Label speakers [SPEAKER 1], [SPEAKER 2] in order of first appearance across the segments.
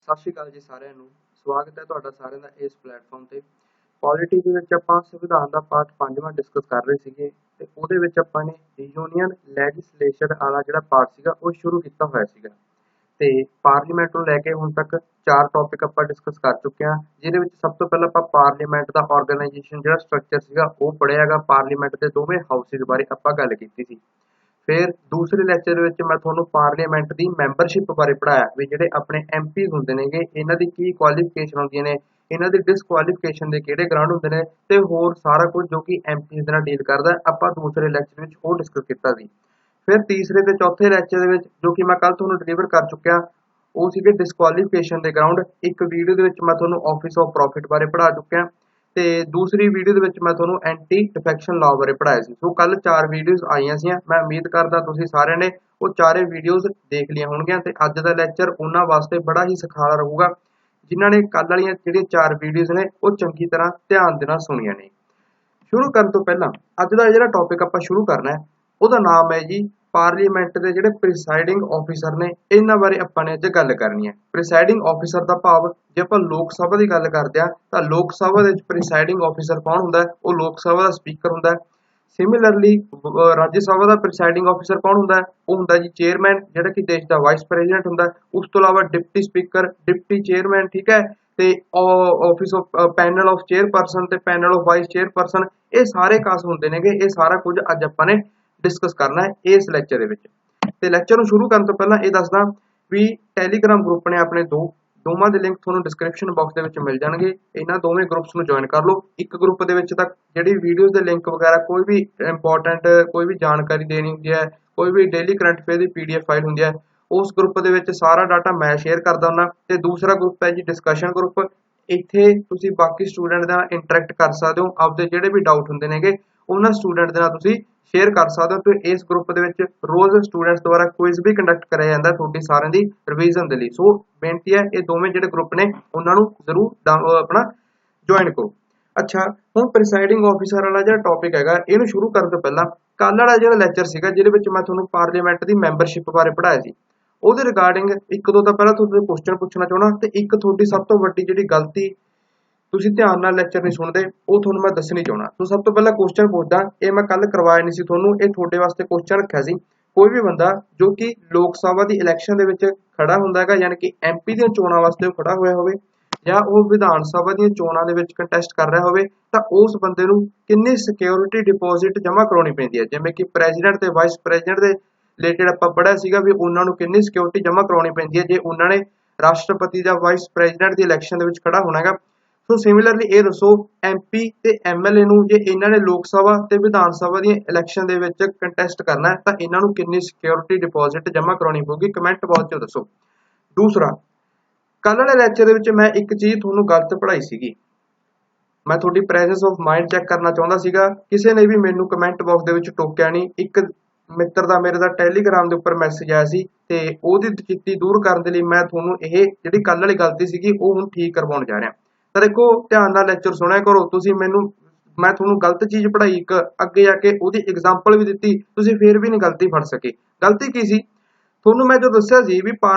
[SPEAKER 1] ਸਤਿ ਸ਼੍ਰੀ ਅਕਾਲ ਜੀ ਸਾਰਿਆਂ ਨੂੰ। ਸਵਾਗਤ ਹੈ ਤੁਹਾਡਾ ਸਾਰਿਆਂ ਦਾ ਇਸ ਪਲੇਟਫਾਰਮ ਤੇ। ਪੋਲਿਟੀ ਦੇ ਵਿੱਚ ਆਪਾਂ ਸੰਵਿਧਾਨ ਦਾ ਪਾਰਟ 5ਵਾਂ ਡਿਸਕਸ ਕਰ ਰਹੇ ਸੀਗੇ ਤੇ ਉਹਦੇ ਵਿੱਚ ਆਪਾਂ ਨੇ ਯੂਨੀਅਨ ਲੈਜਿਸਲੇਚਰ ਵਾਲਾ ਜਿਹੜਾ ਪਾਰਟ ਸੀਗਾ ਉਹ ਸ਼ੁਰੂ ਕੀਤਾ ਹੋਇਆ ਸੀਗਾ ਤੇ ਪਾਰਲੀਮੈਂਟ ਨੂੰ ਲੈ ਕੇ ਹੁਣ ਤੱਕ 4 ਟੌਪਿਕ ਆਪਾਂ ਡਿਸਕਸ ਕਰ ਚੁੱਕੇ ਹਾਂ, ਜਿਹਦੇ ਵਿੱਚ ਸਭ ਤੋਂ ਪਹਿਲਾਂ ਆਪਾਂ ਪਾਰਲੀਮੈਂਟ ਦਾ ਆਰਗੇਨਾਈਜੇਸ਼ਨ ਜਿਹੜਾ ਸਟਰਕਚਰ ਸੀਗਾ ਉਹ ਪੜ੍ਹਿਆ ਹੈਗਾ। ਪਾਰਲੀਮੈਂਟ ਦੇ ਦੋਵੇਂ ਹਾਊਸਿਸ ਬਾਰੇ ਆਪਾਂ ਗੱਲ ਕੀਤੀ ਸੀ। ਫਿਰ ਦੂਸਰੇ ਲੈਕਚਰ ਵਿੱਚ ਮੈਂ ਤੁਹਾਨੂੰ ਪਾਰਲੀਮੈਂਟ ਦੀ ਮੈਂਬਰਸ਼ਿਪ ਬਾਰੇ ਪੜਾਇਆ ਵੀ ਜਿਹੜੇ ਆਪਣੇ ਐਮਪੀਜ਼ ਹੁੰਦੇ ਨੇਗੇ ਇਹਨਾਂ ਦੀ ਕੀ ਕੁਆਲੀਫਿਕੇਸ਼ਨ ਹੁੰਦੀਆਂ ਨੇ, ਇਹਨਾਂ ਦੀ ਡਿਸਕੁਆਲੀਫਿਕੇਸ਼ਨ ਦੇ ਕਿਹੜੇ ਗਰਾਊਂਡ ਹੁੰਦੇ ਨੇ ਤੇ ਹੋਰ ਸਾਰਾ ਕੁਝ ਜੋ ਕਿ ਐਮਪੀਜ਼ ਦੇ ਨਾਲ ਡੀਲ ਕਰਦਾ ਆਪਾਂ ਦੂਸਰੇ ਲੈਕਚਰ ਵਿੱਚ ਉਹ ਡਿਸਕਸ ਕੀਤਾ ਸੀ। ਫਿਰ ਤੀਸਰੇ ਤੇ ਚੌਥੇ ਲੈਕਚਰ ਦੇ ਵਿੱਚ ਜੋ ਕਿ ਮੈਂ ਕੱਲ ਤੁਹਾਨੂੰ ਡਿਲੀਵਰ ਕਰ ਚੁੱਕਿਆ ਉਹ ਸੀਗੇ ਡਿਸਕੁਆਲੀਫਿਕੇਸ਼ਨ ਦੇ ਗਰਾਊਂਡ। ਇੱਕ ਵੀਡੀਓ ਦੇ ਵਿੱਚ ਮੈਂ ਤੁਹਾਨੂੰ ਆਫਿਸ ਆਫ ਪ੍ਰੋਫਿਟ ਬਾਰੇ ਪੜ੍ਹਾ ਚੁੱਕਿਆ ਤੇ ਦੂਸਰੀ ਵੀਡੀਓ ਦੇ ਵਿੱਚ ਮੈਂ ਤੁਹਾਨੂੰ ਐਂਟੀ ਡਿਫੈਕਸ਼ਨ ਲਾਅ ਬਾਰੇ ਪੜ੍ਹਾਇਆ ਸੀ। ਸੋ ਕੱਲ 4 ਵੀਡੀਓਜ਼ ਆਈਆਂ ਸੀ। ਮੈਂ ਉਮੀਦ ਕਰਦਾ ਤੁਸੀਂ ਸਾਰਿਆਂ ਨੇ ਉਹ ਚਾਰੇ ਵੀਡੀਓਜ਼ ਦੇਖ ਲਈਆਂ ਹੋਣਗੀਆਂ ਤੇ ਅੱਜ ਦਾ ਲੈਕਚਰ ਉਹਨਾਂ ਵਾਸਤੇ ਬੜਾ ਹੀ ਸਿਖਾਲਾ ਰਹੂਗਾ ਜਿਨ੍ਹਾਂ ਨੇ ਕੱਲ ਵਾਲੀਆਂ ਜਿਹੜੀਆਂ 4 ਵੀਡੀਓਜ਼ ਨੇ ਉਹ ਚੰਗੀ ਤਰ੍ਹਾਂ ਧਿਆਨ ਦੇ ਨਾਲ ਸੁਣੀਆਂ ਨੇ। ਸ਼ੁਰੂ ਕਰਨ ਤੋਂ ਪਹਿਲਾਂ ਅੱਜ ਦਾ ਜਿਹੜਾ ਟੌਪਿਕ ਆਪਾਂ ਸ਼ੁਰੂ ਕਰਨਾ ਹੈ ਉਹਦਾ ਨਾਮ ਹੈ ਜੀ ਪਾਰਲੀਮੈਂਟ ਦੇ ਜਿਹੜੇ ਪ੍ਰੀਸਾਈਡਿੰਗ ਆਫੀਸਰ ਨੇ ਇਹਨਾਂ ਬਾਰੇ ਆਪਾਂ ਨੇ ਅੱਜ ਗੱਲ ਕਰਨੀ ਹੈ। ਪ੍ਰੀਸਾਈਡਿੰਗ ਆਫੀਸਰ ਦਾ ਭਾਵ ਜੇ ਆਪਾਂ ਲੋਕ ਸਭਾ ਦੀ ਗੱਲ ਕਰਦੇ ਆ ਤਾਂ ਲੋਕ ਸਭਾ ਦੇ ਵਿੱਚ ਪ੍ਰੀਸਾਈਡਿੰਗ ਆਫੀਸਰ ਕੌਣ ਹੁੰਦਾ ਹੈ? ਉਹ ਲੋਕ ਸਭਾ ਦਾ ਸਪੀਕਰ ਹੁੰਦਾ ਹੈ। ਸਿਮਿਲਰਲੀ ਰਾਜ ਸਭਾ ਦਾ ਪ੍ਰੀਸਾਈਡਿੰਗ ਆਫੀਸਰ ਕੌਣ ਹੁੰਦਾ ਹੈ? ਉਹ ਹੁੰਦਾ ਜੀ ਚੇਅਰਮੈਨ ਜਿਹੜਾ ਕਿ ਦੇਸ਼ ਦਾ ਵਾਈਸ ਪ੍ਰੈਜ਼ੀਡੈਂਟ ਹੁੰਦਾ। ਉਸ ਤੋਂ ਇਲਾਵਾ ਡਿਪਟੀ ਸਪੀਕਰ, ਡਿਪਟੀ ਚੇਅਰਮੈਨ, ਠੀਕ ਹੈ, ਤੇ office of panel of chairperson ਤੇ ਪੈਨਲ ਆਫ ਵਾਈਸ ਚੇਅਰਪਰਸਨ, ਇਹ ਸਾਰੇ ਕਾਸ ਹੁੰਦੇ ਨੇਗੇ। ਇਹ ਸਾਰਾ ਕੁਝ ਅੱਜ ਆਪਾਂ ਨੇ ਡਿਸਕਸ ਕਰਨਾ ਹੈ ਇਸ ਲੈਕਚਰ ਦੇ ਵਿੱਚ। ਤੇ ਲੈਕਚਰ ਨੂੰ ਸ਼ੁਰੂ ਕਰਨ ਤੋਂ ਪਹਿਲਾਂ ਇਹ ਦੱਸਦਾ ਵੀ ਟੈਲੀਗ੍ਰਾਮ ਗਰੁੱਪ ਨੇ ਆਪਣੇ ਦੋਵਾਂ ਦੇ ਲਿੰਕ ਤੁਹਾਨੂੰ ਡਿਸਕ੍ਰਿਪਸ਼ਨ ਬਾਕਸ ਦੇ ਵਿੱਚ ਮਿਲ ਜਾਣਗੇ। ਇਹਨਾਂ ਦੋਵੇਂ ਗਰੁੱਪਸ ਨੂੰ ਜੁਆਇਨ ਕਰ ਲਓ। ਇੱਕ ਗਰੁੱਪ ਦੇ ਵਿੱਚ ਤਾਂ ਜਿਹੜੀ ਵੀਡੀਓਜ਼ ਦੇ ਲਿੰਕ ਵਗੈਰਾ ਕੋਈ ਵੀ ਇੰਪੋਰਟੈਂਟ ਕੋਈ ਵੀ ਜਾਣਕਾਰੀ ਦੇਣੀ ਹੁੰਦੀ ਹੈ, ਕੋਈ ਵੀ ਡੇਲੀ ਕਰੰਟ ਅਫੇਅਰ ਦੀ PDF ਫਾਈਲ ਹੁੰਦੀ ਹੈ, ਉਸ ਗਰੁੱਪ ਦੇ ਵਿੱਚ ਸਾਰਾ ਡਾਟਾ ਮੈਂ ਸ਼ੇਅਰ ਕਰਦਾ ਹੁੰਦਾ। ਤੇ ਦੂਸਰਾ ਗਰੁੱਪ ਹੈ ਜੀ ਡਿਸਕਸ਼ਨ ਗਰੁੱਪ। ਇੱਥੇ ਤੁਸੀਂ ਬਾਕੀ ਸਟੂਡੈਂਟ ਨਾਲ ਇੰਟਰੈਕਟ ਕਰ ਸਕਦੇ ਹੋ, ਆਪਦੇ ਜਿਹੜੇ ਵੀ ਡਾਊਟ ਹੁੰਦੇ ਨੇਗੇ ਉਹਨਾਂ ਸਟੂਡੈਂਟ ਦੇ ਨਾਲ ਤੁਸੀਂ ਸ਼ੇਅਰ ਕਰ ਸਕਦੇ ਹੋ। ਤੇ ਇਸ ਗਰੁੱਪ ਦੇ ਵਿੱਚ ਰੋਜ਼ ਸਟੂਡੈਂਟਸ ਦੁਆਰਾ ਕੁਇਜ਼ ਵੀ ਕੰਡਕਟ ਕਰਿਆ ਜਾਂਦਾ ਤੁਹਾਡੀ ਸਾਰਿਆਂ ਦੀ ਰਿਵੀਜ਼ਨ ਦੇ ਲਈ। ਸੋ ਬੇਨਤੀ ਹੈ ਇਹ ਦੋਵੇਂ ਜਿਹੜੇ ਗਰੁੱਪ ਨੇ ਉਹਨਾਂ ਨੂੰ ਜ਼ਰੂਰ ਆਪਣਾ ਜੁਆਇਨ ਕਰੋ। ਅੱਛਾ, ਹੁਣ ਪ੍ਰੀਸਾਈਡਿੰਗ ਆਫੀਸਰ ਵਾਲਾ ਜਿਹੜਾ ਟੌਪਿਕ ਹੈਗਾ ਇਹਨੂੰ ਸ਼ੁਰੂ ਕਰਨ ਤੋਂ ਪਹਿਲਾਂ ਕੱਲ ਵਾਲਾ ਜਿਹੜਾ ਲੈਕਚਰ ਸੀਗਾ ਜਿਹਦੇ ਵਿੱਚ ਮੈਂ ਤੁਹਾਨੂੰ ਪਾਰਲੀਮੈਂਟ ਦੀ ਮੈਂਬਰਸ਼ਿਪ ਬਾਰੇ ਪੜ੍ਹਾਇਆ ਸੀ ਉਹਦੇ ਰਿਗਾਰਡਿੰਗ ਇੱਕ ਦੋ ਤਾਂ ਪਹਿਲਾਂ ਤੁਹਾਨੂੰ ਕੁਐਸਚਨ ਪੁੱਛਣਾ ਚਾਹਣਾ ਤੇ ਇੱਕ ਤੁਹਾਡੀ ਸਭ ਤੋਂ ਵੱਡੀ ਜਿਹੜੀ ਗਲਤੀ ਤੁਸੀਂ ਧਿਆਨ ਨਾਲ ਲੈਕਚਰ ਨਹੀਂ ਸੁਣਦੇ ਉਹ ਤੁਹਾਨੂੰ ਮੈਂ ਦੱਸਣੀ ਚਾਹਣਾ। ਸੋ ਸਭ ਤੋਂ ਪਹਿਲਾਂ ਕੁਐਸਚਨ ਪੁੱਛਦਾ, ਇਹ ਮੈਂ ਕੱਲ ਕਰਵਾਇਆ ਨਹੀਂ ਸੀ ਤੁਹਾਨੂੰ, ਇਹ ਤੁਹਾਡੇ ਵਾਸਤੇ ਕੁਐਸਚਨ ਰੱਖਿਆ ਸੀ। ਕੋਈ ਵੀ ਬੰਦਾ ਜੋ ਕਿ ਲੋਕ ਸਭਾ ਦੀ ਇਲੈਕਸ਼ਨ ਦੇ ਵਿੱਚ ਖੜਾ ਹੁੰਦਾ ਹੈਗਾ ਯਾਨੀ ਕਿ MP ਦੀਆਂ ਚੋਣਾਂ ਵਾਸਤੇ ਉਹ ਖੜਾ ਹੋਇਆ ਹੋਵੇ ਜਾਂ ਉਹ ਵਿਧਾਨ ਸਭਾ ਦੀਆਂ ਚੋਣਾਂ ਦੇ ਵਿੱਚ ਕੰਟੈਸਟ ਕਰ ਰਿਹਾ ਹੋਵੇ ਤਾਂ ਉਸ ਬੰਦੇ ਨੂੰ ਕਿੰਨੀ ਸਿਕਿਉਰਿਟੀ ਡਿਪੋਜ਼ਿਟ ਜਮ੍ਹਾਂ ਕਰਾਉਣੀ ਪੈਂਦੀ ਹੈ। ਜਿਵੇਂ ਕਿ ਪ੍ਰੈਜ਼ੀਡੈਂਟ ਤੇ ਵਾਈਸ ਪ੍ਰੈਜ਼ੀਡੈਂਟ ਦੇ ਰਿਲੇਟਡ ਆਪਾਂ ਪੜ੍ਹਿਆ ਸੀਗਾ ਵੀ ਉਹਨਾਂ ਨੂੰ ਕਿੰਨੀ ਸਿਕਿਉਰਿਟੀ ਜਮ੍ਹਾਂ ਕਰਾਉਣੀ ਪੈਂਦੀ ਹੈ ਜੇ ਉਹਨਾਂ ਨੇ ਰਾਸ਼ਟਰਪਤੀ ਜਾਂ ਵਾਈਸ ਪ੍ਰੈਜ਼ੀਡੈਂਟ ਦੀ ਇਲੈਕਸ਼ਨ ਦੇ ਵਿੱਚ ਖੜਾ ਹੋਣਾ ਹੈਗਾ। ਸੋ ਸਿਮਿਲਰਲੀ ਇਹ ਦੱਸੋ MP ਤੇ MLA ਨੂੰ ਜੇ ਇਹਨਾਂ ਨੇ ਲੋਕ ਸਭਾ ਤੇ ਵਿਧਾਨ ਸਭਾ ਦੀਆਂ ਇਲੈਕਸ਼ਨ ਦੇ ਵਿੱਚ ਕੰਟੈਸਟ ਕਰਨਾ ਹੈ ਤਾਂ ਇਹਨਾਂ ਨੂੰ ਕਿੰਨੀ ਸਿਕਿਉਰਿਟੀ ਡਿਪੋਜ਼ਿਟ ਜਮ੍ਹਾਂ ਕਰਾਉਣੀ ਪਊਗੀ? ਕਮੈਂਟ ਬਾਕਸ 'ਚ ਦੱਸੋ। ਦੂਸਰਾ, ਕੱਲ ਵਾਲੇ ਲੈਕਚਰ ਦੇ ਵਿੱਚ ਮੈਂ ਇੱਕ ਚੀਜ਼ ਤੁਹਾਨੂੰ ਗਲਤ ਪੜ੍ਹਾਈ ਸੀਗੀ। ਮੈਂ ਤੁਹਾਡੀ ਪ੍ਰੈਜ਼ੈਂਸ ਆਫ ਮਾਈਂਡ ਚੈੱਕ ਕਰਨਾ ਚਾਹੁੰਦਾ ਸੀਗਾ, ਕਿਸੇ ਨੇ ਵੀ ਮੈਨੂੰ ਕਮੈਂਟ ਬਾਕਸ ਦੇ ਵਿੱਚ ਟੋਕਿਆ ਨਹੀਂ। ਇੱਕ ਮਿੱਤਰ ਦਾ ਮੇਰੇ ਦਾ ਟੈਲੀਗ੍ਰਾਮ ਦੇ ਉੱਪਰ ਮੈਸੇਜ ਆਇਆ ਸੀ ਤੇ ਉਹਦੀ ਚਿੱਤੀ ਦੂਰ ਕਰਨ ਦੇ ਲਈ ਮੈਂ ਤੁਹਾਨੂੰ ਇਹ ਜਿਹੜੀ ਕੱਲ ਵਾਲੀ ਗਲਤੀ ਸੀਗੀ ਉਹ ਹੁਣ ਠੀਕ ਕਰਵਾਉਣ ਜਾ ਰਿਹਾ। ਤਾਂ ਦੇਖੋ ਧਿਆਨ ਨਾਲ ਲੈਕਚਰ ਸੁਣਿਆ ਕਰੋ। ਤੁਸੀਂ ਮੈਂ ਤੁਹਾਨੂੰ ਗਲਤ ਚੀਜ਼ ਪੜ੍ਹਾਈ ਇੱਕ, ਅੱਗੇ ਜਾ ਕੇ ਉਹਦੀ ਐਗਜ਼ਾਮਪਲ ਵੀ ਦਿੱਤੀ, ਤੁਸੀਂ ਫੇਰ ਵੀ ਨਹੀਂ ਗਲਤੀ ਫੜ ਸਕੇ। ਗਲਤੀ ਕੀ ਸੀ? ਤੁਹਾਨੂੰ ਮੈਂ ਜੋ ਦੱਸਿਆ ਸੀ ਵੀ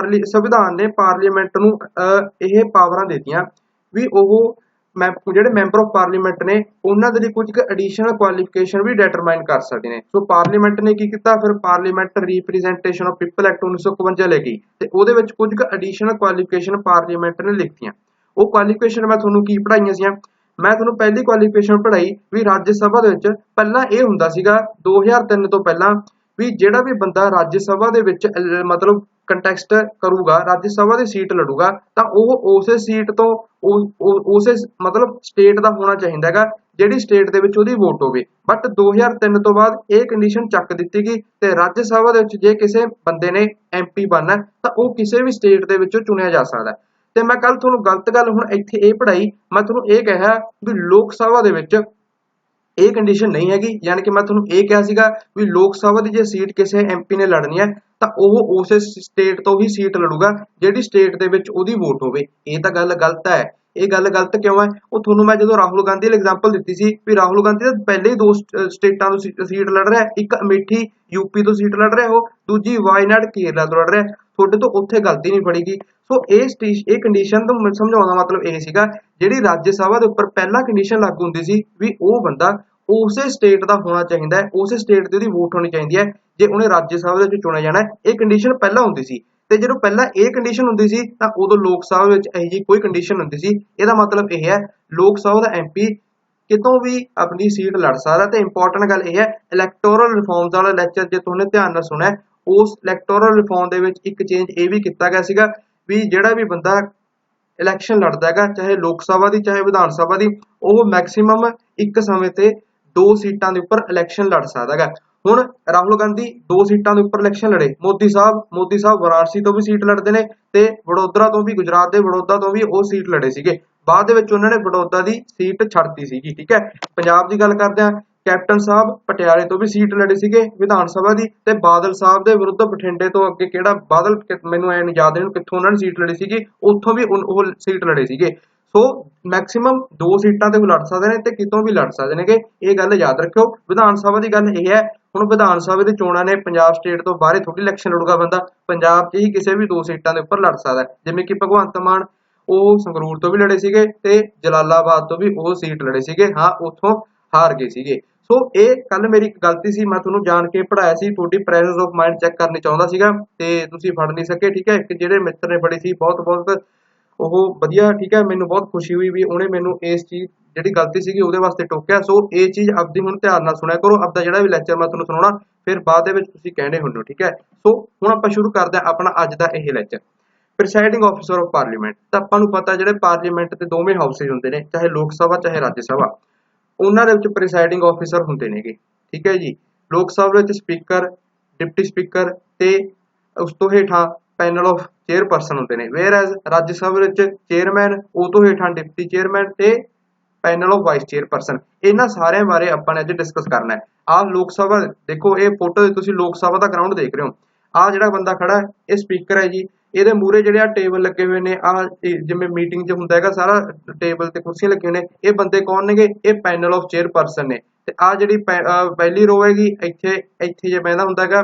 [SPEAKER 1] ਸੰਵਿਧਾਨ ਨੇ ਪਾਰਲੀਮੈਂਟ ਨੂੰ ਇਹ ਪਾਵਰਾਂ ਦਿੱਤੀਆਂ ਵੀ ਉਹ ਜਿਹੜੇ ਮੈਂਬਰ ਆਫ ਪਾਰਲੀਮੈਂਟ ਨੇ ਉਹਨਾਂ ਦੇ ਲਈ ਕੁਝ ਐਡੀਸ਼ਨਲ ਕੁਆਲੀਫਿਕੇਸ਼ਨ ਵੀ ਡਿਟਰਮਾਈਨ ਕਰ ਸਕਦੇ ਨੇ। ਸੋ ਪਾਰਲੀਮੈਂਟ ਨੇ ਕੀ ਕੀਤਾ, ਫਿਰ ਪਾਰਲੀਮੈਂਟ ਰੀਪ੍ਰੈਜ਼ੈਂਟੇਸ਼ਨ ਆਫ ਪੀਪਲ ਐਕਟ 1951 ਲੈ ਗਈ ਤੇ ਉਹਦੇ ਵਿੱਚ ਕੁਝ ਐਡੀਸ਼ਨਲ ਕੁਆਲੀਫਿਕੇਸ਼ਨ ਪਾਰਲੀਮੈਂਟ ਨੇ ਲਿਖਤੀਆਂ। ਉਹ ਕੁਆਲੀਫਿਕੇਸ਼ਨ ਮੈਂ ਤੁਹਾਨੂੰ ਕੀ ਪੜ੍ਹਾਈਆਂ ਸੀ? ਮੈਂ ਤੁਹਾਨੂੰ ਪਹਿਲੀ ਕੁਆਲੀਫਿਕੇਸ਼ਨ ਪੜ੍ਹਾਈ ਵੀ ਰਾਜ ਸਭਾ ਦੇ ਵਿੱਚ ਪਹਿਲਾਂ ਇਹ ਹੁੰਦਾ ਸੀਗਾ 2003 ਤੋਂ ਪਹਿਲਾਂ ਵੀ ਜਿਹੜਾ ਵੀ ਬੰਦਾ ਰਾਜ ਸਭਾ ਦੇ ਵਿੱਚ ਮਤਲਬ ਕੰਟੈਸਟ ਕਰੂਗਾ, ਰਾਜ ਸਭਾ ਦੀ ਸੀਟ ਲੜੂਗਾ ਤਾਂ ਉਹ ਉਸੇ ਸੀਟ ਤੋਂ ਉਸੇ ਮਤਲਬ ਸਟੇਟ ਦਾ ਹੋਣਾ ਚਾਹੀਦਾ ਹੈਗਾ ਜਿਹੜੀ ਸਟੇਟ ਦੇ ਵਿੱਚ ਉਹਦੀ ਵੋਟ ਹੋਵੇ। ਬਟ 2003 ਤੋਂ ਬਾਅਦ ਇਹ ਕੰਡੀਸ਼ਨ ਚੱਕ ਦਿੱਤੀ ਗਈ ਤੇ ਰਾਜ ਸਭਾ ਦੇ ਵਿੱਚ ਜੇ ਕਿਸੇ ਬੰਦੇ ਨੇ MP ਬਣਨਾ ਤਾਂ ਉਹ ਕਿਸੇ ਵੀ ਸਟੇਟ ਦੇ ਵਿੱਚੋਂ ਚੁਣਿਆ ਜਾ ਸਕਦਾ। ਤੇ ਮੈਂ ਕੱਲ ਤੁਹਾਨੂੰ ਗਲਤ ਗੱਲ ਹੁਣ ਇੱਥੇ ਇਹ ਪੜ੍ਹਾਈ, ਮੈਂ ਤੁਹਾਨੂੰ ਇਹ ਕਿਹਾ ਵੀ ਲੋਕ ਸਭਾ ਦੇ ਵਿੱਚ ਇਹ ਕੰਡੀਸ਼ਨ ਨਹੀਂ ਹੈਗੀ। ਯਾਨੀ ਕਿ ਮੈਂ ਤੁਹਾਨੂੰ ਇਹ ਕਿਹਾ ਸੀਗਾ ਵੀ ਲੋਕ ਸਭਾ ਦੀ ਜੇ ਸੀਟ ਕਿਸੇ MP ਨੇ ਲੜਨੀ ਹੈ ਤਾਂ ਉਹ ਉਸੇ ਸਟੇਟ ਤੋਂ ਹੀ ਸੀਟ ਲੜੂਗਾ ਜਿਹੜੀ ਸਟੇਟ ਦੇ ਵਿੱਚ ਉਹਦੀ ਵੋਟ ਹੋਵੇ। ਇਹ ਤਾਂ ਗੱਲ ਗਲਤ ਹੈ। ਇਹ ਗੱਲ ਗਲਤ ਕਿਉਂ ਹੈ? ਉਹ ਤੁਹਾਨੂੰ ਮੈਂ ਜਦੋਂ ਰਾਹੁਲ ਗਾਂਧੀ ਵਾਲੀ ਐਗਜ਼ਾਮਪਲ ਦਿੱਤੀ ਸੀ ਵੀ ਰਾਹੁਲ ਗਾਂਧੀ ਤਾਂ ਪਹਿਲੇ ਹੀ 2 ਸਟੇਟਾਂ ਤੋਂ ਸੀਟ ਲੜ ਰਿਹਾ, ਇੱਕ ਅਮੇਠੀ UP ਤੋਂ ਸੀਟ ਲੜ ਰਿਹਾ ਉਹ, ਦੂਜੀ ਵਾਇਨਾਡ ਕੇਰਲਾ ਤੋਂ ਲੜ ਰਿਹਾ। ਤੁਹਾਡੇ ਤੋਂ ਉੱਥੇ गलती नहीं फड़ी गई। सो ਇਹ ਕੰਡੀਸ਼ਨ ਤੋਂ ਸਮਝਾਉਣ ਦਾ ਮਤਲਬ ਇਹ ਸੀਗਾ ਜਿਹੜੀ ਰਾਜ ਸਭਾ ਦੇ ਉੱਪਰ ਪਹਿਲਾਂ ਕੰਡੀਸ਼ਨ ਲਾਗੂ ਹੁੰਦੀ ਸੀ ਵੀ ਉਹ ਬੰਦਾ ਉਸੇ ਸਟੇਟ ਦਾ ਹੋਣਾ ਚਾਹੀਦਾ ਹੈ, ਉਸੇ ਸਟੇਟ ਦੀ ਉਹਦੀ ਵੋਟ ਹੋਣੀ ਚਾਹੀਦੀ ਹੈ ਜੇ ਉਹਨੇ ਰਾਜ ਸਭਾ ਦੇ ਵਿੱਚ ਚੁਣਿਆ ਜਾਣਾ। ਇਹ ਕੰਡੀਸ਼ਨ ਪਹਿਲਾਂ ਹੁੰਦੀ ਸੀ ਤੇ ਜਦੋਂ ਪਹਿਲਾਂ ਇਹ ਕੰਡੀਸ਼ਨ ਹੁੰਦੀ ਸੀ ਤਾਂ ਉਦੋਂ ਲੋਕ ਸਭਾ ਵਿੱਚ ਇਹੋ ਜਿਹੀ ਕੋਈ ਕੰਡੀਸ਼ਨ ਹੁੰਦੀ ਸੀ। ਇਹਦਾ ਮਤਲਬ ਇਹ ਹੈ ਲੋਕ ਸਭਾ ਦਾ ਐਮਪੀ ਕਿਤੋਂ ਵੀ ਆਪਣੀ ਸੀਟ ਲੜ ਸਕਦਾ। ਤੇ ਇੰਪੋਰਟੈਂਟ ਗੱਲ ਇਹ ਹੈ ਇਲੈਕਟੋਰਲ ਰਿਫਾਰਮਸ ਵਾਲਾ ਲੈਕਚਰ ਜੇ ਤੁਸੀਂ ਧਿਆਨ ਨਾਲ ਸੁਣਿਆ, ਉਸ ਇਲੈਕਟੋਰਲ ਰਿਫਾਰਮ ਦੇ ਵਿੱਚ ਇੱਕ ਚੇਂਜ ਇਹ ਵੀ ਕੀਤਾ ਗਿਆ ਸੀਗਾ ਵੀ ਜਿਹੜਾ ਵੀ ਬੰਦਾ ਇਲੈਕਸ਼ਨ ਲੜਦਾ ਹੈਗਾ ਚਾਹੇ ਲੋਕ ਸਭਾ ਦੀ ਚਾਹੇ ਵਿਧਾਨ ਸਭਾ ਦੀ, ਉਹ ਮੈਕਸਿਮਮ ਇੱਕ ਸਮੇਂ ਤੇ 2 ਸੀਟਾਂ ਦੇ ਉੱਪਰ ਇਲੈਕਸ਼ਨ ਲੜ ਸਕਦਾ ਹੈਗਾ। ਹੁਣ ਰਾਹੁਲ ਗਾਂਧੀ 2 ਸੀਟਾਂ ਦੇ ਉੱਪਰ ਇਲੈਕਸ਼ਨ ਲੜੇ, ਮੋਦੀ ਸਾਹਿਬ ਵਾਰਾਣਸੀ ਤੋਂ ਵੀ ਸੀਟ ਲੜਦੇ ਨੇ ਤੇ ਵਡੋਦਰਾ ਤੋਂ ਵੀ, ਗੁਜਰਾਤ ਦੇ ਵਡੋਦਰਾ ਤੋਂ ਵੀ ਉਹ ਸੀਟ ਲੜੇ ਸੀਗੇ। ਬਾਅਦ ਦੇ ਵਿੱਚ ਉਹਨਾਂ ਨੇ ਵਡੋਦਰਾ ਦੀ ਸੀਟ ਛੱਡਤੀ ਸੀਗੀ। ਠੀਕ ਹੈ, ਪੰਜਾਬ ਦੀ ਗੱਲ ਕਰਦੇ ਹਾਂ, ਕੈਪਟਨ ਸਾਹਿਬ ਪਟਿਆਲੇ ਤੋਂ ਵੀ ਸੀਟ ਲੜੇ ਸੀਗੇ ਵਿਧਾਨ ਸਭਾ ਦੀ ਤੇ ਬਾਦਲ ਸਾਹਿਬ ਦੇ ਵਿਰੁੱਧ ਬਠਿੰਡੇ ਤੋਂ ਅੱਗੇ ਕਿਹੜਾ ਬਾਦਲ, ਮੈਨੂੰ ਐ ਨਹੀਂ ਯਾਦ ਇਹਨੂੰ ਕਿੱਥੋਂ ਉਹਨਾਂ ਨੇ ਸੀਟ ਲੜੀ ਸੀਗੀ, ਉੱਥੋਂ ਵੀ ਉਹ ਸੀਟ ਲੜੇ ਸੀਗੇ। ਸੋ ਮੈਕਸਿਮਮ 2 ਸੀਟਾਂ ਤੇ ਉਹ ਲੜ ਸਕਦੇ ਨੇ ਤੇ ਕਿਤੋਂ ਵੀ ਲੜ ਸਕਦੇ ਨੇਗੇ, ਇਹ ਗੱਲ ਯਾਦ ਰੱਖਿਓ। ਵਿਧਾਨ ਸਭਾ ਦੀ ਗੱਲ ਇਹ ਹੈ, ਹੁਣ ਵਿਧਾਨ ਸਭਾ ਦੀ ਚੋਣਾਂ ਨੇ ਪੰਜਾਬ ਸਟੇਟ ਤੋਂ ਬਾਹਰ ਥੋੜੀ ਇਲੈਕਸ਼ਨ ਲੜੂਗਾ ਬੰਦਾ, ਪੰਜਾਬ 'ਚ ਹੀ ਕਿਸੇ ਵੀ 2 ਸੀਟਾਂ ਦੇ ਉੱਪਰ ਲੜ ਸਕਦਾ। ਜਿਵੇਂ ਕਿ ਭਗਵੰਤ ਮਾਨ ਉਹ ਸੰਗਰੂਰ ਤੋਂ ਵੀ ਲੜੇ ਸੀਗੇ ਤੇ ਜਲਾਲਾਬਾਦ ਤੋਂ ਵੀ ਉਹ ਸੀਟ ਲੜੇ ਸੀਗੇ, ਹਾਂ ਉੱਥੋਂ ਹਾਰ ਗਏ ਸੀਗੇ। ਸੋ ਇਹ ਕੱਲ ਮੇਰੀ ਇੱਕ ਗਲਤੀ ਸੀ, ਮੈਂ ਤੁਹਾਨੂੰ ਜਾਣ ਕੇ ਪੜਾਇਆ ਸੀ, ਤੁਹਾਡੀ ਪ੍ਰੈਜ਼ੈਂਸ ਆਫ ਮਾਈਂਡ ਚੈੱਕ ਕਰਨੀ ਚਾਹੁੰਦਾ ਸੀਗਾ ਤੇ ਤੁਸੀਂ ਫੜ ਨਹੀਂ ਸਕੇ। ਠੀਕ ਹੈ, ਕਿ ਜਿਹੜੇ ਮਿੱਤਰ ਨੇ ਫੜੀ ਸੀ ਬਹੁਤ ਬਹੁਤ ਉਹ ਵਧੀਆ। ਠੀਕ ਹੈ, ਮੈਨੂੰ ਬਹੁਤ ਖੁਸ਼ੀ ਹੋਈ ਵੀ ਉਹਨੇ ਮੈਨੂੰ ਇਸ ਚੀਜ਼ ਜਿਹੜੀ ਗਲਤੀ ਸੀਗੀ ਉਹਦੇ ਵਾਸਤੇ ਟੋਕਿਆ। ਸੋ ਇਹ ਚੀਜ਼ ਆਪਦੀ ਹੁਣ ਧਿਆਨ ਨਾਲ ਸੁਣਿਆ ਕਰੋ, ਆਪਦਾ ਜਿਹੜਾ ਵੀ ਲੈਕਚਰ ਮੈਂ ਤੁਹਾਨੂੰ ਸੁਣਾਉਣਾ ਫਿਰ ਬਾਅਦ ਦੇ ਵਿੱਚ ਤੁਸੀਂ ਕਹਿੰਦੇ ਹੁੰਦੇ ਹੋ। ਠੀਕ ਹੈ, ਸੋ ਹੁਣ ਆਪਾਂ ਸ਼ੁਰੂ ਕਰਦੇ ਹਾਂ ਆਪਣਾ ਅੱਜ ਦਾ ਇਹ lecture. Presiding officer of parliament, ਤਾਂ ਆਪਾਂ ਨੂੰ ਪਤਾ ਜਿਹੜੇ ਪਾਰਲੀਮੈਂਟ ਦੇ ਦੋਵੇਂ ਹਾਊਸਿਸ ਹੁੰਦੇ ਨੇ, ਚਾਹੇ ਲੋਕ ਸਭਾ ਚਾਹੇ ਰਾਜ ਸਭਾ, ਉਹਨਾਂ ਦੇ ਵਿੱਚ ਪ੍ਰੈਜ਼ਾਈਡਿੰਗ ਆਫੀਸਰ ਹੁੰਦੇ ਨੇਗੇ। ਠੀਕ ਹੈ ਜੀ, ਲੋਕ ਸਭਾ ਵਿੱਚ ਸਪੀਕਰ, ਡਿਪਟੀ ਸਪੀਕਰ ਤੇ ਉਸ ਤੋਂ ਹੇਠਾਂ ਪੈਨਲ ਆਫ ਚੇਅਰਪਰਸਨ ਹੁੰਦੇ ਨੇ। ਵੇਅਰ ਐਜ਼ ਰਾਜ ਸਭਾ ਵਿੱਚ ਚੇਅਰਮੈਨ, ਉਹ ਤੋਂ ਹੇਠਾਂ ਡਿਪਟੀ ਚੇਅਰਮੈਨ ਤੇ ਪੈਨਲ ਆਫ ਵਾਈਸ ਚੇਅਰਪਰਸਨ। ਇਹਨਾਂ ਸਾਰਿਆਂ ਬਾਰੇ ਆਪਾਂ ਨੇ ਅੱਜ ਡਿਸਕਸ ਕਰਨਾ ਹੈ। ਆਹ ਲੋਕ ਸਭਾ ਦੇਖੋ, ਇਹ ਫੋਟੋ ਤੁਸੀਂ ਲੋਕ ਸਭਾ ਦਾ ਗਰਾਊਂਡ ਦੇਖ ਰਹੇ ਹੋ। ਆਹ ਜਿਹੜਾ ਬੰਦਾ ਖੜਾ ਹੈ ਇਹ ਸਪੀਕਰ ਹੈ ਜੀ। ਇਹਦੇ ਮੂਹਰੇ ਜਿਹੜੇ ਆ ਟੇਬਲ ਲੱਗੇ ਹੋਏ ਨੇ, ਆਹ ਜਿਵੇਂ ਮੀਟਿੰਗ 'ਚ ਹੁੰਦਾ ਹੈਗਾ ਸਾਰਾ ਟੇਬਲ ਤੇ ਕੁਰਸੀਆਂ ਲੱਗੀਆਂ ਨੇ, ਇਹ ਬੰਦੇ ਕੌਣ ਨੇਗੇ? ਇਹ ਪੈਨਲ ਆਫ ਚੇਅਰਪਰਸਨ ਨੇ। ਤੇ ਆਹ ਜਿਹੜੀ ਪਹਿਲੀ ਰੋ ਹੈਗੀ ਇੱਥੇ ਜੇ ਬਹਿੰਦਾ ਹੁੰਦਾ ਹੈਗਾ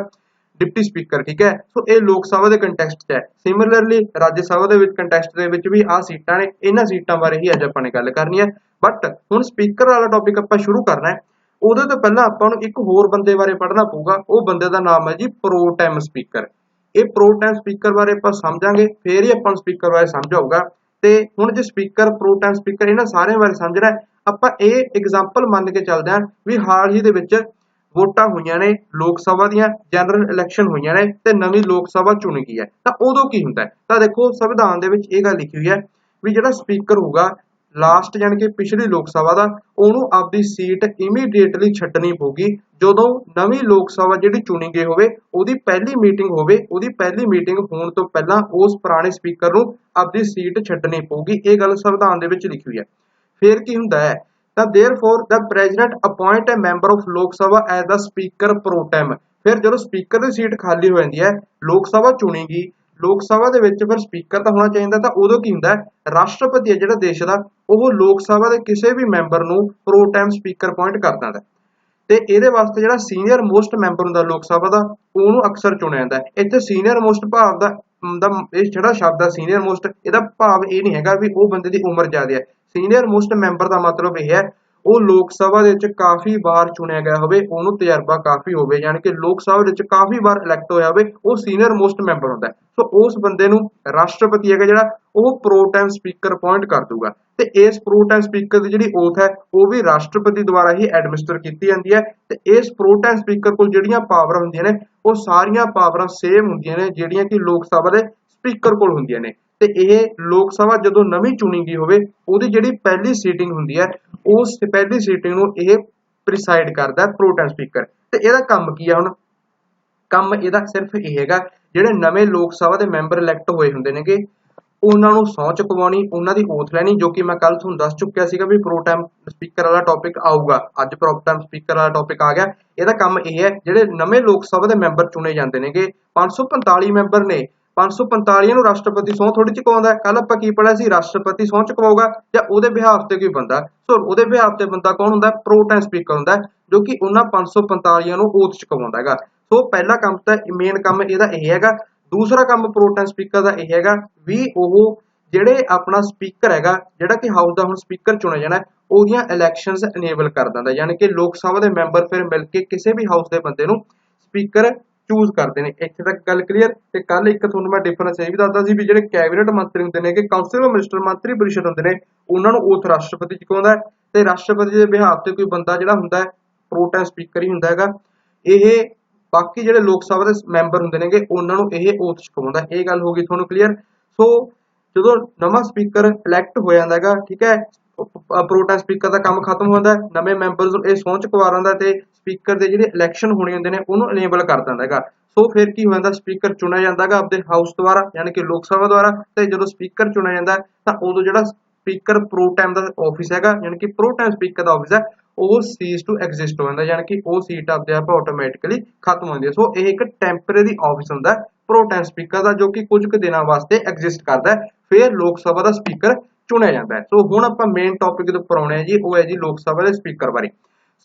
[SPEAKER 1] ਡਿਪਟੀ ਸਪੀਕਰ। ਠੀਕ ਹੈ, ਸੋ ਇਹ ਲੋਕ ਸਭਾ ਦੇ ਕੰਟੈਕਸਟ 'ਚ ਹੈ। ਸਿਮਿਲਰਲੀ ਰਾਜ ਸਭਾ ਦੇ ਵਿੱਚ ਕੰਟੈਕਸਟ ਦੇ ਵਿੱਚ ਵੀ ਆਹ ਸੀਟਾਂ ਨੇ, ਇਹਨਾਂ ਸੀਟਾਂ ਬਾਰੇ ਹੀ ਅੱਜ ਆਪਾਂ ਨੇ ਗੱਲ ਕਰਨੀ ਹੈ। ਬਟ ਹੁਣ ਸਪੀਕਰ ਵਾਲਾ ਟੌਪਿਕ ਆਪਾਂ ਸ਼ੁਰੂ ਕਰਨਾ ਹੈ, ਉਹਦੇ ਤੋਂ ਪਹਿਲਾਂ ਆਪਾਂ ਨੂੰ ਇੱਕ ਹੋਰ ਬੰਦੇ ਬਾਰੇ ਪੜ੍ਹਨਾ ਪਊਗਾ। ਉਹ ਬੰਦੇ ਦਾ ਨਾਮ ਹੈ ਜੀ ਪ੍ਰੋ ਟੈਮ ਸਪੀਕਰ। ਇਹ ਪ੍ਰੋ ਟੈਮ ਸਪੀਕਰ ਬਾਰੇ ਆਪਾਂ ਸਮਝਾਂਗੇ, ਫੇਰ ਹੀ ਆਪਾਂ ਨੂੰ ਸਪੀਕਰ ਬਾਰੇ ਸਮਝ ਆਊਗਾ। ਤੇ ਹੁਣ ਜੇ ਸਪੀਕਰ, ਪ੍ਰੋ ਟੈਮ ਸਪੀਕਰ, ਇਹਨਾਂ ਸਾਰਿਆਂ ਬਾਰੇ ਸਮਝਣਾ ਆਪਾਂ ਇਹ ਐਗਜ਼ਾਮਪਲ ਮੰਨ ਕੇ ਚੱਲਦੇ ਹਾਂ ਵੀ ਹਾਲ ਹੀ ਦੇ ਵਿੱਚ ਵੋਟਾਂ ਹੋਈਆਂ ਨੇ ਲੋਕ ਸਭਾ ਦੀਆਂ, ਜਨਰਲ ਇਲੈਕਸ਼ਨ ਹੋਈਆਂ ਨੇ ਤੇ ਨਵੀਂ ਲੋਕ ਸਭਾ ਚੁਣੀ ਗਈ ਹੈ। ਤਾਂ ਉਦੋਂ ਕੀ ਹੁੰਦਾ ਹੈ? ਤਾਂ ਦੇਖੋ ਸੰਵਿਧਾਨ ਦੇ ਵਿੱਚ ਇਹ ਗੱਲ ਲਿਖੀ ਹੋਈ ਹੈ ਵੀ ਜਿਹੜਾ ਸਪੀਕਰ ਹੋਊਗਾ ਲਾਸਟ ਜਾਣੀ ਕਿ ਪਿਛਲੀ ਲੋਕ ਸਭਾ ਦਾ, ਉਹਨੂੰ ਆਪਦੀ ਸੀਟ ਇਮੀਡੀਏਟਲੀ ਛੱਡਣੀ ਪਊਗੀ ਜਦੋਂ ਨਵੀਂ ਲੋਕ ਸਭਾ ਜਿਹੜੀ ਚੁਣੀ ਗਈ ਹੋਵੇ ਉਹਦੀ ਪਹਿਲੀ ਮੀਟਿੰਗ ਹੋਵੇ। ਉਹਦੀ ਪਹਿਲੀ ਮੀਟਿੰਗ ਹੋਣ ਤੋਂ ਪਹਿਲਾਂ ਉਸ ਪੁਰਾਣੇ ਸਪੀਕਰ ਨੂੰ ਆਪਦੀ ਸੀਟ ਛੱਡਣੀ ਪਊਗੀ। ਇਹ ਗੱਲ ਸੰਵਿਧਾਨ ਦੇ ਵਿੱਚ ਲਿਖੀ ਹੋਈ ਹੈ। ਫਿਰ ਕੀ ਹੁੰਦਾ ਹੈ? ਤਾਂ therefore the president appoint a member of ਲੋਕ ਸਭਾ as the speaker pro tem। ਫਿਰ ਜਦੋਂ ਸਪੀਕਰ ਦੀ ਸੀਟ ਖਾਲੀ ਹੋ ਜਾਂਦੀ ਹੈ, ਲੋਕ ਸਭਾ ਚੁਣੀ ਗਈ, ਲੋਕ ਸਭਾ ਦੇ ਵਿੱਚ ਫਿਰ ਸਪੀਕਰ ਤਾਂ ਹੋਣਾ ਚਾਹੀਦਾ, ਤਾਂ ਉਦੋਂ ਕੀ ਹੁੰਦਾ ਹੈ? ਰਾਸ਼ਟਰਪਤੀ ਹੈ ਜਿਹੜਾ ਦੇਸ਼ ਦਾ, ਉਹ ਲੋਕ ਸਭਾ ਦੇ ਕਿਸੇ ਵੀ ਮੈਂਬਰ ਨੂੰ ਪ੍ਰੋ ਟਾਈਮ ਸਪੀਕਰ ਅਪਾਇੰਟ ਕਰ ਦਿੰਦਾ ਤੇ ਇਹਦੇ ਵਾਸਤੇ ਜਿਹੜਾ ਸੀਨੀਅਰ ਮੋਸਟ ਮੈਂਬਰ ਹੁੰਦਾ ਲੋਕ ਸਭਾ ਦਾ, ਉਹਨੂੰ ਅਕਸਰ ਚੁਣਿਆ ਜਾਂਦਾ ਹੈ। ਇੱਥੇ ਸੀਨੀਅਰ ਮੋਸਟ ਭਾਵ ਦਾ ਇਹ ਜਿਹੜਾ ਸ਼ਬਦ ਹੈ ਸੀਨੀਅਰ ਮੋਸਟ, ਇਹਦਾ ਭਾਵ ਇਹ ਨਹੀਂ ਹੈਗਾ ਵੀ ਉਹ ਬੰਦੇ ਦੀ ਉਮਰ ਜ਼ਿਆਦਾ ਹੈ। ਸੀਨੀਅਰ ਮੋਸਟ ਮੈਂਬਰ ਦਾ ਮਤਲਬ ਇਹ ਹੈ ਉਹ ਲੋਕ ਸਭਾ ਦੇ ਵਿੱਚ ਕਾਫੀ ਵਾਰ ਚੁਣਿਆ ਗਿਆ ਹੋਵੇ, ਉਹਨੂੰ ਤਜਰਬਾ ਕਾਫੀ ਹੋਵੇ, ਯਾਨੀ ਕਿ ਲੋਕ ਸਭਾ ਵਿੱਚ ਕਾਫੀ ਵਾਰ ਇਲੈਕਟ ਹੋਇਆ ਹੋਵੇ, ਉਹ ਸੀਨੀਅਰ ਮੋਸਟ ਮੈਂਬਰ ਹੁੰਦਾ ਹੈ। ਸੋ ਉਸ ਬੰਦੇ ਨੂੰ ਰਾਸ਼ਟਰਪਤੀ ਹੈਗਾ ਜਿਹੜਾ, ਉਹ ਪ੍ਰੋ ਟਾਈਮ ਸਪੀਕਰ ਅਪਾਇੰਟ ਕਰ ਦੂਗਾ ਤੇ ਇਸ ਪ੍ਰੋ ਟਾਈਮ ਸਪੀਕਰ ਦੀ ਜਿਹੜੀ ਓਥ ਹੈ ਉਹ ਵੀ ਰਾਸ਼ਟਰਪਤੀ ਦੁਆਰਾ ਹੀ ਐਡਮਿਨਿਸਟਰ ਕੀਤੀ ਜਾਂਦੀ ਹੈ। ਤੇ ਇਸ ਪ੍ਰੋ ਟਾਈਮ ਸਪੀਕਰ ਕੋਲ ਜਿਹੜੀਆਂ ਪਾਵਰਾਂ ਹੁੰਦੀਆਂ ਨੇ ਉਹ ਸਾਰੀਆਂ ਪਾਵਰਾਂ ਸੇਮ ਹੁੰਦੀਆਂ ਨੇ ਜਿਹੜੀਆਂ ਕਿ ਲੋਕ ਸਭਾ ਦੇ ਸਪੀਕਰ ਕੋਲ ਹੁੰਦੀਆਂ ਨੇ। ਤੇ ਇਹ ਲੋਕ ਸਭਾ ਜਦੋਂ ਨਵੀਂ ਚੁਣੀ ਗਈ ਹੋਵੇ ਉਹਦੀ ਜਿਹੜੀ ਪਹਿਲੀ ਸੀਟਿੰਗ ਹੁੰਦੀ ਹੈ, ਉਸ ਪਹਿਲੀ ਸੀਟਿੰਗ ਨੂੰ ਇਹ ਪ੍ਰੀਸਾਈਡ ਕਰਦਾ ਪ੍ਰੋ ਟਾਈਮ ਸਪੀਕਰ। ਤੇ ਇਹਦਾ ਕੰਮ ਕੀ ਆ? ਹੁਣ ਕੰਮ ਇਹਦਾ ਸਿਰਫ ਇਹ ਹੈਗਾ, ਜਿਹੜੇ ਨਵੇਂ ਲੋਕ ਸਭਾ ਦੇ ਮੈਂਬਰ ਇਲੈਕਟ ਹੋਏ ਹੁੰਦੇ ਨੇਗੇ ਉਹਨਾਂ ਨੂੰ ਸਹੁੰ ਚੁਕਵਾਉਣੀ, ਉਹਨਾਂ ਦੀ ਓਥ ਲੈਣੀ, ਜੋ ਕਿ ਮੈਂ ਕੱਲ ਤੁਹਾਨੂੰ ਦੱਸ ਚੁੱਕਿਆ ਸੀਗਾ ਵੀ ਪ੍ਰੋ ਟਾਈਮ ਸਪੀਕਰ ਵਾਲਾ ਟੌਪਿਕ ਆਊਗਾ। ਅੱਜ ਪ੍ਰੋ ਟਾਈਮ ਸਪੀਕਰ ਵਾਲਾ ਟੌਪਿਕ ਆ ਗਿਆ। ਇਹਦਾ ਕੰਮ ਇਹ ਹੈ, ਜਿਹੜੇ ਨਵੇਂ ਲੋਕ ਸਭਾ ਦੇ ਮੈਂਬਰ ਚੁਣੇ ਜਾਂਦੇ ਨੇਗੇ, 545 ਮੈਂਬਰ ਨੇ, 545 ਨੂੰ ਰਾਸ਼ਟਰਪਤੀ ਸਹੁੰ ਥੋੜੀ ਚੁਕਵਾਉਂਦਾ। ਕੱਲ ਆਪਾਂ ਕੀ ਪੜਿਆ ਸੀ? ਰਾਸ਼ਟਰਪਤੀ ਸਹੁੰ ਚੁਕਵਾਊਗਾ ਜਾਂ ਉਹਦੇ ਬਿਹਾਫ ਤੇ ਕੋਈ ਬੰਦਾ। ਸੋ ਉਹਦੇ ਬਿਹਾਫ ਤੇ ਬੰਦਾ ਕੌਣ ਹੁੰਦਾ? ਪ੍ਰੋ ਟਾਈਮ ਸਪੀਕਰ ਹੁੰਦਾ, ਜੋ ਕਿ ਉਹਨਾਂ 545 ਨੂੰ ਓਥ ਚੁਕਵਾਉਂਦਾ ਹੈਗਾ। ਸੋ ਪਹਿਲਾ ਕੰਮ ਤਾਂ ਮੇਨ ਕੰਮ ਇਹਦਾ ਇਹ ਹੈਗਾ दूसरा काम प्रो टैम स्पीकर का यह हैगा भी वो ਜਿਹੜੇ ਆਪਣਾ ਸਪੀਕਰ ਹੈਗਾ ਜਿਹੜਾ ਕਿ ਹਾਊਸ ਦਾ ਹੁਣ ਸਪੀਕਰ ਚੁਣਿਆ ਜਾਣਾ ਉਹਦੀਆਂ ਇਲੈਕਸ਼ਨਸ ਇਨੇਬਲ ਕਰ ਦਿੰਦਾ ਯਾਨੀ ਕਿ ਲੋਕ ਸਭਾ ਦੇ ਮੈਂਬਰ ਫਿਰ ਮਿਲ ਕੇ ਕਿਸੇ ਵੀ ਹਾਊਸ ਦੇ ਬੰਦੇ ਨੂੰ ਸਪੀਕਰ ਚੂਜ਼ ਕਰਦੇ ਨੇ ਇੱਥੇ ਤੱਕ ਗੱਲ ਕਲੀਅਰ ਤੇ ਕੱਲ ਇੱਕ ਤੁਹਾਨੂੰ ਮੈਂ ਡਿਫਰੈਂਸ ਇਹ ਵੀ ਦੱਸਦਾ ਸੀ ਵੀ ਜਿਹੜੇ ਕੈਬਨਿਟ ਮੰਤਰੀ ਹੁੰਦੇ ਨੇ ਕਿ ਕਾਉਂਸਲ ਆਫ ਮਿਨਿਸਟਰ ਮੰਤਰੀ ਪਰਿਸ਼ਦ ਹੁੰਦੇ ਨੇ ਉਹਨਾਂ ਨੂੰ ਓਥ ਰਾਸ਼ਟਰਪਤੀ ਚੁਕਾਉਂਦਾ ਤੇ ਰਾਸ਼ਟਰਪਤੀ ਦੇ ਬਿਹਾਫ ਤੇ ਕੋਈ ਬੰਦਾ ਜਿਹੜਾ ਹੁੰਦਾ ਹੈ ਪ੍ਰੋ ਟੈਮ ਸਪੀਕਰ ਹੀ ਹੁੰਦਾ ਹੈਗਾ ਇਹ ਬਾਕੀ ਜਿਹੜੇ ਲੋਕ ਸਭਾ ਦੇ ਮੈਂਬਰ ਹੁੰਦੇ ਨੇਗੇ ਉਹਨਾਂ ਨੂੰ ਇਹ ਓਥ ਚੁਕਾਉਂਦਾ ਇਹ ਗੱਲ ਹੋ ਗਈ ਤੁਹਾਨੂੰ ਕਲੀਅਰ ਸੋ ਜਦੋਂ ਨਵਾਂ ਸਪੀਕਰ ਇਲੈਕਟ ਹੋ ਜਾਂਦਾ ਹੈਗਾ ਠੀਕ ਹੈ ਪ੍ਰੋ ਟੈਮ ਸਪੀਕਰ ਦਾ ਕੰਮ ਖਤਮ ਹੁੰਦਾ ਨਵੇਂ ਮੈਂਬਰਸ ਨੂੰ ਇਹ ਸਹੁੰ ਚੁਕਵਾ ਦਿੰਦਾ ਤੇ ਸਪੀਕਰ ਦੇ ਜਿਹੜੇ ਇਲੈਕਸ਼ਨ ਹੋਣੇ ਹੁੰਦੇ ਨੇ ਉਹਨੂੰ ਇਨੇਬਲ ਕਰ ਦਿੰਦਾ ਹੈਗਾ ਸੋ ਫਿਰ ਕੀ ਹੋ ਜਾਂਦਾ ਸਪੀਕਰ ਚੁਣਿਆ ਜਾਂਦਾ ਹੈਗਾ ਆਪਦੇ ਹਾਊਸ ਦੁਆਰਾ ਯਾਨੀ ਕਿ ਲੋਕ ਸਭਾ ਦੁਆਰਾ ਤੇ ਜਦੋਂ ਸਪੀਕਰ ਚੁਣਿਆ ਜਾਂਦਾ ਤਾਂ ਉਦੋਂ ਜਿਹੜਾ ਸਪੀਕਰ ਪ੍ਰੋ ਟੈਮ ਦਾ ਆਫਿਸ ਹੈਗਾ ਯਾਨੀ ਕਿ ਪ੍ਰੋ ਟੈਮ ਸਪੀਕਰ ਦਾ ਆਫਿਸ ਹੈ ਉਹ ਸੀਜ਼ ਟੂ ਐਗਜ਼ਿਸਟ ਹੋ ਜਾਂਦਾ ਯਾਨੀ ਕਿ ਉਹ ਸੀਟ ਆਪਦੇ ਆਪ ਆਟੋਮੈਟਿਕਲੀ ਖਤਮ ਹੋ ਜਾਂਦੀ ਹੈ ਸੋ ਇਹ ਇੱਕ ਟੈਂਪਰੇਰੀ ਆਫਿਸ ਹੁੰਦਾ ਪ੍ਰੋ ਟੈਮ ਸਪੀਕਰ ਦਾ ਜੋ ਕਿ ਕੁਝ ਕੁ ਦਿਨਾਂ ਵਾਸਤੇ ਐਗਜ਼ਿਸਟ ਕਰਦਾ ਹੈ ਫਿਰ ਲੋਕ ਸਭਾ ਦਾ ਸਪੀਕਰ ਚੁਣਿਆ ਜਾਂਦਾ ਹੈ ਸੋ ਹੁਣ ਆਪਾਂ ਮੇਨ ਟੌਪਿਕ ਦੇ ਉੱਪਰ ਆਉਣੇ ਆ ਜੀ ਉਹ ਹੈ ਜੀ ਲੋਕ ਸਭਾ ਦੇ ਸਪੀਕਰ ਬਾਰੇ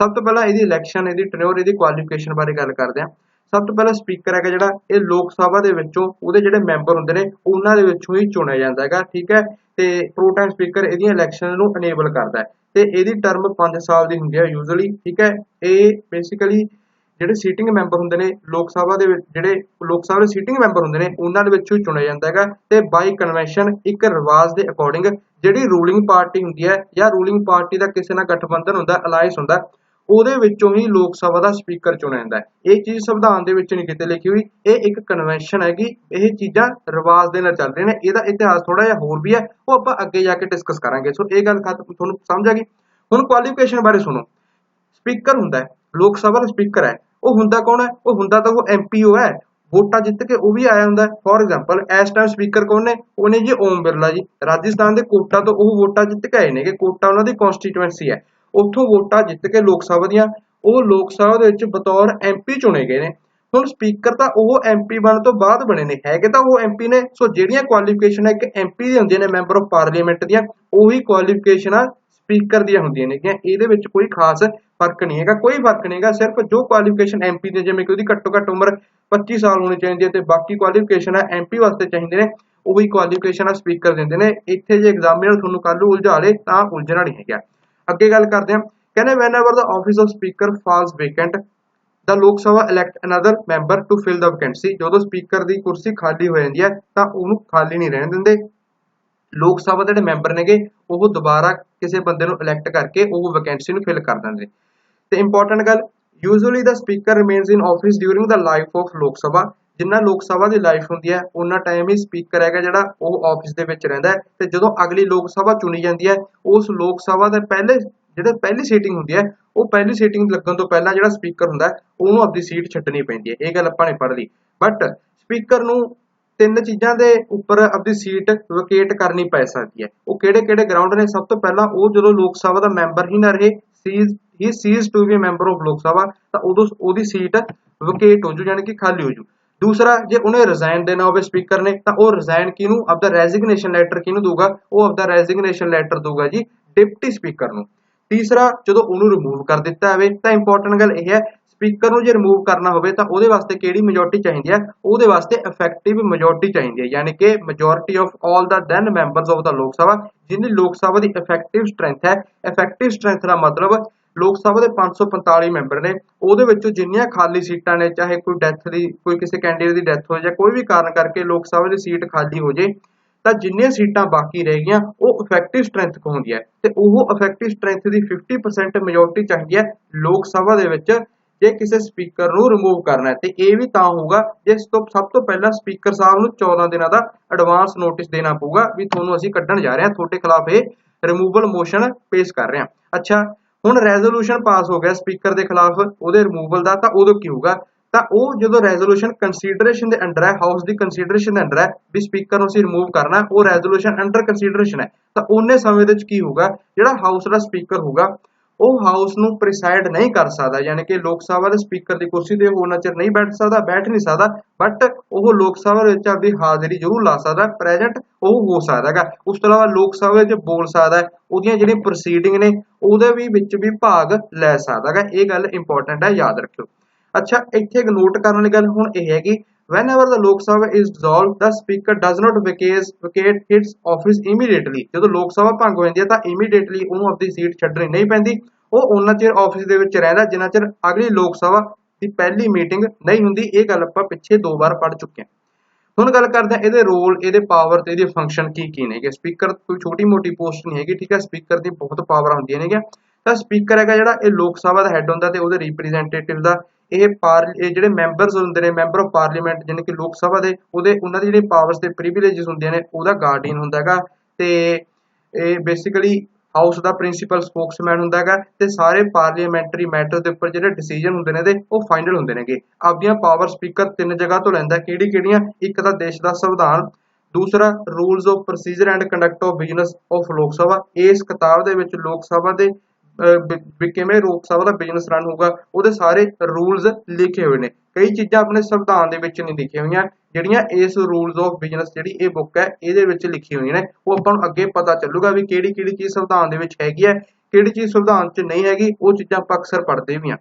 [SPEAKER 1] ਸਭ ਤੋਂ ਪਹਿਲਾਂ ਇਹਦੀ ਇਲੈਕਸ਼ਨ ਇਹਦੀ ਟੈਨਿਓਰ ਇਹਦੀ ਕੁਆਲੀਫਿਕੇਸ਼ਨ ਬਾਰੇ ਗੱਲ ਕਰਦੇ ਹਾਂ ਸਭ ਤੋਂ ਪਹਿਲਾਂ ਸਪੀਕਰ ਹੈਗਾ ਜਿਹੜਾ ਇਹ ਲੋਕ ਸਭਾ ਦੇ ਵਿੱਚੋਂ ਉਹਦੇ ਜਿਹੜੇ ਮੈਂਬਰ ਹੁੰਦੇ ਨੇ ਉਹਨਾਂ ਦੇ ਵਿੱਚੋਂ ਹੀ ਚੁਣਿਆ ਜਾਂਦਾ ਹੈਗਾ ਠੀਕ ਹੈ ਤੇ ਪ੍ਰੋ ਟਾਈਮ ਸਪੀਕਰ ਇਹਦੀਆਂ ਇਲੈਕਸ਼ਨ ਨੂੰ ਇਨੇਬਲ ਕਰਦਾ ਹੈ ਤੇ ਇਹਦੀ ਟਰਮ 5 ਸਾਲ ਦੀ ਹੁੰਦੀ ਹੈ ਯੂਜੂਅਲੀ ਠੀਕ ਹੈ ਇਹ ਬੇਸਿਕਲੀ ਜਿਹੜੇ ਸੀਟਿੰਗ ਮੈਂਬਰ ਹੁੰਦੇ ਨੇ ਲੋਕ ਸਭਾ ਦੇ ਵਿੱਚ ਜਿਹੜੇ ਲੋਕ ਸਭਾ ਦੇ ਸੀਟਿੰਗ ਮੈਂਬਰ ਹੁੰਦੇ ਨੇ ਉਹਨਾਂ ਦੇ ਵਿੱਚੋਂ ਹੀ ਚੁਣਿਆ ਜਾਂਦਾ ਹੈਗਾ ਤੇ ਬਾਈ ਕਨਵੈਨਸ਼ਨ ਇੱਕ ਰਿਵਾਜ ਦੇ ਅਕੋਰਡਿੰਗ ਜਿਹੜੀ ਰੂਲਿੰਗ ਪਾਰਟੀ ਹੁੰਦੀ ਹੈ ਜਾਂ ਰੂਲਿੰਗ ਪਾਰਟੀ ਦਾ ਕਿਸੇ ਨਾਲ ਗਠਬੰਧਨ ਹੁੰਦਾ ਅਲਾਈਅੰਸ ਹੁੰਦਾ ਉਹਦੇ ਵਿੱਚੋਂ ਹੀ ਲੋਕ ਸਭਾ ਦਾ ਸਪੀਕਰ ਚੁਣਿਆ ਜਾਂਦਾ ਹੈ ਇਹ ਚੀਜ਼ ਸੰਵਿਧਾਨ ਦੇ ਵਿੱਚ ਨਹੀਂ ਕਿਤੇ ਲਿਖੀ ਹੋਈ ਇਹ ਇੱਕ ਕਨਵੈਨਸ਼ਨ ਹੈਗੀ ਇਹ ਚੀਜ਼ਾਂ ਰਿਵਾਜ ਦੇ ਨਾਲ ਚੱਲ ਰਹੀਆਂ ਨੇ ਇਹਦਾ ਇਤਿਹਾਸ ਥੋੜਾ ਜਿਹਾ ਹੋਰ ਵੀ ਹੈ ਉਹ ਆਪਾਂ ਅੱਗੇ ਜਾ ਕੇ ਡਿਸਕਸ ਕਰਾਂਗੇ ਸੋ ਇਹ ਗੱਲ ਤੁਹਾਨੂੰ ਸਮਝ ਆ ਗਈ ਹੁਣ ਕੁਆਲੀਫਿਕੇਸ਼ਨ ਬਾਰੇ ਸੁਣੋ ਸਪੀਕਰ ਹੁੰਦਾ ਹੈ ਲੋਕ ਸਭਾ ਦਾ ਸਪੀਕਰ ਹੈ ਉਹ ਹੁੰਦਾ ਕੌਣ ਹੈ ਉਹ ਹੁੰਦਾ ਤਾਂ ਉਹ ਐਮਪੀਓ ਹੈ ਵੋਟਾਂ ਜਿੱਤ ਕੇ ਉਹ ਵੀ ਆਇਆ ਹੁੰਦਾ ਫੋਰ ਐਗਜ਼ਾਮਪਲ ਇਸ ਟਾਈਮ ਸਪੀਕਰ ਕੌਣ ਨੇ ਉਹਨੇ ਜੀ ਓਮ ਬਿਰਲਾ ਜੀ ਰਾਜਸਥਾਨ ਦੇ ਕੋਟਾ ਤੋਂ ਉਹ ਵੋਟਾਂ ਜਿੱਤ ਕੇ ਆਏ ਨੇਗੇ ਕੋਟਾ ਉਹਨਾਂ ਦੀ ਕਨਸਟੀਟੂਐਂਸੀ ਹੈ ਉੱਥੋਂ ਵੋਟਾਂ ਜਿੱਤ ਕੇ ਲੋਕ ਸਭਾ ਦੀਆਂ ਉਹ ਲੋਕ ਸਭਾ ਦੇ ਵਿੱਚ ਬਤੌਰ ਐਮਪੀ ਚੁਣੇ ਗਏ ਨੇ ਹੁਣ ਸਪੀਕਰ ਤਾਂ ਉਹ ਐਮਪੀ ਬਣਨ ਤੋਂ ਬਾਅਦ ਬਣੇ ਨੇ ਹੈਗੇ ਤਾਂ ਉਹ ਐਮਪੀ ਨੇ ਸੋ ਜਿਹੜੀਆਂ ਕੁਆਲੀਫਿਕੇਸ਼ਨ ਹੈ ਕਿ ਐਮਪੀ ਦੀਆਂ ਹੁੰਦੀਆਂ ਨੇ ਮੈਂਬਰ ਆਫ ਪਾਰਲੀਮੈਂਟ ਦੀਆਂ ਉਹੀ ਕੁਆਲੀਫਿਕੇਸ਼ਨਾਂ ਸਪੀਕਰ ਦੀਆਂ ਹੁੰਦੀਆਂ ਨੇਗੀਆਂ ਇਹਦੇ ਵਿੱਚ ਕੋਈ ਖਾਸ ਫਰਕ ਨਹੀਂ ਹੈਗਾ ਕੋਈ ਫਰਕ ਨਹੀਂ ਹੈਗਾ ਸਿਰਫ ਜੋ ਕੁਆਲੀਫਿਕੇਸ਼ਨ ਐਮਪੀ ਦੇ ਜਿਵੇਂ ਕਿ ਉਹਦੀ ਘੱਟੋ ਘੱਟ ਉਮਰ 25 ਸਾਲ ਹੋਣੀ ਚਾਹੀਦੀ ਹੈ ਤੇ ਬਾਕੀ ਕੁਆਲੀਫਿਕੇਸ਼ਨ ਹੈ ਐਮਪੀ ਵਾਸਤੇ ਚਾਹੀਦੇ ਨੇ ਉਹੀ ਕੁਆਲੀਫਿਕੇਸ਼ਨ ਆ ਸਪੀਕਰ ਦਿੰਦੇ ਨੇ ਇੱਥੇ ਜੇ ਐਗਜ਼ਾਮੀਨਰ ਤੁਹਾਨੂੰ ਕੱਲ ਨੂੰ ਉਲਝਾ ਲੇ ਤਾਂ ਉਲਝਣਾ ਨਹੀਂ ਹੈਗਾ ਅੱਗੇ ਗੱਲ ਕਰਦੇ ਹਾਂ ਕਹਿੰਦੇ whenever the office of speaker falls vacant the ਲੋਕ ਸਭਾ elect another member to fill the vacancy ਜਦੋਂ ਸਪੀਕਰ ਦੀ ਕੁਰਸੀ ਖਾਲੀ ਹੋ ਜਾਂਦੀ ਹੈ ਤਾਂ ਉਹਨੂੰ ਖਾਲੀ ਨਹੀਂ ਰਹਿਣ ਦਿੰਦੇ ਲੋਕ ਸਭਾ ਦੇ ਜਿਹੜੇ ਮੈਂਬਰ ਨੇਗੇ ਉਹ ਦੁਬਾਰਾ ਕਿਸੇ ਬੰਦੇ ਨੂੰ ਇਲੈਕਟ ਕਰਕੇ ਉਹ ਵੈਕੈਂਸੀ ਨੂੰ ਫਿਲ ਕਰ ਦਿੰਦੇ ਤੇ ਇੰਪੋਰਟੈਂਟ ਗੱਲ usually the speaker remains in office during the life of Lok ਸਭਾ ਜਿੰਨਾ ਲੋਕ ਸਭਾ ਦੀ ਲਾਈਫ ਹੁੰਦੀ ਹੈ ਉਹਨਾਂ ਟਾਈਮ ਹੀ ਸਪੀਕਰ ਹੈਗਾ ਜਿਹੜਾ ਉਹ ਆਫਿਸ ਦੇ ਵਿੱਚ ਰਹਿੰਦਾ ਹੈ ਤੇ ਜਦੋਂ ਅਗਲੀ ਲੋਕ ਸਭਾ ਚੁਣੀ ਜਾਂਦੀ ਹੈ ਉਸ ਲੋਕ ਸਭਾ ਦੇ ਪਹਿਲੀ ਸੀਟਿੰਗ ਹੁੰਦੀ ਹੈ ਉਹ ਪਹਿਲੀ ਸੀਟਿੰਗ ਲੱਗਣ ਤੋਂ ਪਹਿਲਾਂ ਜਿਹੜਾ ਸਪੀਕਰ ਹੁੰਦਾ ਉਹਨੂੰ ਆਪਣੀ ਸੀਟ ਛੱਡਣੀ ਪੈਂਦੀ ਹੈ ਇਹ ਗੱਲ ਆਪਾਂ ਨੇ ਪੜ੍ਹ ਲਈ ਬਟ ਸਪੀਕਰ ਨੂੰ ਤਿੰਨ ਚੀਜ਼ਾਂ ਦੇ ਉੱਪਰ ਆਪਣੀ ਸੀਟ ਵਕੇਟ ਕਰਨੀ ਪੈ ਸਕਦੀ ਹੈ ਉਹ ਕਿਹੜੇ ਗਰਾਊਂਡ ਨੇ ਸਭ ਤੋਂ ਪਹਿਲਾਂ ਉਹ ਜਦੋਂ ਲੋਕ ਸਭਾ ਦਾ ਮੈਂਬਰ ਹੀ ਨਾ ਰਹੇ ceases to be member of Lok Sabha ਤਾਂ ਉਦੋਂ ਉਹਦੀ ਸੀਟ ਵਕੇਟ ਹੋ ਜੂ ਯਾਨੀ ਕਿ ਖਾਲੀ ਹੋ ਜੂ ਦੂਸਰਾ ਜੇ ਉਹਨੇ ਰਿਜ਼ਾਈਨ ਦੇਣਾ ਹੋਵੇ ਸਪੀਕਰ ਨੇ ਤਾਂ ਉਹ ਰਿਜ਼ਾਈਨ ਕਿਹਨੂੰ ਆਪਦਾ ਰੈਜ਼ਿਗਨੇਸ਼ਨ ਲੈਟਰ ਕਿਹਨੂੰ ਦਊਗਾ ਉਹ ਆਪਦਾ ਰੈਜ਼ਿਗਨੇਸ਼ਨ ਲੈਟਰ ਦਊਗਾ ਜੀ ਡਿਪਟੀ ਸਪੀਕਰ ਨੂੰ ਤੀਸਰਾ ਜਦੋਂ ਉਹਨੂੰ ਰਿਮੂਵ ਕਰ ਦਿੱਤਾ ਹੋਵੇ ਤਾਂ ਇੰਪੋਰਟੈਂਟ ਗੱਲ ਇਹ ਹੈ ਸਪੀਕਰ ਨੂੰ ਜੇ ਰਿਮੂਵ ਕਰਨਾ ਹੋਵੇ ਤਾਂ ਉਹਦੇ ਵਾਸਤੇ ਕਿਹੜੀ ਮੈਜੋਰਟੀ ਚਾਹੀਦੀ ਹੈ ਉਹਦੇ ਵਾਸਤੇ ਇਫੈਕਟਿਵ ਮੈਜੋਰਟੀ ਚਾਹੀਦੀ ਹੈ ਯਾਨੀ ਕਿ majority of all the then members of the Lok Sabha ਜਿੰਨੀ ਲੋਕ ਸਭਾ ਦੀ ਇਫੈਕਟਿਵ ਸਟਰੈਂਥ ਹੈ ਇਫੈਕਟਿਵ ਸਟਰੈਂਥ ਦਾ ਮਤਲਬ ਲੋਕ ਸਭਾ ਦੇ 545 ਮੈਂਬਰ ਨੇ ਉਹਦੇ ਵਿੱਚੋਂ ਜਿੰਨੀਆਂ ਖਾਲੀ ਸੀਟਾਂ ਨੇ ਚਾਹੇ ਕੋਈ ਡੈਥ ਦੀ ਕੋਈ ਕਿਸੇ ਕੈਂਡੀਡੇਟ ਦੀ ਡੈਥ ਹੋ ਜਾਏ ਕੋਈ ਵੀ ਕਾਰਨ ਕਰਕੇ ਲੋਕ ਸਭਾ ਦੀ ਸੀਟ ਖਾਲੀ ਹੋ ਜਾਏ ਤਾਂ ਜਿੰਨੀਆਂ ਸੀਟਾਂ ਬਾਕੀ ਰਹਿ ਗਈਆਂ ਉਹ ਇਫੈਕਟਿਵ ਸਟਰੈਂਥ ਹੁੰਦੀ ਹੈ ਤੇ ਉਹ ਇਫੈਕਟਿਵ ਸਟਰੈਂਥ ਦੀ 50% ਮੈਜੋਰਟੀ ਚਾਹੀਦੀ ਹੈ ਲੋਕ ਸਭਾ ਦੇ ਵਿੱਚ ਜੇ ਕਿਸੇ ਸਪੀਕਰ ਨੂੰ ਰਿਮੂਵ ਕਰਨਾ ਹੈ ਤੇ ਇਹ ਵੀ ਤਾਂ ਹੋਊਗਾ ਜਿਸ ਤੋਂ ਸਭ ਤੋਂ ਪਹਿਲਾਂ ਸਪੀਕਰ ਸਾਹਿਬ ਨੂੰ 14 ਦਿਨਾਂ ਦਾ ਐਡਵਾਂਸ ਨੋਟਿਸ ਦੇਣਾ ਪਊਗਾ ਵੀ ਤੁਹਾਨੂੰ ਅਸੀਂ ਕੱਢਣ ਜਾ ਰਹੇ ਹਾਂ ਤੁਹਾਡੇ ਖਿਲਾਫ ਇਹ ਰਿਮੂਵਲ ਮੋਸ਼ਨ ਪੇਸ਼ ਕਰ ਰਹੇ ਹਾਂ ਅੱਛਾ ਹੁਣ ਰੈਜ਼ੋਲੂਸ਼ਨ ਪਾਸ ਹੋ ਗਿਆ ਸਪੀਕਰ ਦੇ ਖਿਲਾਫ ਉਹਦੇ ਰਿਮੂਵਲ ਦਾ ਤਾਂ ਉਦੋਂ ਕੀ ਹੋਊਗਾ ਤਾਂ ਉਹ ਜਦੋਂ ਰੈਜ਼ੋਲੂਸ਼ਨ ਕੰਸੀਡਰੇਸ਼ਨ ਦੇ ਅੰਡਰ ਹੈ ਹਾਊਸ ਦੀ ਕੰਸੀਡਰੇਸ਼ਨ ਦੇ ਅੰਡਰ ਹੈ ਵੀ ਸਪੀਕਰ ਨੂੰ ਅਸੀਂ ਰਿਮੂਵ ਕਰਨਾ ਉਹ ਰੈਜ਼ੋਲੂਸ਼ਨ ਅੰਡਰ ਕੰਸੀਡਰੇਸ਼ਨ ਹੈ ਤਾਂ ਉਹਨੇ ਸਮੇਂ ਦੇ ਵਿੱਚ ਕੀ ਹੋਊਗਾ ਜਿਹੜਾ ਹਾਊਸ ਦਾ ਸਪੀਕਰ ਹੋਊਗਾ ਉਹ ਹਾਊਸ ਨੂੰ ਪ੍ਰੀਸਾਈਡ ਨਹੀਂ ਕਰ ਸਕਦਾ ਯਾਨੀ ਕਿ ਲੋਕ ਸਭਾ ਦੇ ਸਪੀਕਰ ਦੀ ਕੁਰਸੀ ਤੇ ਉਹਨਾਂ ਚਿਰ ਨਹੀਂ ਬੈਠ ਨਹੀਂ ਸਕਦਾ ਬਟ ਉਹ ਲੋਕ ਸਭਾ ਵਿੱਚ ਆਪਣੀ ਹਾਜ਼ਰੀ ਜ਼ਰੂਰ ਲਾ ਸਕਦਾ ਪ੍ਰੈਜ਼ੈਂਟ ਉਹ ਹੋ ਸਕਦਾ ਹੈਗਾ ਉਸ ਤੋਂ ਇਲਾਵਾ ਲੋਕ ਸਭਾ ਵਿੱਚ ਬੋਲ ਸਕਦਾ ਉਹਦੀਆਂ ਜਿਹੜੀਆਂ ਪ੍ਰੋਸੀਡਿੰਗ ਨੇ ਉਹਦੇ ਵਿੱਚ ਵੀ ਭਾਗ ਲੈ ਸਕਦਾ ਹੈਗਾ ਇਹ ਗੱਲ ਇੰਪੋਰਟੈਂਟ ਹੈ ਯਾਦ ਰੱਖਿਓ ਅੱਛਾ ਇੱਥੇ ਇੱਕ ਨੋਟ ਕਰਨ ਵਾਲੀ ਗੱਲ ਹੁਣ ਇਹ ਹੈਗੀ whenever the Lok Sabha is dissolved, the speaker does not vacate its office immediately. ਜਦੋਂ ਲੋਕ ਸਭਾ ਭੰਗ ਹੋ ਜਾਂਦੀ ਹੈ ਤਾਂ immediately ਉਹਨੂੰ ਆਪਣੀ ਸੀਟ ਛੱਡਣੀ ਨਹੀਂ ਪੈਂਦੀ, ਉਹ ਉਹਨਾਂ ਚਿਰ ਆਫਿਸ ਦੇ ਵਿੱਚ ਰਹਿੰਦਾ ਜਿੰਨਾ ਚਿਰ ਅਗਲੀ ਲੋਕ ਸਭਾ ਦੀ ਪਹਿਲੀ ਮੀਟਿੰਗ ਨਹੀਂ ਹੁੰਦੀ। ਇਹ ਗੱਲ ਆਪਾਂ ਪਿੱਛੇ 2 ਵਾਰ ਪੜ੍ਹ ਚੁੱਕੇ ਹਾਂ। ਹੁਣ ਗੱਲ ਕਰਦੇ ਹਾਂ ਇਹਦੇ ਰੋਲ, ਇਹਦੇ ਪਾਵਰ ਤੇ ਇਹਦੇ ਫੰਕਸ਼ਨ ਕੀ ਨੇਗੇ। ਸਪੀਕਰ ਕੋਈ ਛੋਟੀ ਮੋਟੀ ਪੋਸਟ ਨਹੀਂ ਹੈਗੀ, ਠੀਕ ਹੈ। ਸਪੀਕਰ ਦੀ ਬਹੁਤ ਪਾਵਰ ਹੁੰਦੀਆਂ ਨੇਗੀਆਂ। ਤਾਂ ਸਪੀਕਰ ਹੈਗਾ ਜਿਹੜਾ ਇਹ ਲੋਕ ਸਭਾ ਦਾ ਹੈੱਡ ਹੁੰਦਾ ਤੇ ਉਹਦੇ ਰਿਪਰੈਜ਼ੈਂਟੇਟਿਵ ਦਾ ਇਹ ਜਿਹੜੇ ਮੈਂਬਰਸ ਹੁੰਦੇ ਨੇ, ਮੈਂਬਰ ਆਫ ਪਾਰਲੀਮੈਂਟ ਜਾਣੀ ਕਿ ਲੋਕ ਸਭਾ ਦੇ, ਉਹਦੇ ਉਹਨਾਂ ਦੀ ਜਿਹੜੀ ਪਾਵਰਸ ਤੇ ਪ੍ਰਿਵਿਲੇਜਸ ਹੁੰਦੀਆਂ ਨੇ ਉਹਦਾ ਗਾਰਡੀਅਨ ਹੁੰਦਾ ਹੈਗਾ। ਤੇ ਇਹ ਬੇਸਿਕਲੀ ਹਾਊਸ ਦਾ ਪ੍ਰਿੰਸੀਪਲ ਸਪੋਕਸਮੈਨ ਹੁੰਦਾ ਹੈਗਾ ਤੇ ਸਾਰੇ ਪਾਰਲੀਮੈਂਟਰੀ ਮੈਟਰ ਦੇ ਉੱਪਰ ਜਿਹੜੇ ਡਿਸੀਜਨ ਹੁੰਦੇ ਨੇ ਉਹ ਫਾਈਨਲ ਹੁੰਦੇ ਨੇਗੇ। ਆਪਦੀਆਂ ਪਾਵਰ ਸਪੀਕਰ 3 ਜਗ੍ਹਾ ਤੋਂ ਲੈਂਦਾ, ਕਿਹੜੀਆਂ? ਇੱਕ ਤਾਂ ਦੇਸ਼ ਦਾ ਸੰਵਿਧਾਨ, ਦੂਸਰਾ rules of procedure and conduct of business of Lok ਸਭਾ। ਇਸ ਕਿਤਾਬ ਦੇ ਵਿੱਚ ਲੋਕ ਸਭਾ ਦੇ ਕਿਵੇਂ ਲੋਕ ਸਭਾ ਦਾ ਬਿਜ਼ਨਸ ਰਨ ਹੋਊਗਾ ਉਹਦੇ ਸਾਰੇ ਰੂਲਸ ਲਿਖੇ ਹੋਏ ਨੇ। ਕਈ ਚੀਜ਼ਾਂ ਆਪਣੇ ਸੰਵਿਧਾਨ ਦੇ ਵਿੱਚ ਨਹੀਂ ਲਿਖੀਆਂ ਹੋਈਆਂ, ਜਿਹੜੀਆਂ ਇਸ ਰੂਲਸ ਆਫ ਬਿਜ਼ਨਸ ਜਿਹੜੀ ਇਹ ਬੁੱਕ ਹੈ ਇਹਦੇ ਵਿੱਚ ਲਿਖੀ ਹੋਈਆਂ ਨੇ। ਉਹ ਆਪਾਂ ਨੂੰ ਅੱਗੇ ਪਤਾ ਚੱਲੂਗਾ ਵੀ ਕਿਹੜੀ ਚੀਜ਼ ਸੰਵਿਧਾਨ ਦੇ ਵਿੱਚ ਹੈਗੀ ਹੈ, ਕਿਹੜੀ ਚੀਜ਼ ਸੰਵਿਧਾਨ 'ਚ ਨਹੀਂ ਹੈਗੀ। ਉਹ ਚੀਜ਼ਾਂ ਆਪਾਂ ਅਕਸਰ ਪੜ੍ਹਦੇ ਵੀ ਹਾਂ।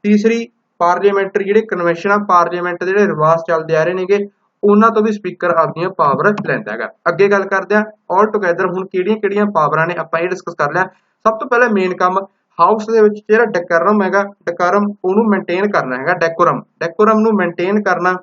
[SPEAKER 1] ਤੀਸਰੀ, ਪਾਰਲੀਮੈਂਟਰੀ ਜਿਹੜੇ ਕਨਵੈਨਸ਼ਨ ਆ, ਪਾਰਲੀਮੈਂਟ ਦੇ ਜਿਹੜੇ ਰਿਵਾਜ ਚੱਲਦੇ ਆ ਰਹੇ ਨੇਗੇ ਉਹਨਾਂ ਤੋਂ ਵੀ ਸਪੀਕਰ ਆਪਦੀਆਂ ਪਾਵਰ ਲੈਂਦਾ ਹੈਗਾ। ਅੱਗੇ ਗੱਲ ਕਰਦੇ ਆ ਆਲ ਟੂਗੇਦਰ ਹੁਣ ਕਿਹੜੀਆਂ ਪਾਵਰਾਂ ਨੇ ਆਪਾਂ ਇਹ ਡਿਸਕਸ ਕਰ ਲਿਆ। ਸਭ ਤੋਂ ਪਹਿਲਾਂ ਮੇਨ ਕੰਮ ਹਾਊਸ ਦੇ ਵਿੱਚ ਜਿਹੜਾ ਡੈਕੋਰਮ ਹੈਗਾ, ਡੈਕੋਰਮ ਉਹਨੂੰ ਮੇਨਟੇਨ ਕਰਨਾ ਹੈਗਾ। ਡੈਕੋਰਮ ਨੂੰ ਮੇਨਟੇਨ ਕਰਨਾ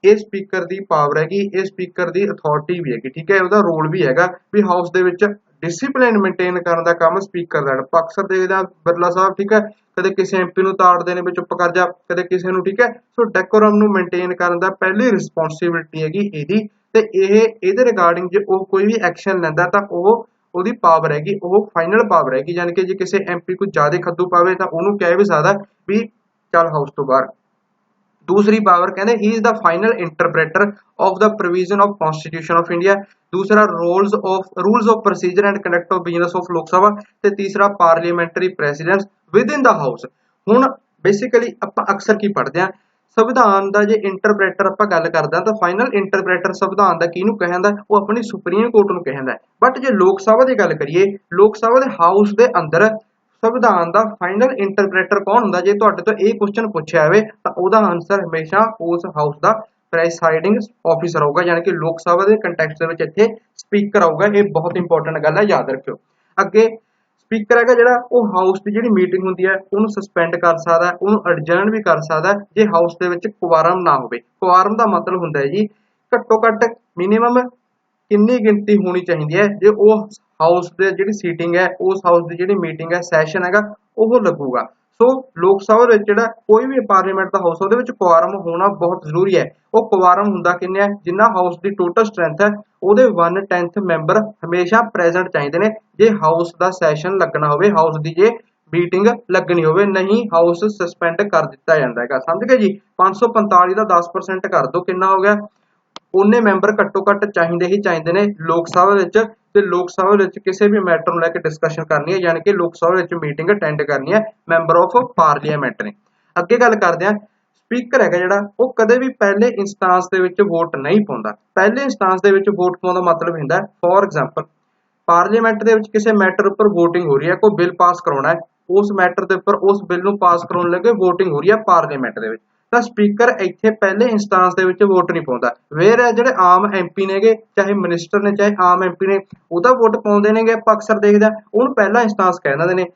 [SPEAKER 1] ਇਹ ਸਪੀਕਰ ਦੀ ਪਾਵਰ ਹੈਗੀ, ਇਹ ਸਪੀਕਰ ਦੀ ਅਥਾਰਟੀ ਵੀ ਹੈਗੀ, ਠੀਕ ਹੈ। ਉਹਦਾ ਰੋਲ ਵੀ ਹੈਗਾ ਵੀ ਹਾਊਸ ਦੇ ਵਿੱਚ ਡਿਸਿਪਲਿਨ ਮੇਨਟੇਨ ਕਰਨ ਦਾ ਕੰਮ ਸਪੀਕਰ ਦਾ। ਆਪਾਂ ਅਕਸਰ ਦੇਖਦੇ ਹਾਂ ਬਿਰਲਾ ਸਾਹਿਬ, ਠੀਕ ਹੈ, ਕਦੇ ਕਿਸੇ ਐਮਪੀ ਨੂੰ ਤਾੜਦੇ ਨੇ ਵੀ ਚੁੱਪ ਕਰ ਜਾ, ਕਦੇ ਕਿਸੇ ਨੂੰ, ਠੀਕ ਹੈ। ਸੋ ਡੈਕੋਰਮ ਨੂੰ ਮੇਨਟੇਨ ਕਰਨ ਦਾ ਪਹਿਲੀ ਰਿਸਪੌਂਸਿਬਿਲਿਟੀ ਹੈਗੀ ਇਹਦੀ। ਤੇ ਇਹਦੇ ਰਿਗਾਰਡਿੰਗ ਜੇ ਉਹ ਕੋਈ ਵੀ ਐਕਸ਼ਨ ਲੈਂਦਾ ਤਾਂ ਉਹਦੀ ਪਾਵਰ ਹੈਗੀ, ਉਹ ਫਾਈਨਲ ਪਾਵਰ ਹੈਗੀ। ਯਾਨੀ ਕਿ ਜੇ ਕਿਸੇ ਐਮਪੀ ਕੋਈ ਜ਼ਿਆਦਾ ਖੱਦੂ ਪਾਵੇ ਤਾਂ ਉਹਨੂੰ ਕਹਿ ਵੀ ਸਕਦਾ ਵੀ ਚੱਲ ਹਾਊਸ ਤੋਂ ਬਾਹਰ। ਦੂਸਰੀ ਪਾਵਰ ਕਹਿੰਦੇ he is the final interpreter of the provision of constitution of India. ਦੂਸਰਾ rules of procedure and conduct of business of Lok Sabha. ਤੇ ਤੀਸਰਾ parliamentary precedents within the house. ਹੁਣ ਬੇਸਿਕਲੀ ਆਪਾਂ ਅਕਸਰ ਕੀ ਪੜ੍ਹਦੇ ਹਾਂ, ਸੰਵਿਧਾਨ ਦਾ ਜੇ ਇੰਟਰਪ੍ਰੇਟਰ ਆਪਾਂ ਗੱਲ ਕਰਦੇ ਹਾਂ ਤਾਂ ਫਾਈਨਲ ਇੰਟਰਪ੍ਰੇਟਰ ਸੰਵਿਧਾਨ ਦਾ ਕਿਹਨੂੰ ਕਹਿੰਦਾ? ਉਹ ਆਪਣੀ ਸੁਪਰੀਮ ਕੋਰਟ ਨੂੰ ਕਹਿੰਦਾ। ਬਟ ਜੇ ਲੋਕ ਸਭਾ ਦੀ ਗੱਲ ਕਰੀਏ, ਲੋਕ ਸਭਾ ਦੇ ਹਾਊਸ ਦੇ ਅੰਦਰ ਸੰਵਿਧਾਨ ਦਾ ਫਾਈਨਲ ਇੰਟਰਪ੍ਰੇਟਰ ਕੌਣ ਹੁੰਦਾ? ਜੇ ਤੁਹਾਡੇ ਤੋਂ ਇਹ ਕੁਐਸਚਨ ਪੁੱਛਿਆ ਜਾਵੇ ਤਾਂ ਉਹਦਾ ਆਨਸਰ ਹਮੇਸ਼ਾ ਉਸ ਹਾਊਸ ਦਾ ਪ੍ਰੈਸਾਈਡਿੰਗ ਆਫੀਸਰ ਹੋਊਗਾ, ਯਾਨੀ ਕਿ ਲੋਕ ਸਭਾ ਦੇ ਕੰਟੈਕਸਟ ਦੇ ਵਿੱਚ ਇੱਥੇ ਸਪੀਕਰ ਆਊਗਾ। ਇਹ ਬਹੁਤ ਇੰਪੋਰਟੈਂਟ ਗੱਲ ਹੈ, ਯਾਦ ਰੱਖਿਓ। ਅੱਗੇ ਸਪੀਕਰ ਹੈਗਾ ਜਿਹੜਾ ਉਹ ਹਾਊਸ ਦੀ ਜਿਹੜੀ ਮੀਟਿੰਗ ਹੁੰਦੀ ਹੈ ਉਹਨੂੰ ਸਸਪੈਂਡ ਕਰ ਸਕਦਾ, ਉਹਨੂੰ ਅਡਜਰਨ ਵੀ ਕਰ ਸਕਦਾ ਜੇ ਹਾਊਸ ਦੇ ਵਿੱਚ ਕੁਆਰਮ ਨਾ ਹੋਵੇ। ਕੁਆਰਮ ਦਾ ਮਤਲਬ ਹੁੰਦਾ ਹੈ ਜੀ ਘੱਟੋ ਘੱਟ ਮਿਨੀਮਮ ਕਿੰਨੀ ਗਿਣਤੀ ਹੋਣੀ ਚਾਹੀਦੀ ਹੈ ਜੇ ਉਹ ਹਾਊਸ ਦੇ ਜਿਹੜੀ ਸੀਟਿੰਗ ਹੈ, ਉਸ ਹਾਊਸ ਦੀ ਜਿਹੜੀ ਮੀਟਿੰਗ ਹੈ, ਸੈਸ਼ਨ ਹੈਗਾ ਉਹ ਲੱਗੂਗਾ। ਸੋ ਲੋਕ ਸਭਾ ਵਿੱਚ ਜਿਹੜਾ ਕੋਈ ਵੀ ਪਾਰਲੀਮੈਂਟ ਦਾ ਹਾਊਸ ਉਹਦੇ ਵਿੱਚ ਕੁਆਰਮ ਹੋਣਾ ਬਹੁਤ ਜ਼ਰੂਰੀ ਹੈ। ਉਹ ਕੁਆਰਮ ਹੁੰਦਾ ਕਿੰਨੇ ਹੈ? ਜਿੰਨਾ ਹਾਊਸ ਦੀ ਟੋਟਲ ਸਟਰੈਂਥ ਹੈ ਉਹਦੇ 1/10 ਮੈਂਬਰ ਹਮੇਸ਼ਾ ਪ੍ਰੈਜ਼ੈਂਟ ਚਾਹੀਦੇ ਨੇ ਜੇ ਹਾਊਸ ਦਾ ਸੈਸ਼ਨ ਲੱਗਣਾ ਹੋਵੇ, ਹਾਊਸ ਦੀ ਜੇ ਮੀਟਿੰਗ ਲੱਗਣੀ ਹੋਵੇ, ਨਹੀਂ ਹਾਊਸ ਸਸਪੈਂਡ ਕਰ ਦਿੱਤਾ ਜਾਂਦਾ ਹੈਗਾ। ਸਮਝ ਗਏ ਜੀ? 545 ਦਾ 10% ਕਰ ਦਿਓ, ਕਿੰਨਾ ਹੋ ਗਿਆ? ਉਹਨੇ ਮੈਂਬਰ ਘੱਟੋ ਘੱਟ ਚਾਹੀਦੇ ਹੀ ਚਾਹੀਦੇ ਨੇ ਲੋਕ ਸਭਾ ਵਿੱਚ। ਤੇ ਲੋਕ ਸਭਾ ਵਿੱਚ ਕਿਸੇ ਵੀ ਮੈਟਰ ਨੂੰ ਲੈ ਕੇ ਡਿਸਕਸ਼ਨ ਕਰਨੀ ਹੈ, ਯਾਨੀ ਕਿ ਲੋਕ ਸਭਾ ਵਿੱਚ ਮੀਟਿੰਗ ਅਟੈਂਡ ਕਰਨੀ ਹੈ ਮੈਂਬਰ ਆਫ ਪਾਰਲੀਮੈਂਟ ਨੇ। ਅੱਗੇ ਗੱਲ ਕਰਦੇ ਹਾਂ, ਸਪੀਕਰ ਹੈਗਾ ਜਿਹੜਾ ਉਹ ਕਦੇ ਵੀ ਪਹਿਲੇ ਇੰਸਟੈਂਸ ਦੇ ਵਿੱਚ ਵੋਟ ਨਹੀਂ ਪਾਉਂਦਾ। ਪਹਿਲੇ ਇੰਸਟੈਂਸ ਦੇ ਵਿੱਚ ਵੋਟ ਪਾਉਣ ਦਾ ਮਤਲਬ ਹੁੰਦਾ ਫੋਰ ਐਗਜ਼ਾਮਪਲ ਪਾਰਲੀਮੈਂਟ ਦੇ ਵਿੱਚ ਕਿਸੇ ਮੈਟਰ ਉੱਪਰ ਵੋਟਿੰਗ ਹੋ ਰਹੀ ਹੈ, ਕੋਈ ਬਿੱਲ ਪਾਸ ਕਰਾਉਣਾ ਹੈ, ਉਸ ਮੈਟਰ ਦੇ ਉੱਪਰ ਉਸ ਬਿੱਲ ਨੂੰ ਪਾਸ ਕਰਾਉਣ ਲੱਗੇ ਵੋਟਿੰਗ ਹੋ ਰਹੀ ਹੈ ਪਾਰਲੀਮੈਂਟ ਦੇ ਵਿੱਚ, ਤਾਂ ਸਪੀਕਰ ਇੱਥੇ ਪਹਿਲੇ ਇੰਸਟੈਂਸ ਦੇ ਵਿੱਚ ਵੋਟ ਨਹੀਂ ਪਾਉਂਦਾ। ਵੇਅਰ ਹੈ ਜਿਹੜੇ ਆਮ ਐਮਪੀ ਨੇਗੇ, ਚਾਹੇ ਮਿਨਿਸਟਰ ਨੇ ਚਾਹੇ ਆਮ ਐਮਪੀ ਨੇ, ਉਹ ਤਾਂ ਵੋਟ ਪਾਉਂਦੇ ਨੇਗੇ, ਆਪਾਂ ਅਕਸਰ ਦੇਖਦੇ ਹਾਂ ਉਹਨੂੰ ਪਹਿਲਾ ਇੰਸਟੈਂਸ ਕਹਿ ਦਿੰਦੇ ਨੇ।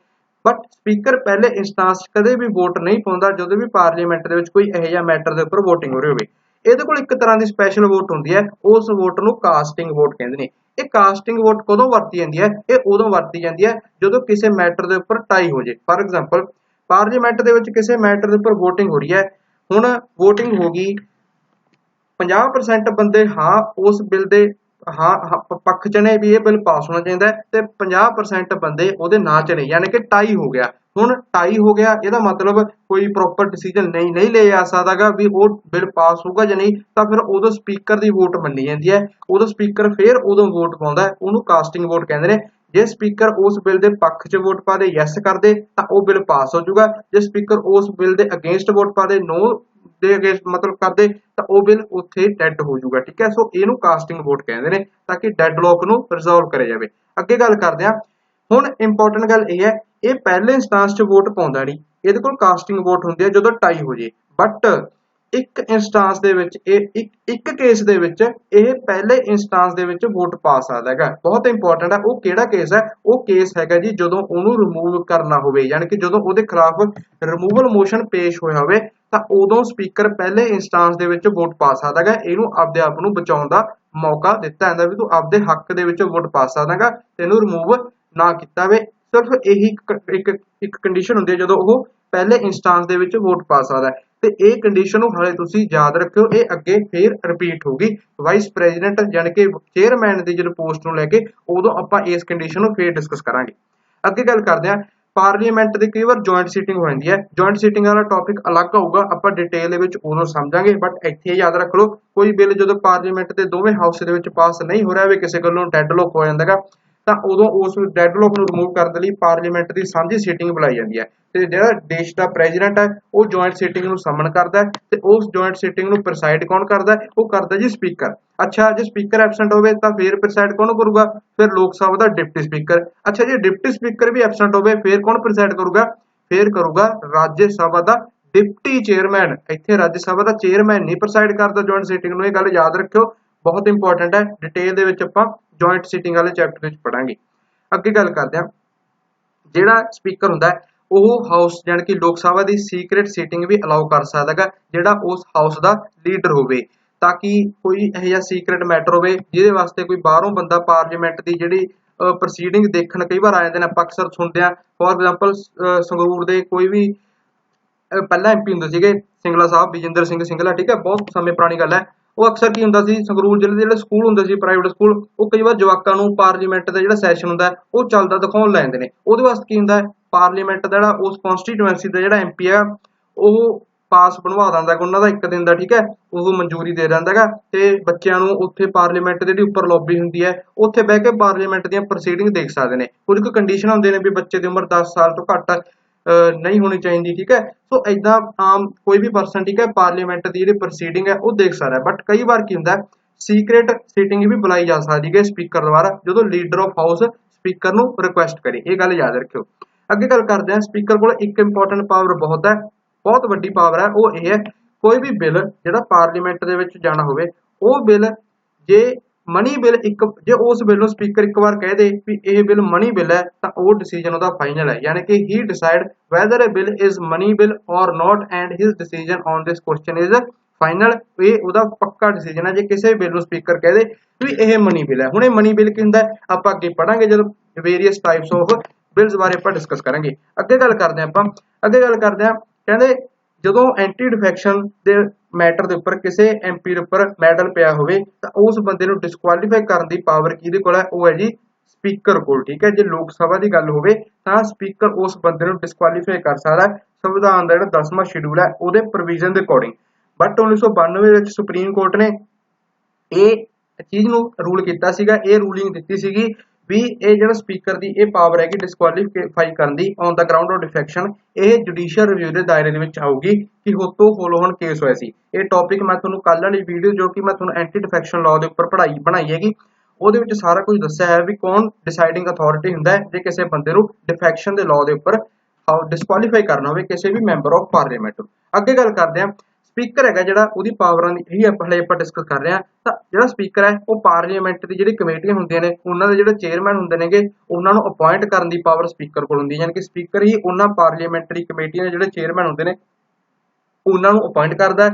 [SPEAKER 1] ਬਟ ਸਪੀਕਰ ਪਹਿਲੇ ਇੰਸਟੈਂਸ ਕਦੇ ਵੀ ਵੋਟ ਨਹੀਂ ਪਾਉਂਦਾ ਜਦੋਂ ਵੀ ਪਾਰਲੀਮੈਂਟ ਦੇ ਵਿੱਚ ਕੋਈ ਇਹੋ ਜਿਹਾ ਮੈਟਰ ਦੇ ਉੱਪਰ ਵੋਟਿੰਗ ਹੋ ਰਹੀ ਹੋਵੇ। ਇਹਦੇ ਕੋਲ ਇੱਕ ਤਰ੍ਹਾਂ ਦੀ ਸਪੈਸ਼ਲ ਵੋਟ ਹੁੰਦੀ ਹੈ, ਉਸ ਵੋਟ ਨੂੰ ਕਾਸਟਿੰਗ ਵੋਟ ਕਹਿੰਦੇ ਨੇ। ਇਹ ਕਾਸਟਿੰਗ ਵੋਟ ਕਦੋਂ ਵਰਤੀ ਜਾਂਦੀ ਹੈ? ਇਹ ਉਦੋਂ ਵਰਤੀ ਜਾਂਦੀ ਹੈ ਜਦੋਂ ਕਿਸੇ ਮੈਟਰ ਦੇ ਉੱਪਰ ਟਾਈ ਹੋ ਜੇ। ਫਾਰ ਐਗਜ਼ਾਮਪਲ ਪਾਰਲੀਮੈਂਟ ਦੇ ਵਿੱਚ ਕਿਸੇ ਮੈਟਰ ਦੇ ਉੱਪਰ ਵੋਟਿੰਗ ਹੋ ਰਹੀ ਹੈ, ਹੁਣ ਵੋਟਿੰਗ ਹੋ ਗਈ 50% ਬੰਦੇ ਹਾਂ ਉਸ ਬਿੱਲ ਦੇ ਪੱਖ ਚ ਨੇ ਵੀ ਇਹ ਬਿੱਲ ਪਾਸ ਹੋਣਾ ਚਾਹੀਦਾ ਹੈ ਤੇ 50% ਬੰਦੇ ਉਹਦੇ ਨਾ ਚ ਨੇ, ਯਾਨੀ ਕਿ ਟਾਈ ਹੋ ਗਿਆ। ਹੁਣ ਟਾਈ ਹੋ ਗਿਆ ਇਹਦਾ ਮਤਲਬ ਕੋਈ ਪ੍ਰੋਪਰ ਡਿਸੀਜਨ ਨਹੀਂ ਲਿਆ ਜਾ ਸਕਦਾਗਾ ਵੀ ਉਹ ਬਿੱਲ ਪਾਸ ਹੋਊਗਾ ਜਾਂ ਨਹੀਂ, ਤਾਂ ਫਿਰ ਉਦੋਂ ਸਪੀਕਰ ਦੀ ਵੋਟ ਮੰਨੀ ਜਾਂਦੀ ਹੈ। ਉਦੋਂ ਸਪੀਕਰ ਫਿਰ ਉਦੋਂ ਵੋਟ ਪਾਉਂਦਾ, ਉਹਨੂੰ ਕਾਸਟਿੰਗ ਵੋਟ ਕਹਿੰਦੇ ਨੇ। ਜੇ ਸਪੀਕਰ ਉਸ ਬਿੱਲ ਦੇ ਪੱਖ 'ਚ ਵੋਟ ਪਾ ਦੇ ਯੈਸ ਕਰਦੇ ਤਾਂ ਉਹ ਬਿੱਲ ਪਾਸ ਹੋ ਜਾਊਗਾ। ਜੇ ਸਪੀਕਰ ਉਸ ਬਿੱਲ ਦੇ ਅਗੇਂਸਟ ਵੋਟ ਪਾ ਦੇ ਨੋ ਦੇ ਅਗੇਂਸਟ ਮਤਲਬ ਕਰਦੇ ਤਾਂ ਉਹ ਬਿੱਲ ਉੱਥੇ ਡੈਡ ਹੋ ਜਾਊਗਾ, ਠੀਕ ਹੈ। ਸੋ ਇਹਨੂੰ ਕਾਸਟਿੰਗ ਵੋਟ ਕਹਿੰਦੇ ਨੇ ਤਾਂ ਕਿ ਡੈਡਲੌਕ ਨੂੰ ਰਿਜ਼ੋਲਵ ਕਰਿਆ ਜਾਵੇ। ਅੱਗੇ ਗੱਲ ਕਰਦੇ ਹਾਂ, ਹੁਣ ਇੰਪੋਰਟੈਂਟ ਗੱਲ ਇਹ ਹੈ ਇਹ ਪਹਿਲੇ ਇੰਸਟੈਂਸ 'ਚ ਵੋਟ ਪਾਉਂਦਾ ਨਹੀਂ, ਇਹਦੇ ਕੋਲ ਕਾਸਟਿੰਗ ਵੋਟ ਹੁੰਦੀ ਹੈ ਜਦੋਂ ਟਾਈ ਹੋ ਜੇ। ਬਟ ਇੱਕ ਇੰਸਟੈਂਸ ਦੇ ਵਿੱਚ ਇੱਕ ਕੇਸ ਦੇ ਵਿੱਚ ਇਹ ਪਹਿਲੇ ਇੰਸਟੈਂਸ ਦੇ ਵਿੱਚ ਵੋਟ ਪਾ ਸਕਦਾ ਹੈਗਾ। ਬਹੁਤ ਇੰਪੋਰਟੈਂਟ ਹੈ। ਉਹ ਕਿਹੜਾ ਕੇਸ ਹੈ? ਉਹ ਕੇਸ ਹੈਗਾ ਜੀ ਜਦੋਂ ਉਹਨੂੰ ਰਿਮੂਵ ਕਰਨਾ ਹੋਵੇ, ਯਾਨੀ ਕਿ ਜਦੋਂ ਉਹਦੇ ਖਿਲਾਫ ਰਿਮੂਵਲ ਮੋਸ਼ਨ ਪੇਸ਼ ਹੋਇਆ ਹੋਵੇ ਤਾਂ ਉਦੋਂ ਸਪੀਕਰ ਪਹਿਲੇ ਇੰਸਟੈਂਸ ਦੇ ਵਿੱਚ ਵੋਟ ਪਾ ਸਕਦਾ ਹੈਗਾ। ਇਹਨੂੰ ਆਪਦੇ ਆਪ ਨੂੰ ਬਚਾਉਣ ਦਾ ਮੌਕਾ ਦਿੱਤਾ ਜਾਂਦਾ ਵੀ ਤੂੰ ਆਪਦੇ ਹੱਕ ਦੇ ਵਿੱਚ ਵੋਟ ਪਾ ਸਕਦਾ ਹੈਗਾ, ਤੈਨੂੰ ਰਿਮੂਵ ਨਾ ਕੀਤਾ ਜਾਵੇ। ਸਿਰਫ ਇਹੀ ਇੱਕ ਕੰਡੀਸ਼ਨ ਹੁੰਦੀ ਹੈ ਜਦੋਂ ਉਹ ਪਹਿਲੇ ਇੰਸਟੈਂਸ ਦੇ ਵਿੱਚ ਵੋਟ ਪਾ ਸਕਦਾ ਹੈ। ਤੇ ਇਹ ਕੰਡੀਸ਼ਨ ਨੂੰ ਹਾਲੇ ਤੁਸੀਂ ਯਾਦ ਰੱਖਿਓ, ਇਹ ਅੱਗੇ ਫੇਰ ਰਿਪੀਟ ਹੋਗੀ ਵਾਈਸ ਪ੍ਰੈਜ਼ੀਡੈਂਟ ਯਾਨੀ ਕਿ ਚੇਅਰਮੈਨ ਦੀ ਜਦੋਂ ਪੋਸਟ ਨੂੰ ਲੈ ਕੇ, ਉਦੋਂ ਆਪਾਂ ਇਸ ਕੰਡੀਸ਼ਨ ਨੂੰ ਫੇਰ ਡਿਸਕਸ ਕਰਾਂਗੇ। ਅੱਗੇ ਗੱਲ ਕਰਦੇ ਹਾਂ ਪਾਰਲੀਮੈਂਟ ਦੀ ਕਈ ਵਾਰ ਜੁਆਇੰਟ ਸੀਟਿੰਗ ਹੋ ਜਾਂਦੀ ਹੈ। ਜੁਆਇੰਟ ਸੀਟਿੰਗ ਵਾਲਾ ਟੌਪਿਕ ਅਲੱਗ ਆਊਗਾ, ਆਪਾਂ ਡਿਟੇਲ ਦੇ ਵਿੱਚ ਉਦੋਂ ਸਮਝਾਂਗੇ, ਬਟ ਇੱਥੇ ਯਾਦ ਰੱਖ ਲਓ ਕੋਈ ਬਿੱਲ ਜਦੋਂ ਪਾਰਲੀਮੈਂਟ ਦੇ ਦੋਵੇਂ ਹਾਊਸ ਦੇ ਵਿੱਚ ਪਾਸ ਨਹੀਂ ਹੋ ਰਿਹਾ ਵੀ ਕਿਸੇ ਗੱਲੋਂ ਡੈਡਲੋਕ ਹੋ ਜਾਂਦਾ ਹੈਗਾ, ਤਾਂ ਉਦੋਂ ਉਸ ਡੈਡਲੋਕ ਨੂੰ ਰਿਮੂਵ ਕਰਨ ਦੇ ਲਈ ਪਾਰਲੀਮੈਂਟ ਦੀ ਸਾਂਝੀ ਸੀਟਿੰਗ ਬੁਲਾਈ ਜਾਂਦੀ ਹੈ ਤੇ ਜਿਹੜਾ ਦੇਸ਼ ਦਾ ਪ੍ਰੈਜ਼ੀਡੈਂਟ ਹੈ ਉਹ ਜੁਆਇੰਟ ਸੀਟਿੰਗ ਨੂੰ ਸਮਨ ਕਰਦਾ ਹੈ ਤੇ ਉਸ ਜੁਆਇੰਟ ਸੀਟਿੰਗ ਨੂੰ ਪ੍ਰੈਸਾਈਡ ਕੌਣ ਕਰਦਾ ਹੈ? ਉਹ ਕਰਦਾ ਜੀ ਸਪੀਕਰ। ਅੱਛਾ, ਜੇ ਸਪੀਕਰ ਐਬਸੈਂਟ ਹੋਵੇ ਤਾਂ ਫਿਰ ਪ੍ਰੈਸਾਈਡ ਕੌਣ ਕਰੂਗਾ? ਫਿਰ ਲੋਕ ਸਭਾ ਦਾ ਡਿਪਟੀ ਸਪੀਕਰ। ਅੱਛਾ, ਜੇ ਡਿਪਟੀ ਸਪੀਕਰ ਵੀ ਐਬਸੈਂਟ ਹੋਵੇ ਫਿਰ ਕੌਣ ਪ੍ਰੈਸਾਈਡ ਕਰੂਗਾ? ਫਿਰ ਕਰੂਗਾ ਰਾਜ ਸਭਾ ਦਾ ਡਿਪਟੀ ਚੇਅਰਮੈਨ। ਇੱਥੇ ਰਾਜ ਸਭਾ ਦਾ ਚੇਅਰਮੈਨ ਨਹੀਂ ਪ੍ਰੈਸਾਈਡ ਕਰਦਾ ਜੁਆਇੰਟ ਸੀਟਿੰਗ ਨੂੰ, ਇਹ ਗੱਲ ਯਾਦ ਰੱਖਿਓ, ਬਹੁਤ ਇੰਪੋਰਟੈਂਟ ਹੈ। ਡਿਟੇਲ ਦੇ ਵਿੱਚ ਆਪਾਂ ਜੁਆਇੰਟ ਸੀਟਿੰਗ ਵਾਲੇ ਚੈਪਟਰ ਵਿੱਚ ਪੜਾਂਗੇ। ਅੱਗੇ ਗੱਲ ਕਰਦੇ ਹਾਂ ਜਿਹੜਾ ਸਪੀਕਰ ਹੁੰਦਾ ਹੈ ਉਹ ਹਾਊਸ ਜਾਣੀ ਕਿ ਲੋਕ ਸਭਾ ਦੀ ਸੀਕ੍ਰੇਟ ਸੀਟਿੰਗ ਵੀ ਅਲਾਉ ਕਰ ਸਕਦਾ ਹੈਗਾ ਜਿਹੜਾ ਉਸ ਹਾਊਸ ਦਾ ਲੀਡਰ ਹੋਵੇ, ਤਾਂ ਕਿ ਕੋਈ ਇਹੋ ਜਿਹਾ ਸੀਕ੍ਰੇਟ ਮੈਟਰ ਹੋਵੇ ਜਿਹਦੇ ਵਾਸਤੇ ਕੋਈ ਬਾਹਰੋਂ ਬੰਦਾ ਪਾਰਲੀਮੈਂਟ ਦੀ ਜਿਹੜੀ ਪ੍ਰੋਸੀਡਿੰਗ ਦੇਖਣ ਕਈ ਵਾਰ ਆ ਜਾਂਦੇ ਨੇ, ਆਪਾਂ ਅਕਸਰ ਸੁਣਦੇ ਹਾਂ। ਫੋਰ ਐਗਜ਼ਾਮਪਲ ਸੰਗਰੂਰ ਦੇ ਕੋਈ ਵੀ ਪਹਿਲਾਂ ਐਮਪੀ ਹੁੰਦੇ ਸੀਗੇ ਸਿੰਗਲਾ ਸਾਹਿਬ, ਵਿਜੇਂਦਰ ਸਿੰਘ ਸਿੰਗਲਾ, ਠੀਕ ਹੈ, ਬਹੁਤ ਸਮੇਂ ਪੁਰਾਣੀ ਗੱਲ ਹੈ। ਉਹ ਅਕਸਰ ਕੀ ਹੁੰਦਾ ਸੀ, ਸੰਗਰੂਰ ਜ਼ਿਲ੍ਹੇ ਦੇ ਜਿਹੜੇ ਸਕੂਲ ਹੁੰਦੇ ਸੀ ਪ੍ਰਾਈਵੇਟ ਸਕੂਲ, ਉਹ ਕਈ ਵਾਰ ਜਵਾਕਾਂ ਨੂੰ ਪਾਰਲੀਮੈਂਟ ਦਾ ਜਿਹੜਾ ਸੈਸ਼ਨ ਹੁੰਦਾ ਉਹ ਚੱਲਦਾ ਦਿਖਾਉਣ ਲੈ ਜਾਂਦੇ ਨੇ। ਉਹਦੇ ਵਾਸਤੇ ਕੀ ਹੁੰਦਾ, ਪਾਰਲੀਮੈਂਟ ਦਾ ਜਿਹੜਾ ਉਸ ਕੌਂਸਟੀਟੂਐਂਸੀ ਦਾ ਜਿਹੜਾ ਐਮਪੀ ਹੈ ਉਹ ਪਾਸ ਬਣਵਾ ਦਿੰਦਾ ਹੈਗਾ ਉਹਨਾਂ ਦਾ ਇੱਕ ਦਿਨ ਦਾ, ਠੀਕ ਹੈ, ਉਹ ਮਨਜ਼ੂਰੀ ਦੇ ਦਿੰਦਾ ਹੈਗਾ ਤੇ ਬੱਚਿਆਂ ਨੂੰ ਉੱਥੇ ਪਾਰਲੀਮੈਂਟ ਦੀ ਜਿਹੜੀ ਉੱਪਰ ਲੌਬੀ ਹੁੰਦੀ ਹੈ ਉੱਥੇ ਬਹਿ ਕੇ ਪਾਰਲੀਮੈਂਟ ਦੀਆਂ ਪ੍ਰੋਸੀਡਿੰਗ ਦੇਖ ਸਕਦੇ ਨੇ। ਕੁਝ ਕੁ ਕੰਡੀਸ਼ਨ ਹੁੰਦੇ ਨੇ ਵੀ ਬੱਚੇ ਦੀ ਉਮਰ 10 ਸਾਲ ਤੋਂ ਘੱਟ ਨਹੀਂ ਹੋਣੀ ਚਾਹੀਦੀ, ਠੀਕ ਹੈ। ਸੋ ਏਦਾਂ ਆਮ ਕੋਈ ਵੀ ਪਰਸਨ, ਠੀਕ ਹੈ, ਪਾਰਲੀਮੈਂਟ ਦੀ ਜਿਹੜੀ ਪ੍ਰੋਸੀਡਿੰਗ ਹੈ ਉਹ ਦੇਖ ਸਕਦਾ। ਬਟ ਕਈ ਵਾਰ ਕੀ ਹੁੰਦਾ ਸੀਕ੍ਰੇਟ ਸੀਟਿੰਗ ਵੀ ਬੁਲਾਈ ਜਾ ਸਕਦੀ ਹੈ ਸਪੀਕਰ ਦੁਆਰਾ ਜਦੋਂ ਲੀਡਰ ਆਫ ਹਾਊਸ ਸਪੀਕਰ ਨੂੰ ਰਿਕੁਐਸਟ ਕਰੇ, ਇਹ ਗੱਲ ਯਾਦ ਰੱਖਿਓ। ਅੱਗੇ ਗੱਲ ਕਰਦੇ ਹਾਂ ਸਪੀਕਰ ਕੋਲ ਇੱਕ ਇੰਪੋਰਟੈਂਟ ਪਾਵਰ ਬਹੁਤ ਹੈ, ਬਹੁਤ ਵੱਡੀ ਪਾਵਰ ਹੈ, ਉਹ ਇਹ ਹੈ ਕੋਈ ਵੀ ਬਿੱਲ ਜਿਹੜਾ ਪਾਰਲੀਮੈਂਟ ਦੇ ਵਿੱਚ ਜਾਣਾ ਹੋਵੇ, ਉਹ ਬਿੱਲ ਜੇ ਮਨੀ ਬਿੱਲ ਜੇ ਉਸ ਬਿੱਲ ਨੂੰ ਸਪੀਕਰ ਇੱਕ ਵਾਰ ਕਹਿ ਦੇ ਵੀ ਇਹ ਬਿੱਲ ਮਨੀ ਬਿੱਲ ਹੈ ਤਾਂ ਉਹ ਡਿਸੀਜਨ ਉਹਦਾ ਫਾਈਨਲ ਹੈ, ਯਾਨੀ ਕਿ ਹੀ decide whether a bill is money bill or not and his decision on this question is final। ਇਹ ਉਹਦਾ ਪੱਕਾ ਡਿਸੀਜਨ ਹੈ ਜੇ ਕਿਸੇ ਬਿੱਲ ਨੂੰ ਸਪੀਕਰ ਕਹਿ ਦੇ ਵੀ ਇਹ ਮਨੀ ਬਿੱਲ ਹੈ। ਹੁਣ ਇਹ ਮਨੀ ਬਿੱਲ ਕੀ ਹੁੰਦਾ ਆਪਾਂ ਅੱਗੇ ਪੜਾਂਗੇ ਜਦੋਂ ਵੇਰੀਅਸ ਟਾਈਪਸ ਆਫ ਬਿਲਸ ਬਾਰੇ ਆਪਾਂ ਡਿਸਕਸ ਕਰਾਂਗੇ। ਅੱਗੇ ਗੱਲ ਕਰਦੇ ਹਾਂ ਕਹਿੰਦੇ ਜਦੋਂ ਐਂਟੀ ਡਿਫੈਕਸ਼ਨ ਦੇ ਮੈਟਰ ਦੇ ਉੱਪਰ ਕਿਸੇ ਐਮਪੀ ਦੇ ਉੱਪਰ ਮੈਡਲ ਪਿਆ ਹੋਵੇ ਤਾਂ ਉਸ ਬੰਦੇ ਨੂੰ ਡਿਸਕੁਆਲੀਫਾਈ ਕਰਨ ਦੀ ਪਾਵਰ ਕਿਹਦੇ ਕੋਲ ਹੈ? ਉਹ ਹੈ ਜੀ ਸਪੀਕਰ ਕੋਲ, ਠੀਕ ਹੈ। ਜੇ ਲੋਕ ਸਭਾ ਦੀ ਗੱਲ ਹੋਵੇ ਤਾਂ ਸਪੀਕਰ ਉਸ ਬੰਦੇ ਨੂੰ ਡਿਸਕੁਆਲੀਫਾਈ ਕਰ ਸਕਦਾ ਹੈ ਸੰਵਿਧਾਨ ਦਾ ਜਿਹੜਾ 10ਵਾਂ ਸ਼ਡਿਊਲ ਹੈ ਉਹਦੇ ਪ੍ਰੋਵੀਜ਼ਨ ਦੇ ਅਕੋਰਡਿੰਗ। ਬਟ 1992 ਵਿੱਚ ਸੁਪਰੀਮ ਕੋਰਟ ਨੇ ਇਹ ਚੀਜ਼ ਨੂੰ ਰੂਲ ਕੀਤਾ ਸੀਗਾ, ਇਹ ਰੂਲਿੰਗ ਦਿੱਤੀ ਸੀਗੀ ਵੀ ਇਹ ਜਿਹੜਾ ਸਪੀਕਰ ਦੀ ਇਹ ਪਾਵਰ ਹੈਗੀ ਡਿਸਕੁਆਲੀਫਾਈ ਕਰਨ ਦੀ on the ground of defection, ਇਹ ਜੁਡੀਸ਼ੀਅਲ ਰਿਵਿਊ ਦੇ ਦਾਇਰੇ ਦੇ ਵਿੱਚ ਆਊਗੀ ਕਿ ਹੋਤੋਂ ਫੋਲੋਹਨ ਕੇਸ ਹੋਇਆ ਸੀ। ਇਹ ਟੌਪਿਕ ਮੈਂ ਤੁਹਾਨੂੰ ਕੱਲ੍ਹ ਵਾਲੀ ਵੀਡੀਓ ਜੋ ਕਿ ਮੈਂ ਤੁਹਾਨੂੰ ਐਂਟੀ ਡਿਫੈਕਸ਼ਨ ਲਾਅ ਦੇ ਉੱਪਰ ਬਣਾਈ ਹੈਗੀ ਉਹਦੇ ਵਿੱਚ ਸਾਰਾ ਕੁਝ ਦੱਸਿਆ ਹੈ ਵੀ ਕੌਣ ਡਿਸਾਈਡਿੰਗ ਅਥਾਰਟੀ ਹੁੰਦਾ ਹੈ ਜੇ ਕਿਸੇ ਬੰਦੇ ਨੂੰ ਡਿਫੈਕਸ਼ਨ ਦੇ ਲਾਅ ਦੇ ਉੱਪਰ ਡਿਸਕੁਆਲੀਫਾਈ ਕਰਨਾ ਹੋਵੇ ਕਿਸੇ ਵੀ ਮੈਂਬਰ ਆਫ ਪਾਰਲੀਮੈਂਟ। ਅੱਗੇ ਗੱਲ ਕਰਦੇ ਹਾਂ ਸਪੀਕਰ ਹੈਗਾ ਜਿਹੜਾ ਉਹਦੀ ਪਾਵਰਾਂ ਦੀ ਇਹੀ ਆਪਾਂ ਡਿਸਕਸ ਕਰ ਰਹੇ ਹਾਂ। ਤਾਂ ਜਿਹੜਾ ਸਪੀਕਰ ਹੈ ਉਹ ਪਾਰਲੀਮੈਂਟ ਦੀ ਜਿਹੜੀ ਕਮੇਟੀਆਂ ਹੁੰਦੀਆਂ ਨੇ ਉਹਨਾਂ ਦੇ ਜਿਹੜੇ ਚੇਅਰਮੈਨ ਹੁੰਦੇ ਨੇਗੇ ਉਹਨਾਂ ਨੂੰ ਅਪਾਇੰਟ ਕਰਨ ਦੀ ਪਾਵਰ ਸਪੀਕਰ ਕੋਲ ਹੁੰਦੀ ਹੈ, ਯਾਨੀ ਕਿ ਸਪੀਕਰ ਹੀ ਉਹਨਾਂ ਪਾਰਲੀਮੈਂਟਰੀ ਕਮੇਟੀਆਂ ਦੇ ਜਿਹੜੇ ਚੇਅਰਮੈਨ ਹੁੰਦੇ ਨੇ ਉਹਨਾਂ ਨੂੰ ਅਪਾਇੰਟ ਕਰਦਾ।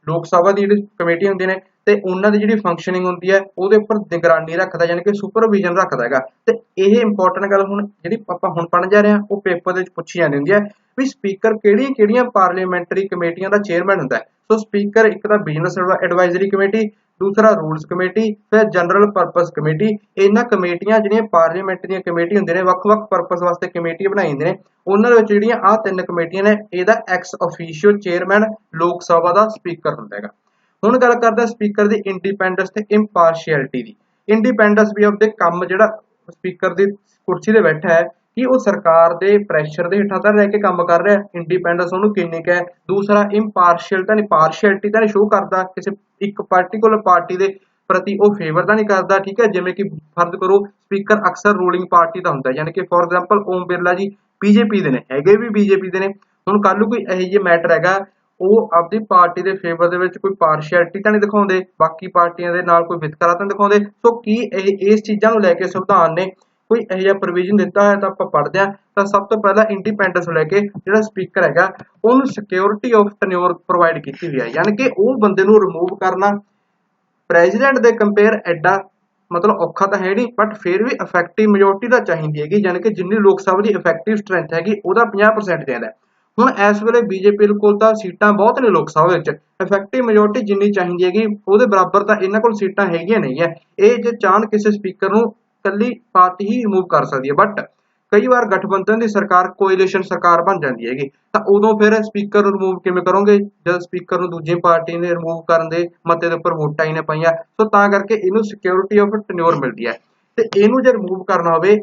[SPEAKER 1] ਲੋਕ ਸਭਾ ਦੀ ਜਿਹੜੀ ਕਮੇਟੀ ਹੁੰਦੀ ਨੇ ਤੇ ਉਹਨਾਂ ਦੀ ਜਿਹੜੀ ਫੰਕਸ਼ਨਿੰਗ ਹੁੰਦੀ ਹੈ ਉਹਦੇ ਉੱਪਰ ਨਿਗਰਾਨੀ ਰੱਖਦਾ, ਯਾਨੀ ਕਿ ਸੁਪਰਵਿਜ਼ਨ ਰੱਖਦਾ ਹੈਗਾ। ਤੇ ਇਹ ਇੰਪੋਰਟੈਂਟ ਗੱਲ ਹੁਣ ਜਿਹੜੀ ਆਪਾਂ ਹੁਣ ਪੜ੍ਹਨ ਜਾ ਰਹੇ ਹਾਂ ਉਹ ਪੇਪਰ ਦੇ ਵਿੱਚ ਪੁੱਛੀ ਜਾਂਦੀ ਹੁੰਦੀ ਹੈ ਵੀ ਸਪੀਕਰ ਕਿਹੜੀਆਂ ਪਾਰਲੀਮੈਂਟਰੀ ਕਮੇਟੀਆਂ ਦਾ ਚੇਅਰਮੈਨ ਹੁੰਦਾ ਹੈ। ਸੋ ਸਪੀਕਰ ਇੱਕ ਤਾਂ ਬਿਜ਼ਨਸ ਐਡਵਾਈਜ਼ਰੀ ਕਮੇਟੀ, ਦੂਸਰਾ ਰੂਲਸ ਕਮੇਟੀ, ਫਿਰ ਜਨਰਲ ਪਰਪਸ ਕਮੇਟੀ। ਇਹਨਾਂ ਕਮੇਟੀਆਂ ਜਿਹੜੀਆਂ ਪਾਰਲੀਮੈਂਟ ਦੀਆਂ ਕਮੇਟੀ ਹੁੰਦੀਆਂ ਨੇ ਵੱਖ-ਵੱਖ ਪਰਪਸ ਵਾਸਤੇ ਕਮੇਟੀ ਬਣਾਈ ਜਾਂਦੇ ਨੇ, ਉਹਨਾਂ ਦੇ ਵਿੱਚ ਜਿਹੜੀਆਂ ਆਹ ਤਿੰਨ ਕਮੇਟੀਆਂ ਨੇ ਇਹਦਾ ਐਕਸ ਅਫੀਸ਼ੀਓ ਚੇਅਰਮੈਨ ਲੋਕ ਸਭਾ ਦਾ ਸਪੀਕਰ ਹੁੰਦਾ ਹੈਗਾ। ਹੁਣ ਗੱਲ ਕਰਦੇ ਸਪੀਕਰ ਦੀ ਇੰਡੀਪੈਂਡੈਂਸ ਤੇ ਇੰਪਾਰਸ਼ੀਅਲਿਟੀ ਦੀ। ਇੰਡੀਪੈਂਡੈਂਸ ਵੀ ਆਪਦੇ ਕੰਮ ਜਿਹੜਾ ਸਪੀਕਰ ਦੀ ਕੁਰਸੀ ਤੇ ਬੈਠਾ ਹੈ ਕਿ ਉਹ ਸਰਕਾਰ ਦੇ ਪ੍ਰੈਸ਼ਰ ਦੇ ਹੇਠਾਂ ਤਾਂ ਰਹਿ ਕੇ ਕੰਮ ਕਰ ਰਿਹਾ, ਇੰਡੀਪੈਂਡੈਂਸ ਉਹਨੂੰ ਕਿੰਨੀ ਕੁ ਹੈ। ਦੂਸਰਾ ਪਾਰਸ਼ੀਅਲਿਟੀ ਤਾਂ ਨਹੀਂ ਸ਼ੋਅ ਕਰਦਾ ਕਿਸੇ ਇੱਕ ਪਾਰਟੀਕੂਲਰ ਪਾਰਟੀ ਦੇ ਪ੍ਰਤੀ ਉਹ ਫੇਵਰ ਤਾਂ ਨਹੀਂ ਕਰਦਾ, ਠੀਕ ਹੈ। ਜਿਵੇਂ ਕਿ ਫਰਜ਼ ਕਰੋ ਸਪੀਕਰ ਅਕਸਰ ਰੂਲਿੰਗ ਪਾਰਟੀ ਦਾ ਹੁੰਦਾ, ਯਾਨੀ ਕਿ ਫੋਰ ਐਗਜ਼ਾਮਪਲ ਓਮ ਬਿਰਲਾ ਜੀ ਬੀਜੇਪੀ ਦੇ ਨੇ, ਹੈਗੇ ਵੀ ਬੀਜੇਪੀ ਦੇ ਨੇ। ਹੁਣ ਕੱਲ ਨੂੰ ਕੋਈ ਇਹੋ ਜਿਹੇ ਮੈਟਰ ਹੈਗਾ ਉਹ ਆਪਦੀ ਪਾਰਟੀ ਦੇ ਫੇਵਰ ਦੇ ਵਿੱਚ ਕੋਈ ਪਾਰਸ਼ੈਲਿਟੀ ਤਾਂ ਨਹੀਂ ਦਿਖਾਉਂਦੇ, ਬਾਕੀ ਪਾਰਟੀਆਂ ਦੇ ਨਾਲ ਕੋਈ ਵਿਤਕਰਾ ਤਾਂ ਨਹੀਂ ਦਿਖਾਉਂਦੇ। ਸੋ ਕੀ ਇਸ ਚੀਜ਼ਾਂ ਨੂੰ ਲੈ ਕੇ ਸੰਵਿਧਾਨ ਨੇ ਕੋਈ ਇਹੋ ਜਿਹਾ ਪ੍ਰੋਵੀਜ਼ਨ ਦਿੱਤਾ ਹੋਇਆ ਤਾਂ ਆਪਾਂ ਪੜ੍ਹਦੇ ਹਾਂ। ਤਾਂ ਸਭ ਤੋਂ ਪਹਿਲਾਂ ਇੰਡੀਪੈਂਡੈਂਸ ਨੂੰ ਲੈ ਕੇ ਜਿਹੜਾ ਸਪੀਕਰ ਹੈਗਾ ਉਹਨੂੰ ਸਿਕਿਉਰਿਟੀ ਆਫ ਟੈਨਿਓਰ ਪ੍ਰੋਵਾਈਡ ਕੀਤੀ ਹੋਈ ਹੈ, ਯਾਨੀ ਕਿ ਉਹ ਬੰਦੇ ਨੂੰ ਰਿਮੂਵ ਕਰਨਾ ਪ੍ਰੈਜ਼ੀਡੈਂਟ ਦੇ ਕੰਪੇਅਰ ਐਡਾ ਮਤਲਬ ਔਖਾ ਤਾਂ ਹੈ ਨਹੀਂ, ਬਟ ਫਿਰ ਵੀ ਇਫੈਕਟਿਵ ਮੈਜੋਰਟੀ ਤਾਂ ਚਾਹੀਦੀ ਹੈਗੀ, ਯਾਨੀ ਕਿ ਜਿੰਨੀ ਲੋਕ ਸਭਾ ਦੀ ਇਫੈਕਟਿਵ ਸਟਰੈਂਥ ਹੈਗੀ ਉਹਦਾ 50% ਚਾਹੀਦਾ। ਹੁਣ ਇਸ ਵੇਲੇ ਬੀਜੇਪੀ ਕੋਲ ਤਾਂ ਸੀਟਾਂ ਬਹੁਤ ਨੇ ਲੋਕ ਸਭਾ ਵਿੱਚ, ਇਫੈਕਟਿਵ ਮੈਜੋਰਟੀ ਜਿੰਨੀ ਚਾਹੀਦੀ ਹੈਗੀ ਉਹਦੇ ਬਰਾਬਰ ਤਾਂ ਇਹਨਾਂ ਕੋਲ ਸੀਟਾਂ ਹੈਗੀਆਂ ਨਹੀਂ ਹੈ। ਇਹ ਜੇ ਚਾਹਣ ਕਿਸੇ ਸਪੀਕਰ ਨੂੰ ਇਕੱਲੀ ਪਾਰਟੀ ਹੀ ਰਿਮੂਵ ਕਰ ਸਕਦੀ ਹੈ, ਬਟ ਕਈ ਵਾਰ ਗਠਬੰਧਨ ਦੀ ਸਰਕਾਰ ਕੋਏਲੀਸ਼ਨ ਸਰਕਾਰ ਬਣ ਜਾਂਦੀ ਹੈਗੀ, ਤਾਂ ਉਦੋਂ ਫਿਰ ਸਪੀਕਰ ਨੂੰ ਰਿਮੂਵ ਕਿਵੇਂ ਕਰੋਗੇ ਜਦ ਸਪੀਕਰ ਨੂੰ ਦੂਜੀ ਪਾਰਟੀ ਨੇ ਰਿਮੂਵ ਕਰਨ ਦੇ ਮਤੇ ਦੇ ਉੱਪਰ ਵੋਟਾਂ ਹੀ ਨੇ ਪਈਆਂ। ਸੋ ਤਾਂ ਕਰਕੇ ਇਹਨੂੰ ਸਿਕਿਉਰਿਟੀ ਆਫ ਟੈਨਿਓਰ ਮਿਲਦੀ ਹੈ, ਤੇ ਇਹਨੂੰ ਜੇ ਰਿਮੂਵ ਕਰਨਾ ਹੋਵੇ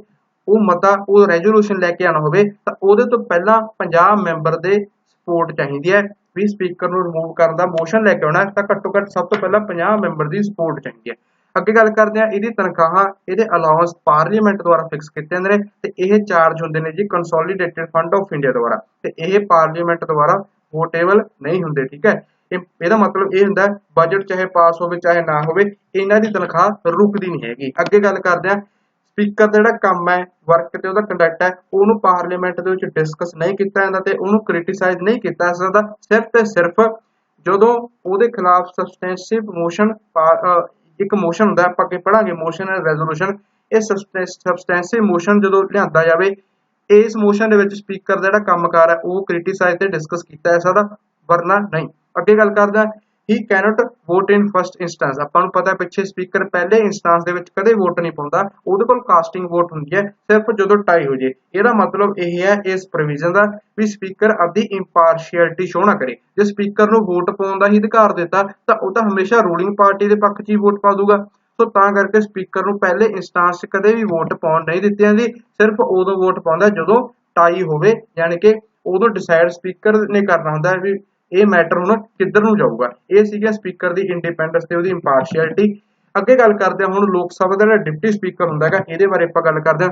[SPEAKER 1] ਉਹ ਮਤਾ ਉਹ ਰੈਜ਼ੋਲੂਸ਼ਨ ਲੈ ਕੇ ਆਉਣਾ ਹੋਵੇ ਤਾਂ ਉਹਦੇ ਤੋਂ ਪਹਿਲਾਂ 50 ਮੈਂਬਰ ਦੇ ਸਪੋਰਟ ਚਾਹੀਦੀ ਹੈ। ਵੀ ਸਪੀਕਰ ਨੂੰ ਰਿਮੂਵ ਕਰਨ ਦਾ ਮੋਸ਼ਨ ਲੈ ਕੇ ਆਉਣਾ ਤਾਂ ਘੱਟੋ ਘੱਟ ਸਭ ਤੋਂ ਪਹਿਲਾਂ 50 ਮੈਂਬਰ ਦੀ ਸਪੋਰਟ ਚਾਹੀਦੀ ਹੈ। ਅੱਗੇ ਗੱਲ ਕਰਦੇ ਹਾਂ ਇਹਦੀ ਤਨਖਾਹਾਂ, ਇਹਦੇ ਅਲਾਉਂਸ ਪਾਰਲੀਮੈਂਟ ਦੁਆਰਾ ਫਿਕਸ ਕੀਤੇ ਜਾਂਦੇ ਨੇ, ਤੇ ਇਹ ਚਾਰਜ ਹੁੰਦੇ ਨੇ ਜੀ ਕੰਸੋਲੀਡੇਟਡ ਫੰਡ ਆਫ ਇੰਡੀਆ ਦੁਆਰਾ, ਤੇ ਇਹ ਪਾਰਲੀਮੈਂਟ ਦੁਆਰਾ ਵੋਟੇਬਲ ਨਹੀਂ ਹੁੰਦੇ। ਠੀਕ ਹੈ, ਇਹਦਾ ਮਤਲਬ ਇਹ ਹੁੰਦਾ ਬਜਟ ਚਾਹੇ ਪਾਸ ਹੋਵੇ ਚਾਹੇ ਨਾ ਹੋਵੇ ਇਹਨਾਂ ਦੀ ਤਨਖਾਹ ਰੁਕਦੀ ਨਹੀਂ ਹੈਗੀ। ਅੱਗੇ ਗੱਲ ਕਰਦੇ ਹਾਂ ਸਪੀਕਰ ਦਾ ਜਿਹੜਾ ਕੰਮ ਹੈ, ਵਰਕ ਤੇ ਉਹਦਾ ਕੰਡਕਟ ਹੈ, ਉਹਨੂੰ ਪਾਰਲੀਮੈਂਟ ਦੇ ਵਿੱਚ ਡਿਸਕਸ ਨਹੀਂ ਕੀਤਾ ਜਾਂਦਾ ਤੇ ਉਹਨੂੰ ਕ੍ਰਿਟੀਸਾਈਜ਼ ਨਹੀਂ ਕੀਤਾ ਜਾਂਦਾ, ਸਿਰਫ ਤੇ ਸਿਰਫ ਜਦੋਂ ਉਹਦੇ ਖਿਲਾਫ ਸਬਸਟੈਂਸਿਵ ਮੋਸ਼ਨ ਇੱਕ ਮੋਸ਼ਨ ਹੁੰਦਾ, ਆਪਾਂ ਅੱਗੇ ਪੜਾਂਗੇ ਮੋਸ਼ਨ ਐਂਡ ਰੈਜ਼ੋਲੂਸ਼ਨ। ਇਹ ਸਬਸਟੈਂਸਿਵ ਮੋਸ਼ਨ ਜਦੋਂ ਲਿਆਂਦਾ ਜਾਵੇ, ਇਸ ਮੋਸ਼ਨ ਦੇ ਵਿੱਚ ਸਪੀਕਰ ਦਾ ਜਿਹੜਾ ਕੰਮਕਾਰ ਹੈ ਉਹ ਕ੍ਰਿਟੀਸਾਈਜ਼ ਤੇ ਡਿਸਕਸ ਕੀਤਾ ਜਾ ਸਕਦਾ, ਵਰਨਾ ਨਹੀਂ। ਅੱਗੇ ਗੱਲ ਕਰਦੇ ਹਾਂ ਹੀ ਕੈਨੋਟ ਵੋਟ ਇਨ ਫਸਟ ਇੰਸਟੈਂਸ। ਆਪਾਂ ਨੂੰ ਪਤਾ ਪਿੱਛੇ ਸਪੀਕਰ ਪਹਿਲੇ ਇੰਸਟੈਂਸ ਦੇ ਵਿੱਚ ਕਦੇ ਵੋਟ ਨਹੀਂ ਪਾਉਂਦਾ, ਉਹਦੇ ਕੋਲ ਕਾਸਟਿੰਗ ਵੋਟ ਹੁੰਦੀ ਹੈ ਸਿਰਫ ਜਦੋਂ ਟਾਈ ਹੋ ਜੇ। ਇਹਦਾ ਮਤਲਬ ਇਹ ਹੈ ਇਸ ਪ੍ਰੋਵੀਜ਼ਨ ਦਾ ਵੀ ਸਪੀਕਰ ਆਪਦੀ ਇੰਪਾਰਸ਼ੀਅਲਿਟੀ ਸ਼ੋ ਨਾ ਕਰੇ। ਜੇ ਸਪੀਕਰ ਨੂੰ ਵੋਟ ਪਾਉਣ ਦਾ ਹੀ ਅਧਿਕਾਰ ਦਿੱਤਾ ਤਾਂ ਉਹ ਤਾਂ ਹਮੇਸ਼ਾ ਰੂਲਿੰਗ ਪਾਰਟੀ ਦੇ ਪੱਖ 'ਚ ਹੀ ਵੋਟ ਪਾ ਦੂਗਾ। ਸੋ ਤਾਂ ਕਰਕੇ ਸਪੀਕਰ ਨੂੰ ਪਹਿਲੇ ਇੰਸਟੈਂਸ 'ਚ ਕਦੇ ਵੀ ਵੋਟ ਪਾਉਣ ਨਹੀਂ ਦਿੱਤੀ ਜਾਂਦੀ, ਸਿਰਫ ਉਦੋਂ ਵੋਟ ਪਾਉਂਦਾ ਜਦੋਂ ਟਾਈ ਹੋਵੇ, ਯਾਨੀ ਕਿ ਉਦੋਂ ਡਿਸਾਈਡ ਸਪੀਕਰ ਨੇ ਕਰਨਾ ਹੁੰਦਾ ਵੀ ਇਹ ਮੈਟਰ ਹੁਣ ਕਿੱਧਰ ਨੂੰ ਜਾਊਗਾ। ਇਹ ਸੀਗਾ ਸਪੀਕਰ ਦੀ ਇੰਡੀਪੈਂਡੈਂਸ ਤੇ ਉਹਦੀ ਇੰਪਾਰਸ਼ੀਅਲਿਟੀ। ਅੱਗੇ ਗੱਲ ਕਰਦੇ ਹਾਂ ਹੁਣ ਲੋਕ ਸਭਾ ਦਾ ਜਿਹੜਾ ਡਿਪਟੀ ਸਪੀਕਰ ਹੁੰਦਾ ਹੈਗਾ, ਇਹਦੇ ਬਾਰੇ ਆਪਾਂ ਗੱਲ ਕਰਦੇ ਹਾਂ।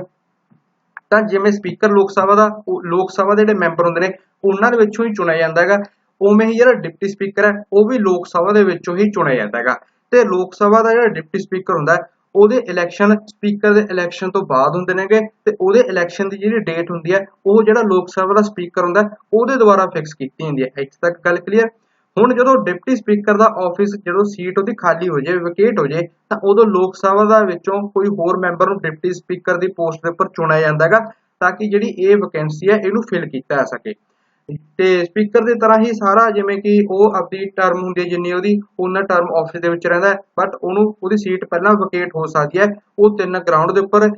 [SPEAKER 1] ਤਾਂ ਜਿਵੇਂ ਸਪੀਕਰ ਲੋਕ ਸਭਾ ਦੇ ਜਿਹੜੇ ਮੈਂਬਰ ਹੁੰਦੇ ਨੇ ਉਹਨਾਂ ਦੇ ਵਿੱਚੋਂ ਹੀ ਚੁਣਿਆ ਜਾਂਦਾ ਹੈਗਾ, ਉਵੇਂ ਹੀ ਜਿਹੜਾ ਡਿਪਟੀ ਸਪੀਕਰ ਹੈ ਉਹ ਵੀ ਲੋਕ ਸਭਾ ਦੇ ਵਿੱਚੋਂ ਹੀ ਚੁਣਿਆ ਜਾਂਦਾ ਹੈਗਾ। ਤੇ ਲੋਕ ਸਭਾ ਦਾ ਜਿਹੜਾ ਡਿਪਟੀ ਸਪੀਕਰ ਹੁੰਦਾ ਉਹਦੇ ਇਲੈਕਸ਼ਨ ਸਪੀਕਰ ਦੇ ਇਲੈਕਸ਼ਨ ਤੋਂ ਬਾਅਦ ਹੁੰਦੇ ਨੇਗੇ, ਤੇ ਉਹਦੇ ਇਲੈਕਸ਼ਨ ਦੀ ਜਿਹੜੀ ਡੇਟ ਹੁੰਦੀ ਹੈ ਉਹ ਜਿਹੜਾ ਲੋਕ ਸਭਾ ਦਾ ਸਪੀਕਰ ਹੁੰਦਾ ਉਹਦੇ ਦੁਆਰਾ ਫਿਕਸ ਕੀਤੀ ਜਾਂਦੀ ਹੈ। ਇੱਥੇ ਤੱਕ ਗੱਲ ਕਲੀਅਰ। ਹੁਣ ਜਦੋਂ ਡਿਪਟੀ ਸਪੀਕਰ ਦਾ ਆਫਿਸ ਜਦੋਂ ਸੀਟ ਉਹਦੀ ਖਾਲੀ ਹੋ ਜਾਏ, ਵਕੇਟ ਹੋ ਜਾਏ, ਤਾਂ ਉਦੋਂ ਲੋਕ ਸਭਾ ਦਾ ਵਿੱਚੋਂ ਕੋਈ ਹੋਰ ਮੈਂਬਰ ਨੂੰ ਡਿਪਟੀ ਸਪੀਕਰ ਦੀ ਪੋਸਟ ਦੇ ਉੱਪਰ ਚੁਣਿਆ ਜਾਂਦਾ ਹੈਗਾ, ਤਾਂ ਕਿ ਜਿਹੜੀ ਇਹ ਵੈਕੈਂਸੀ ਹੈ ਇਹਨੂੰ ਫਿਲ ਕੀਤਾ ਜਾ ਸਕੇ। ਤੇ ਸਪੀਕਰ ਦੀ ਤਰ੍ਹਾਂ ਹੀ ਸਾਰਾ ਜਿਵੇਂ ਕਿ ਉਹ ਆਪਣੀ ਟਰਮ ਹੁੰਦੀ ਹੈ ਜਿੰਨੀ ਉਹਦੀ ਉਹਨਾਂ ਟਰਮ ਆਫਿਸ ਦੇ ਵਿੱਚ ਰਹਿੰਦਾ ਹੈ, ਬਟ ਉਹਨੂੰ ਉਹਦੀ ਸੀਟ ਪਹਿਲਾਂ ਵਕੇਟ ਹੋ ਸਕਦੀ ਹੈ। ਉਹ 3 ਗਰਾਊਂਡ ਦੇ ਉੱਪਰ,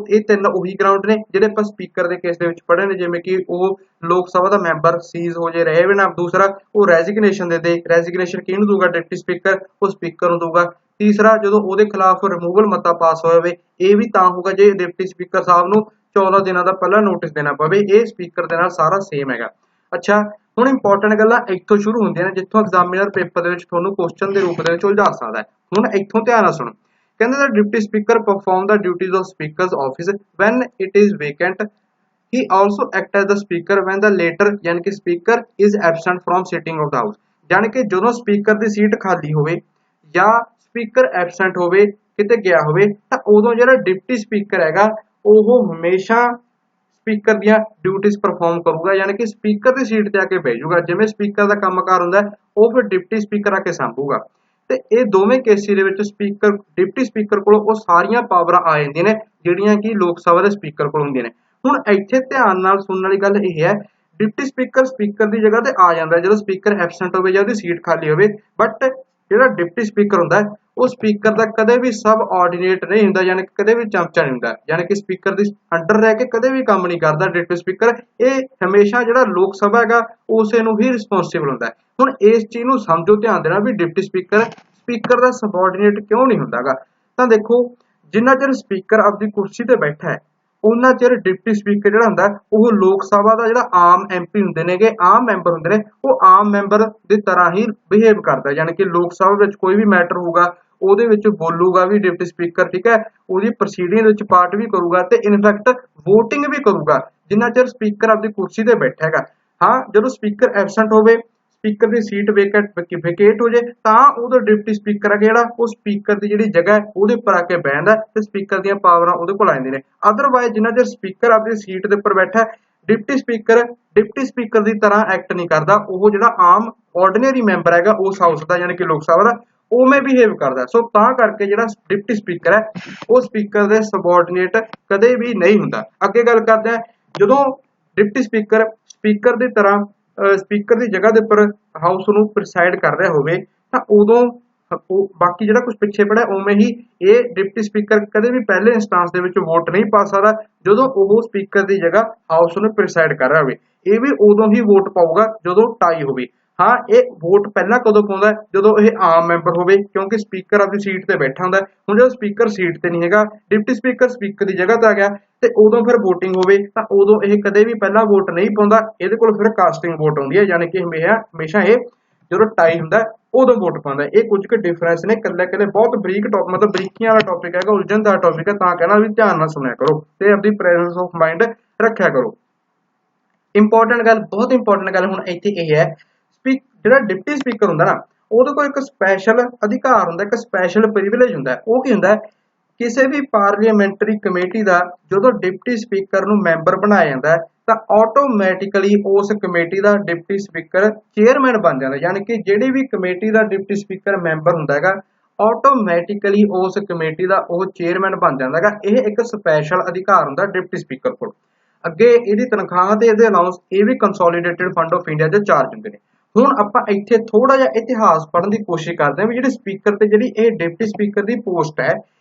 [SPEAKER 1] ਇਹ 3 ਉਹੀ ਗਰਾਊਂਡ ਨੇ ਜਿਹੜੇ ਆਪਾਂ ਸਪੀਕਰ ਦੇ ਕੇਸ ਦੇ ਵਿੱਚ ਪੜ੍ਹੇ ਨੇ, ਜਿਵੇਂ ਕਿ ਉਹ ਲੋਕ ਸਭਾ ਦਾ ਮੈਂਬਰ ਸੀਜ਼ ਹੋ ਜੇ ਰਹੇ ਬਿਨਾਂ, ਦੂਸਰਾ ਉਹ ਰੈਜ਼ਿਗਨੇਸ਼ਨ ਦੇ ਰੈਜ਼ਿਗਨੇਸ਼ਨ ਕਿਹਨੂੰ ਦੂਗਾ ਡਿਪਟੀ ਸਪੀਕਰ, ਉਹ ਸਪੀਕਰ ਨੂੰ ਦੂਗਾ, ਤੀਸਰਾ ਜਦੋਂ ਉਹਦੇ ਖਿਲਾਫ ਰਿਮੂਵਲ ਮਤਾ ਪਾਸ ਹੋਇਆ ਹੋਵੇ, ਇਹ ਵੀ ਤਾਂ ਹੋਊਗਾ ਜੇ ਡਿਪਟੀ ਸਪੀਕਰ ਸਾਹਿਬ ਨੂੰ 14 ਦਿਨਾਂ ਦਾ ਪਹਿਲਾਂ ਨੋਟਿਸ ਦੇਣਾ ਪਵੇ। ਇਹ ਸਪੀਕਰ ਦੇ ਨਾਲ ਸਾਰਾ ਸੇਮ ਹੈਗਾ। ਅੱਛਾ, ਹੁਣ ਇੰਪੋਰਟੈਂਟ ਗੱਲਾਂ ਇੱਥੋਂ ਸ਼ੁਰੂ ਹੁੰਦੀਆਂ ਨੇ ਜਿੱਥੋਂ ਐਗਜ਼ਾਮੀਨਰ ਪੇਪਰ ਦੇ ਵਿੱਚ ਤੁਹਾਨੂੰ ਕੁਐਸਚਨ ਦੇ ਰੂਪ ਦੇ ਵਿੱਚ ਉਲਝਾ ਸਕਦਾ ਹੈ। ਹੁਣ ਇੱਥੋਂ ਧਿਆਨ ਨਾਲ ਸੁਣੋ, ਕਹਿੰਦੇ the deputy speaker perform the duties of speaker's office when it is vacant. He also act as the speaker when the later यानी कि speaker is absent from sitting of the house। यानी कि ਜਦੋਂ ਸਪੀਕਰ ਦੀ seat ਖਾਲੀ ਹੋਵੇ ਜਾਂ speaker absent ਹੋਵੇ, ਕਿਤੇ ਗਿਆ ਹੋਵੇ, ਤਾਂ ਉਦੋਂ ਜਿਹੜਾ ਡਿਪਟੀ ਸਪੀਕਰ ਹੈਗਾ ਉਹ ਹਮੇਸ਼ਾ ਸਪੀਕਰ ਦੀਆਂ ਡਿਊਟੀਆਂ ਪਰਫਾਰਮ ਕਰੂਗਾ, ਯਾਨੀ ਕਿ ਸਪੀਕਰ ਦੀ ਸੀਟ ਤੇ ਆ ਕੇ ਬਹਿ ਜਾਊਗਾ। ਜਿਵੇਂ ਸਪੀਕਰ ਦਾ ਕੰਮਕਾਰ ਹੁੰਦਾ ਉਹ ਫਿਰ ਡਿਪਟੀ ਸਪੀਕਰ ਆ ਕੇ ਸੰਭੂਗਾ। ਤੇ ਇਹ ਦੋਵੇਂ ਕੇਸਿਸ ਦੇ ਵਿੱਚ ਸਪੀਕਰ ਡਿਪਟੀ ਸਪੀਕਰ ਕੋਲ ਉਹ ਸਾਰੀਆਂ ਪਾਵਰਾਂ ਆ ਜਾਂਦੀਆਂ ਨੇ ਜਿਹੜੀਆਂ ਕਿ ਲੋਕ ਸਭਾ ਦੇ ਸਪੀਕਰ ਕੋਲ ਹੁੰਦੀਆਂ ਨੇ। ਹੁਣ ਇੱਥੇ ਧਿਆਨ ਨਾਲ ਸੁਣਨ ਵਾਲੀ ਗੱਲ ਇਹ ਹੈ, ਡਿਪਟੀ ਸਪੀਕਰ ਸਪੀਕਰ ਦੀ ਜਗ੍ਹਾ ਤੇ ਆ ਜਾਂਦਾ ਜਦੋਂ ਸਪੀਕਰ ਐਬਸੈਂਟ ਹੋਵੇ ਜਾਂ ਉਹਦੀ ਸੀਟ ਖਾਲੀ ਹੋਵੇ, ਬਟ ਜਿਹੜਾ ਡਿਪਟੀ ਸਪੀਕਰ ਹੁੰਦਾ ਉਹ ਸਪੀਕਰ ਦਾ ਕਦੇ ਵੀ ਸਬ ਆਰਡੀਨੇਟ ਨਹੀਂ ਹੁੰਦਾ, ਯਾਨੀ ਕਿ ਕਦੇ ਵੀ ਚਮਚਾ ਨਹੀਂ ਹੁੰਦਾ, ਯਾਨੀ ਕਿ ਸਪੀਕਰ ਦੀ ਅੰਡਰ ਰਹਿ ਕੇ ਕਦੇ ਵੀ ਕੰਮ ਨਹੀਂ ਕਰਦਾ ਡਿਪਟੀ ਸਪੀਕਰ। ਇਹ ਹਮੇਸ਼ਾ ਜਿਹੜਾ ਲੋਕ ਸਭਾ ਹੈਗਾ ਉਸੇ ਨੂੰ ਹੀ ਰਿਸਪੌਂਸਿਬਲ ਹੁੰਦਾ। ਹੁਣ ਇਸ ਚੀਜ਼ ਨੂੰ ਸਮਝੋ ਧਿਆਨ ਦੇਣਾ ਵੀ ਡਿਪਟੀ ਸਪੀਕਰ ਦਾ ਸਬਆਰਡੀਨੇਟ ਕਿਉਂ ਨਹੀਂ ਹੁੰਦਾਗਾ। ਤਾਂ ਦੇਖੋ, ਜਿੰਨਾ ਚਿਰ ਸਪੀਕਰ ਆਪਦੀ ਕੁਰਸੀ ਤੇ ਬੈਠਾ ਹੈ ਉਹਨਾਂ ਚਿਰ ਡਿਪਟੀ ਸਪੀਕਰ ਜਿਹੜਾ ਹੁੰਦਾ ਉਹ ਲੋਕ ਸਭਾ ਦਾ ਜਿਹੜਾ ਆਮ MP ਹੁੰਦੇ ਨੇਗੇ, ਆਮ ਮੈਂਬਰ ਹੁੰਦੇ ਨੇ, ਉਹ ਆਮ ਮੈਂਬਰ ਦੀ ਤਰ੍ਹਾਂ ਹੀ ਬਿਹੇਵ ਕਰਦਾ, ਯਾਨੀ ਕਿ ਲੋਕ ਸਭਾ ਵਿੱਚ ਕੋਈ ਵੀ ਮੈਟਰ ਹੋਊਗਾ ਉਹਦੇ ਵਿੱਚ ਬੋਲੂਗਾ ਵੀ ਡਿਪਟੀ ਸਪੀਕਰ, ਠੀਕ ਹੈ, ਉਹਦੀ ਪ੍ਰੋਸੀਡਿੰਗ ਵਿੱਚ ਪਾਰਟ ਵੀ ਕਰੂਗਾ ਤੇ ਇਨਫੈਕਟ ਵੋਟਿੰਗ ਵੀ ਕਰੂਗਾ ਜਿੰਨਾ ਚਿਰ ਸਪੀਕਰ ਆਪਦੀ ਕੁਰਸੀ ਤੇ ਬੈਠਾ ਹੈਗਾ। ਹਾਂ, ਜਦੋਂ ਸਪੀਕਰ ਐਬਸੈਂਟ ਹੋਵੇ, स्पीकर की सीट वेकेट हो जाए तां उहदा डिप्टी स्पीकर है जिहड़ा वो स्पीकर की जिहड़ी जगह है उहदे उपर आके बैठदा ते स्पीकर दीयां पावरां उहदे कोल आ जांदियां ने। अदरवाइज जिन्ना चਿਰ स्पीकर अपनी सीट दे उपर बैठा है डिप्टी स्पीकर की तरह एक्ट नहीं करता, वो जिहड़ा आम ऑर्डीनरी मैंबर हैगा उस हाउस का यानी कि लोक सभा का उवें बिहेव करता। सो तां करके जिहड़ा डिप्टी स्पीकर है वो स्पीकर दे सबऑर्डीनेट कदे भी नहीं हुंदा। अगे गल करदे हां जदों डिप्टी स्पीकर स्पीकर की तरह स्पीकर की जगह के उपर हाउस नूं प्रिसाइड कर रहा होवे तां उदों बाकी जिहड़ा कुछ पिछे पड़ा उवें ही ये डिप्टी स्पीकर कदे भी पहले इंस्टांस दे विच वोट नहीं पा सकदा जदों ओह स्पीकर की जगह हाउस नूं प्रिसाइड कर रहा होवे। ये भी उदों ही वोट पाऊगा जदों टाई होवे। हाँ ये वोट पहला कदों पाउंदा जदों यह आम मैंबर होवे क्योंकि स्पीकर अपनी सीट ते बैठा हुंदा। हुण जदों स्पीकर सीट ते नहीं हैगा डिप्टी स्पीकर स्पीकर की जगह ते आ गया ते उदों फिर वोटिंग होवे तां उदों यह कदे भी पहला वोट नहीं पाउंदा, इहदे कोल फिर कास्टिंग वोट आउंदी है यानी कि हमेशा ये जदों टाई हुंदा उदों वोट पाउंदा। ये कुछ के डिफरेंस ने कल्ले बहुत बरीक मतलब बरीकियां वाला टॉपिक है, उलझनदार टॉपिक है, तां कहना भी ध्यान नाल सुनिया करो ते अपनी प्रेजेंस ऑफ माइंड रखिया करो। इंपॉर्टेंट गल बहुत इंपॉर्टेंट गल हुण इत्थे यह है जिहड़ा डिप्टी स्पीकर हुंदा ना उहदे कोल एक स्पैशल अधिकार हुंदा, एक स्पैशल प्रिविलेज हुंदा। वो की हुंदा किसी भी पार्लीमेंटरी कमेटी का जदों डिप्टी स्पीकर नूं मैंबर बनाया जाता है तो ऑटोमैटिकली उस कमेटी का डिप्टी स्पीकर चेयरमैन बन जाता है। यानी कि जिहड़ी भी कमेटी का डिप्टी स्पीकर मैंबर हुंदा हैगा ऑटोमैटिकली उस कमेटी का वह चेयरमैन बन जाता है। यह एक स्पैशल अधिकार हुंदा डिप्टी स्पीकर कोल। अगे इहदी तनख्वाह ते इहदे अलाउंस ये भी कंसोलीडेटेड फंड ऑफ इंडिया जो चार्ज हुंदे ने। हुण आपां इत्थे थोड़ा जिहा इतिहास पढ़न की कोशिश करते हैं भी जिहड़े स्पीकर ते जिहड़ी ये डिप्टी स्पीकर की पोस्ट है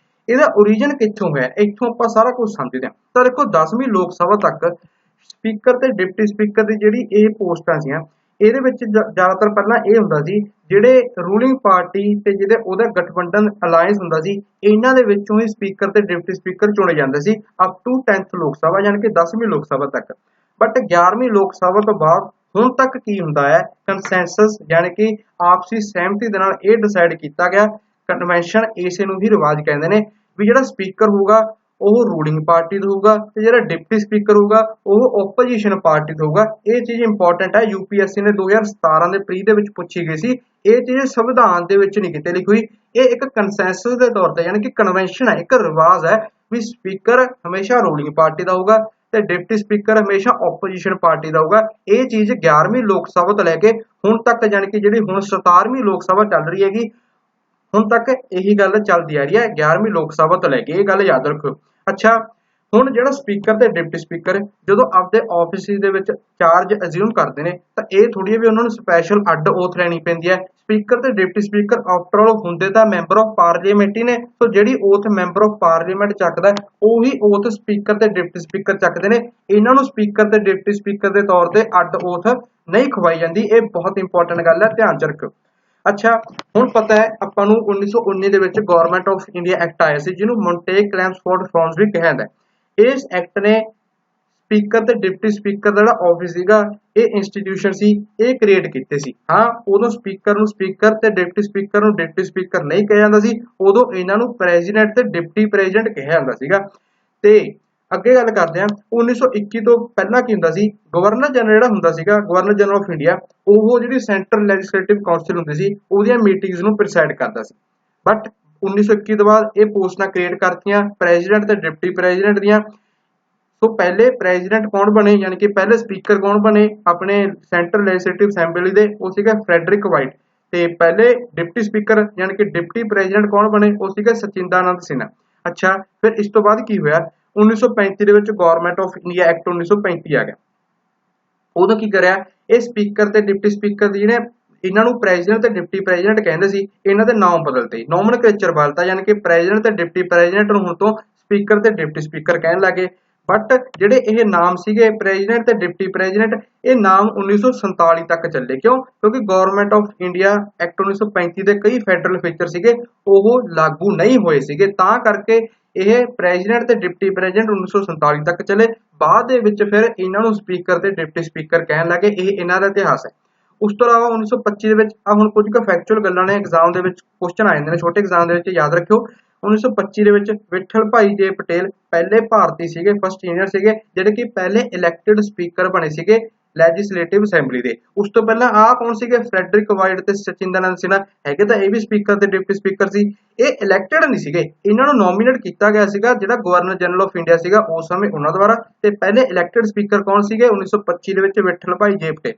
[SPEAKER 1] इहदा ओरिजिन कित्थों है, इत्थों आपां सारा कुछ समझदे हां। तां देखो 10वीं लोक सभा तक स्पीकर ते डिप्टी स्पीकर की जिहड़ी ये पोस्टां सीआं ਇਹਦੇ ਵਿੱਚ ਜ਼ਿਆਦਾਤਰ ਪਹਿਲਾਂ ਇਹ ਹੁੰਦਾ ਸੀ ਜਿਹੜੇ ਰੂਲਿੰਗ ਪਾਰਟੀ ਤੇ ਜਿਹਦੇ ਉਹਦਾ ਗਠਬੰਧਨ ਅਲਾਈਅੰਸ ਹੁੰਦਾ ਸੀ ਇਹਨਾਂ ਦੇ ਵਿੱਚੋਂ ਹੀ ਸਪੀਕਰ ਤੇ ਡਿਪਟੀ ਸਪੀਕਰ ਚੁਣੇ ਜਾਂਦੇ ਸੀ ਅਪ ਟੂ 10th ਲੋਕ ਸਭਾ ਯਾਨੀ ਕਿ 10ਵੀਂ ਲੋਕ ਸਭਾ ਤੱਕ। ਬਟ 11ਵੀਂ ਲੋਕ ਸਭਾ ਤੋਂ ਬਾਅਦ ਹੁਣ ਤੱਕ ਕੀ ਹੁੰਦਾ ਹੈ ਕੰਸੈਂਸਸ ਯਾਨੀ ਕਿ ਆਪਸੀ ਸਹਿਮਤੀ ਦੇ ਨਾਲ ਇਹ ਡਿਸਾਈਡ ਕੀਤਾ ਗਿਆ ਕਨਵੈਨਸ਼ਨ ਇਸੇ ਨੂੰ ਹੀ ਰਿਵਾਜ ਕਹਿੰਦੇ ਨੇ ਵੀ ਜਿਹੜਾ ਸਪੀਕਰ ਹੋਊਗਾ ਉਹ रूलिंग पार्टी ਦਾ ਹੋਊਗਾ ਤੇ ਜਿਹੜਾ ਡਿਪਟੀ ਸਪੀਕਰ ਹੋਊਗਾ ਉਹ ਓਪੋਜੀਸ਼ਨ ਪਾਰਟੀ ਦਾ ਹੋਊਗਾ। ਇਹ ਚੀਜ਼ ਇੰਪੋਰਟੈਂਟ ਹੈ, यूपीएससी ਨੇ 2017 ਦੇ ਪ੍ਰੀ ਦੇ ਵਿੱਚ ਪੁੱਛੀ ਗਈ ਸੀ। ਇਹ ਚੀਜ਼ ਸੰਵਿਧਾਨ ਦੇ ਵਿੱਚ ਨਹੀਂ ਕਿਤੇ ਲਿਖੀ ਹੋਈ, ਇਹ ਇੱਕ ਕੰਸੈਂਸਸ ਦੇ ਤੌਰ ਤੇ ਯਾਨੀ ਕਿ ਕਨਵੈਨਸ਼ਨ ਹੈ, ਇੱਕ ਰਿਵਾਜ ਹੈ ਵੀ ਸਪੀਕਰ ਹਮੇਸ਼ਾ रूलिंग ਪਾਰਟੀ ਦਾ ਹੋਊਗਾ ਤੇ ਡਿਪਟੀ ਸਪੀਕਰ ਹਮੇਸ਼ਾ ਓਪੋਜੀਸ਼ਨ ਪਾਰਟੀ ਦਾ ਹੋਊਗਾ। ਇਹ ਚੀਜ਼ 11ਵੀਂ ਲੋਕ ਸਭਾ ਤੋਂ ਲੈ ਕੇ ਹੁਣ ਤੱਕ ਯਾਨੀ ਕਿ ਜਿਹੜੀ ਹੁਣ 17ਵੀਂ ਲੋਕ ਸਭਾ ਚੱਲ ਰਹੀ ਹੈਗੀ ਹੁਣ ਤੱਕ ਇਹੀ ਗੱਲ ਚੱਲਦੀ ਆ ਰਹੀ ਹੈ 11ਵੀਂ ਲੋਕ ਸਭਾ ਤੋਂ ਲੈ ਕੇ, ਇਹ ਗੱਲ ਯਾਦ ਰੱਖੋ। ਅੱਛਾ ਹੁਣ ਜਿਹੜਾ ਸਪੀਕਰ ਤੇ ਡਿਪਟੀ ਸਪੀਕਰ ਜਦੋਂ ਆਪਦੇ ਆਫਿਸ ਦੇ ਵਿੱਚ ਚਾਰਜ ਅਸਿਊਮ ਕਰਦੇ ਨੇ ਤਾਂ ਇਹ ਥੋੜੀ ਵੀ ਉਹਨਾਂ ਨੂੰ ਸਪੈਸ਼ਲ ਅੱਡ ਓਥ ਲੈਣੀ ਪੈਂਦੀ ਹੈ। ਸਪੀਕਰ ਤੇ ਡਿਪਟੀ ਸਪੀਕਰ ਆਫਟਰ ਆਲ ਹੁੰਦੇ ਤਾਂ ਮੈਂਬਰ ਆਫ ਪਾਰਲੀਮੈਂਟ ਹੀ ਨੇ, ਸੋ ਜਿਹੜੀ ਓਥ ਮੈਂਬਰ ਆਫ ਪਾਰਲੀਮੈਂਟ ਚੱਕਦਾ ਉਹੀ ਓਥ ਸਪੀਕਰ ਤੇ ਡਿਪਟੀ ਸਪੀਕਰ ਚੱਕਦੇ ਨੇ। ਇਹਨਾਂ ਨੂੰ ਸਪੀਕਰ ਤੇ ਡਿਪਟੀ ਸਪੀਕਰ ਦੇ ਤੌਰ ਤੇ ਅੱਡ ਓਥ ਨਹੀਂ ਖਵਾਈ ਜਾਂਦੀ। ਇਹ ਬਹੁਤ ਇੰਪੋਰਟੈਂਟ ਗੱਲ ਹੈ, ਧਿਆਨ ਚ ਰੱਖੋ। अच्छा ਹੁਣ ਪਤਾ ਹੈ ਆਪਾਂ ਨੂੰ 1919 ਦੇ ਵਿੱਚ ਗਵਰਨਮੈਂਟ ਆਫ ਇੰਡੀਆ ਐਕਟ ਆਇਆ ਸੀ ਜਿਹਨੂੰ ਮੌਂਟੇਗ ਕਲੈਮਸਫੋਰਡ ਰਿਫਾਰਮਸ ਵੀ ਕਿਹਾ ਜਾਂਦਾ ਹੈ। ਇਸ ਐਕਟ ਨੇ ਸਪੀਕਰ ਤੇ ਡਿਪਟੀ ਸਪੀਕਰ ਦਾ ਜਿਹੜਾ ਆਫਿਸ ਸੀਗਾ ਇਹ ਇੰਸਟੀਟਿਊਸ਼ਨ ਸੀ ਇਹ ਕ੍ਰੀਏਟ ਕੀਤੇ ਸੀ। ਹਾਂ ਉਦੋਂ ਸਪੀਕਰ ਨੂੰ ਸਪੀਕਰ ਤੇ ਡਿਪਟੀ ਸਪੀਕਰ ਨੂੰ ਡਿਪਟੀ ਸਪੀਕਰ ਨਹੀਂ ਕਿਹਾ ਜਾਂਦਾ ਸੀ, ਉਦੋਂ ਇਹਨਾਂ ਨੂੰ ਪ੍ਰੈਜ਼ੀਡੈਂਟ ਤੇ ਡਿਪਟੀ ਪ੍ਰੈਜ਼ੀਡੈਂਟ ਕਿਹਾ ਜਾਂਦਾ ਸੀਗਾ। ਤੇ ਅੱਗੇ ਗੱਲ ਕਰਦੇ ਹਾਂ 1921 ਤੋਂ ਪਹਿਲਾਂ ਕੀ ਹੁੰਦਾ ਸੀ ਗਵਰਨਰ ਜਨਰਲ ਜਿਹੜਾ ਹੁੰਦਾ ਸੀਗਾ ਗਵਰਨਰ ਜਨਰਲ ਆਫ ਇੰਡੀਆ ਉਹ ਜਿਹੜੀ ਸੈਂਟਰਲ ਲੈਜਿਸਲੇਟਿਵ ਕਾਉਂਸਲ ਹੁੰਦੀ ਸੀ ਉਹਦੀਆਂ ਮੀਟਿੰਗਸ ਨੂੰ ਪ੍ਰੈਸਾਈਡ ਕਰਦਾ ਸੀ। ਬਟ 1921 ਤੋਂ ਬਾਅਦ ਇਹ ਪੋਸਟਾਂ ਕ੍ਰੀਏਟ ਕਰਤੀਆਂ ਪ੍ਰੈਜ਼ੀਡੈਂਟ ਤੇ ਡਿਪਟੀ ਪ੍ਰੈਜ਼ੀਡੈਂਟ ਦੀਆਂ। ਸੋ ਪਹਿਲੇ ਪ੍ਰੈਜ਼ੀਡੈਂਟ ਕੌਣ ਬਣੇ ਯਾਨੀ ਕਿ ਪਹਿਲੇ ਸਪੀਕਰ ਕੌਣ ਬਣੇ ਆਪਣੇ ਸੈਂਟਰਲ ਲੈਜਿਸਲੇਟਿਵ ਅਸੈਂਬਲੀ ਦੇ, ਉਹ ਸੀਗਾ ਫਰੈਡਰਿਕ ਵਾਈਟ। ਤੇ ਪਹਿਲੇ ਡਿਪਟੀ ਸਪੀਕਰ ਯਾਨੀ ਕਿ ਡਿਪਟੀ ਪ੍ਰੈਜ਼ੀਡੈਂਟ ਕੌਣ ਬਣੇ ਉਹ ਸੀਗਾ ਸਚਿੰਦਾਨੰਦ ਸਿਨਹਾ। ਅੱਛਾ ਫਿਰ ਇਸ ਤੋਂ ਬਾਅਦ ਕੀ ਹੋਇਆ 1935 ਦੇ ਵਿੱਚ ਗਵਰਨਮੈਂਟ ਆਫ ਇੰਡੀਆ ਐਕਟ 1935 ਆ ਗਿਆ। ਉਦੋਂ ਕੀ ਕਰਿਆ ਇਹ ਸਪੀਕਰ ਤੇ ਡਿਪਟੀ ਸਪੀਕਰ ਦੀ ਜਿਹੜੇ ਇਹਨਾਂ ਨੂੰ ਪ੍ਰੈਜ਼ੀਡੈਂਟ ਤੇ ਡਿਪਟੀ ਪ੍ਰੈਜ਼ੀਡੈਂਟ ਕਹਿੰਦੇ ਸੀ ਇਹਨਾਂ ਦੇ ਨਾਮ ਬਦਲਤੇ ਨੋਮਨਕਲੇਚਰ ਬਦਲਤਾ ਯਾਨੀ ਕਿ ਪ੍ਰੈਜ਼ੀਡੈਂਟ ਤੇ ਡਿਪਟੀ ਪ੍ਰੈਜ਼ੀਡੈਂਟ ਨੂੰ ਹੁਣ ਤੋਂ ਸਪੀਕਰ ਤੇ ਡਿਪਟੀ ਸਪੀਕਰ ਕਹਿਣ ਲੱਗੇ। ਬਟ ਜਿਹੜੇ ਇਹ ਨਾਮ ਸੀਗੇ ਪ੍ਰੈਜ਼ੀਡੈਂਟ ਤੇ ਡਿਪਟੀ ਪ੍ਰੈਜ਼ੀਡੈਂਟ ਇਹ ਨਾਮ 1947 ਤੱਕ ਚੱਲੇ। ਕਿਉਂ? ਕਿਉਂਕਿ ਗਵਰਨਮੈਂਟ ਆਫ ਇੰਡੀਆ ਐਕਟ 1935 ਦੇ ਕਈ ਫੈਡਰਲ ਫੀਚਰ ਸੀਗੇ ਉਹ ਲਾਗੂ ਨਹੀਂ ਹੋਏ ਸੀਗੇ, ਤਾਂ ਕਰਕੇ ਇਹ ਪ੍ਰੈਜ਼ੀਡੈਂਟ ਤੇ ਡਿਪਟੀ ਪ੍ਰੈਜ਼ੀਡੈਂਟ 1947 ਤੱਕ ਚਲੇ। ਬਾਅਦ ਦੇ ਵਿੱਚ ਫਿਰ ਇਹਨਾਂ ਨੂੰ ਸਪੀਕਰ ਤੇ ਡਿਪਟੀ ਸਪੀਕਰ ਕਹਿਣ ਲੱਗੇ। ਇਹ ਇਹਨਾਂ ਦਾ ਇਤਿਹਾਸ ਹੈ। ਉਸ ਤੋਂ ਇਲਾਵਾ 1925 ਦੇ ਵਿੱਚ ਆ ਹੁਣ ਕੁਝ ਕੁ ਫੈਕਚੁਅਲ ਗੱਲਾਂ ਨੇ ਐਗਜ਼ਾਮ ਦੇ ਵਿੱਚ ਕੁਐਸਚਨ ਆ ਜਾਂਦੇ ਨੇ ਛੋਟੇ ਐਗਜ਼ਾਮ ਦੇ ਵਿੱਚ ਯਾਦ ਰੱਖਿਓ। 1925 ਦੇ ਵਿੱਚ ਵਿਠਲ ਭਾਈ ਜੇ ਪਟੇਲ ਪਹਿਲੇ ਭਾਰਤੀ ਸੀਗੇ ਫਸਟ ਇੰਡੀਅਨ ਸੀਗੇ ਜਿਹੜੇ ਕਿ ਪਹਿਲੇ ਇਲੈਕਟਿਡ ਸਪੀਕਰ ਬਣੇ ਸੀਗੇ ਲੈਜਿਸਲੇਟਿਵ ਅਸੈਂਬਲੀ ਦੇ। ਉਸ ਤੋਂ ਪਹਿਲਾਂ ਆ ਕੌਣ ਸੀਗੇ, ਫਰੈਡਰਿਕ ਵਾਈਟ ਤੇ ਸਚਿੰਦਰਨੰਦ ਸਿਨਹਾ ਹੈਗੇ ਤਾਂ ਇਹ ਵੀ ਸਪੀਕਰ ਤੇ ਡਿਪਟੀ ਸਪੀਕਰ ਸੀ। ਇਹ ਇਲੈਕਟਡ ਨਹੀਂ ਸੀਗੇ, ਇਹਨਾਂ ਨੂੰ ਨੋਮੀਨੇਟ ਕੀਤਾ ਗਿਆ ਸੀਗਾ ਜਿਹੜਾ ਗਵਰਨਰ ਜਨਰਲ ਆਫ ਇੰਡੀਆ ਸੀਗਾ ਉਸ ਸਮੇਂ ਉਹਨਾਂ ਦੁਆਰਾ। ਤੇ ਪਹਿਲੇ ਇਲੈਕਟਡ ਸਪੀਕਰ ਕੌਣ ਸੀਗੇ 1925 ਦੇ ਵਿੱਚ ਵਿਠਲ ਭਾਈ ਜੇਪਟੇ।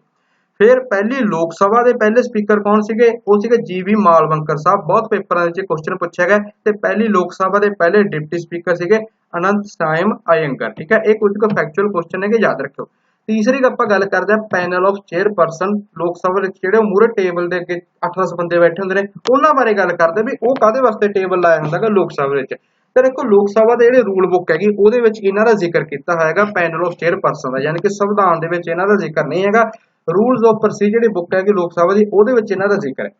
[SPEAKER 1] ਫਿਰ ਪਹਿਲੀ ਲੋਕ ਸਭਾ ਦੇ ਪਹਿਲੇ ਸਪੀਕਰ ਕੌਣ ਸੀਗੇ, ਉਹ ਸੀਗੇ ਜੀ.ਵੀ. ਮਾਲਵੰਕਰ ਸਾਹਿਬ, ਬਹੁਤ ਪੇਪਰਾਂ ਵਿੱਚ ਕੁਐਸਚਨ ਪੁੱਛਿਆ ਗਿਆ। ਤੇ ਪਹਿਲੀ ਲੋਕ ਸਭਾ ਦੇ ਪਹਿਲੇ ਡਿਪਟੀ ਸਪੀਕਰ ਸੀਗੇ ਅਨੰਤ ਸਾਇਮ ਅਯੰਗਰ। ਠੀਕ ਹੈ, ਇਹ ਕੁਝ ਕੁ ਫੈਕਚੁਅਲ ਕੁਐਸਚਨ ਹੈਗੇ, ਯਾਦ ਰੱਖਿਓ। ਤੀਸਰੀ ਆਪਾਂ ਗੱਲ ਕਰਦੇ ਹਾਂ ਪੈਨਲ ਆਫ ਚੇਅਰਪਰਸਨ। ਲੋਕ ਸਭਾ ਵਿੱਚ ਜਿਹੜੇ ਮੂਹਰੇ ਟੇਬਲ ਦੇ ਅੱਗੇ 8-10 ਬੰਦੇ ਬੈਠੇ ਹੁੰਦੇ ਨੇ, ਉਹਨਾਂ ਬਾਰੇ ਗੱਲ ਕਰਦੇ ਵੀ ਉਹ ਕਾਹਦੇ ਵਾਸਤੇ ਟੇਬਲ ਲਾਇਆ ਹੁੰਦਾ ਹੈ ਲੋਕ ਸਭਾ ਵਿੱਚ। ਤੇ ਦੇਖੋ ਲੋਕ ਸਭਾ ਦੇ ਜਿਹੜੇ ਰੂਲ ਬੁੱਕ ਹੈਗੀ ਉਹਦੇ ਵਿੱਚ ਇਹਨਾਂ ਦਾ ਜ਼ਿਕਰ ਕੀਤਾ ਹੋਇਆ ਪੈਨਲ ਆਫ ਚੇਅਰਪਰਸਨ ਦਾ, ਯਾਨੀ ਕਿ ਸੰਵਿਧਾਨ ਦੇ ਵਿੱਚ ਇਹਨਾਂ ਦਾ ਜ਼ਿਕਰ ਨਹੀਂ ਹੈਗਾ। ਰੂਲਸ ਆਫ ਪ੍ਰੋਸੀਜਰ ਜਿਹੜੀ ਬੁੱਕ ਹੈਗੀ ਲੋਕ ਸਭਾ ਦੀ ਉਹਦੇ ਵਿੱਚ ਇਹਨਾਂ ਦਾ ਜ਼ਿਕਰ ਹੈ।